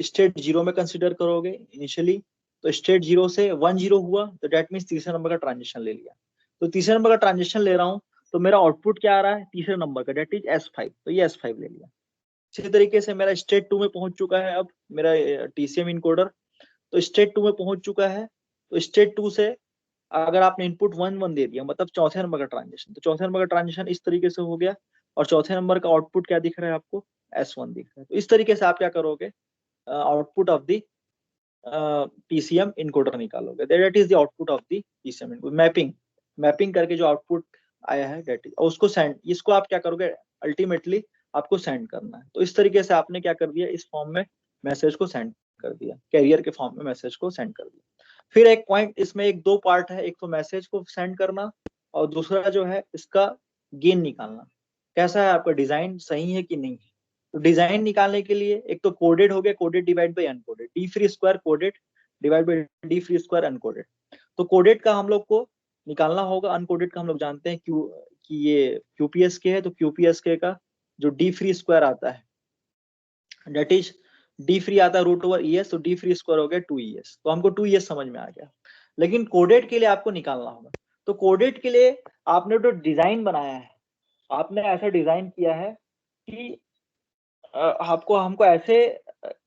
स्टेट 0 में कंसीडर करोगे इनिशियली। तो स्टेट 0 से 10 हुआ तो डेट मीन्स तीसरे नंबर का ट्रांजिशन ले लिया। तो तीसरे नंबर का ट्रांजिशन ले रहा हूँ तो मेरा आउटपुट क्या आ रहा है, तीसरे नंबर का, डेट इज S5, तो ये S5 ले लिया। इसी तरीके से मेरा स्टेट 2 में पहुंच चुका है अब मेरा TCM इनकोडर, तो स्टेट 2 में पहुंच चुका है। तो स्टेट 2 से अगर आपने इनपुट 1 दे दिया मतलब चौथे नंबर का ट्रांजिशन, तो चौथे नंबर का ट्रांजिशन इस तरीके से हो गया और चौथे नंबर का आउटपुट क्या दिख रहा है आपको, S1 दिख रहा है। तो इस तरीके से आप क्या करोगे, output of the TCM encoder निकालोगे, that is the output of the TCM encoder. Mapping करके जो आउटपुट आया है डेट इज, और उसको सेंड, इसको आप क्या करोगे, अल्टीमेटली आपको सेंड करना है। तो इस तरीके से आपने क्या कर दिया, इस फॉर्म में मैसेज को सेंड कर दिया, कैरियर के फॉर्म में मैसेज को सेंड कर दिया। फिर एक पॉइंट, इसमें एक दो पार्ट है, एक तो मैसेज को सेंड करना और दूसरा जो है इसका गेन निकालना, कैसा है आपका डिजाइन सही है कि नहीं है। तो डिजाइन निकालने के लिए एक तो कोडेड हो गया, coded divide by uncoded, D free square coded divide by D free square uncoded. तो कोडेड का हम लोग को निकालना होगा, अनकोडेड का हम लोग जानते हैं क्यों कि ये QPS के है, तो QPS के का जो डी फ्री स्क्वायर आता है डेट इज डी फ्री आता है √ES, तो डी फ्री स्क्वायर हो गया 2ES, तो हमको 2ES समझ में आ गया। लेकिन कोडेड के लिए आपको निकालना होगा, तो कोडेड के लिए आपने जो डिजाइन बनाया है, आपने ऐसा डिजाइन किया है कि आपको हमको ऐसे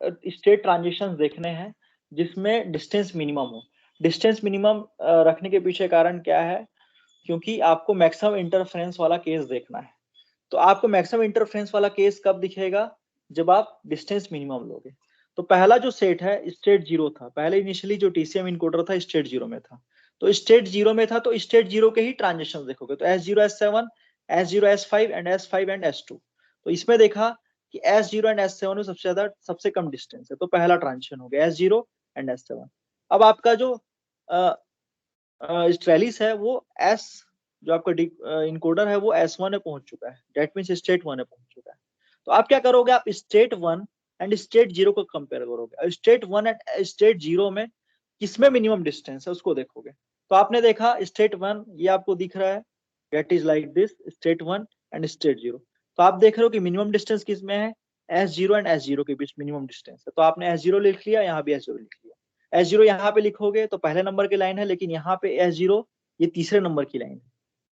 स्टेट ट्रांजिशंस देखने हैं जिसमें डिस्टेंस मिनिमम हो। डिस्टेंस मिनिमम रखने के पीछे कारण क्या है, क्योंकि आपको मैक्सिमम इंटरफेरेंस वाला केस देखना है। तो आपको मैक्सिमम इंटरफेरेंस वाला केस कब दिखेगा, जब आप डिस्टेंस मिनिमम लोगे। तो पहला जो सेट है स्टेट 0 था, पहले इनिशियली जो TCM इनकोडर था स्टेट 0 में था, तो स्टेट 0 में था तो स्टेट 0 के ही ट्रांजिशन देखोगे, तो S0 S7 S0 S5 and S5 and S2। तो इसमें देखा कि S0 एंड S7 में सबसे कम डिस्टेंस है, तो पहला ट्रांजिशन हो गया S0 एंड S7। अब आपका जो ट्रेलिस है वो S, जो आपका इनकोडर है वो S1 में पहुंच चुका है, डेट मीन्स स्टेट 1 में पहुंच चुका है। तो आप क्या करोगे, आप स्टेट 1 एंड स्टेट 0 को कंपेयर करोगे, स्टेट 1 एंड स्टेट 0 में किसमें मिनिमम डिस्टेंस है उसको देखोगे। तो आपने देखा स्टेट 1 ये आपको दिख रहा है, that is like this state 1 and state 0। तो आप देख रहे हो कि मिनिमम डिस्टेंस किसमें है, S0 एंड S0 के बीच मिनिमम डिस्टेंस है। तो आपने S0 लिख लिया, यहाँ भी S0 लिख लिया। S0 यहाँ पे लिखोगे तो पहले नंबर की लाइन है, लेकिन यहाँ पे S0 ये तीसरे नंबर की लाइन है,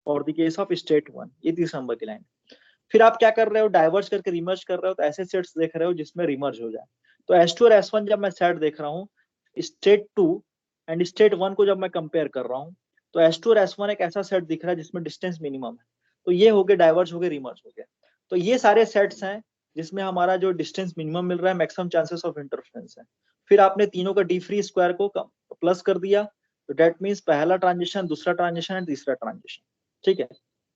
और द केस ऑफ स्टेट 1 ये तीसरे नंबर की लाइन है। फिर आप क्या कर रहे हो, डाइवर्स करके रिमर्ज कर रहे हो, तो ऐसे सेट्स देख रहे हो जिसमें रिमर्ज हो जाए। तो S2 और S1 जब मैं सेट देख रहा हूँ, स्टेट 2 एंड स्टेट 1 को जब मैं कंपेयर कर रहा हूँ, तो S2 और S1 एक ऐसा सेट दिख रहा है जिसमें डिस्टेंस मिनिमम है। तो ये हो गए डाइवर्स, हो गए रिमर्ज हो गया। तो ये सारे सेट्स हैं जिसमें हमारा जो डिस्टेंस मिनिमम मिल रहा है, मैक्सिमम चांसेस ऑफ इंटरफेरेंस है। फिर आपने तीनों का डी फ्री स्क्वायर को प्लस कर दिया, तो डेट मीन्स पहला ट्रांजिशन, दूसरा ट्रांजिशन एंड तीसरा ट्रांजिशन, ठीक है।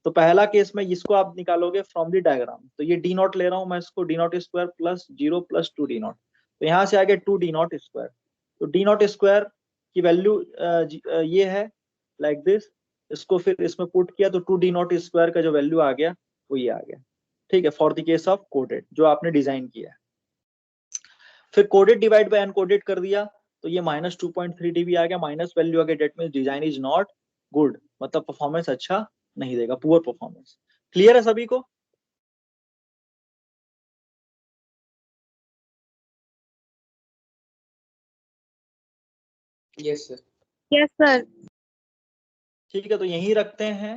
तो पहला केस में इसको आप निकालोगे फ्रॉम द डायग्राम, तो ये D नॉट ले रहा हूं मैं, इसको D not square plus 0 plus 2 D not, तो यहाँ से आ गया 2 D नॉट स्क्वायर। तो D नॉट स्क्वायर की वैल्यू ये है लाइक दिस, इसको फिर इसमें पुट किया तो 2 D नॉट स्क्वायर का जो वैल्यू आ गया वो ये आ गया, ठीक है, for the case of coded जो आपने डिजाइन किया है। फिर कोडेड डिवाइड बाय अनकोडेड कर दिया, तो ये -2.3 dB आ गया, माइनस वैल्यू आ गया, that means design is not good, मतलब परफॉर्मेंस अच्छा नहीं देगा, पुअर परफॉर्मेंस। क्लियर है सभी को? Yes sir. Yes sir. ठीक है, तो यही रखते हैं।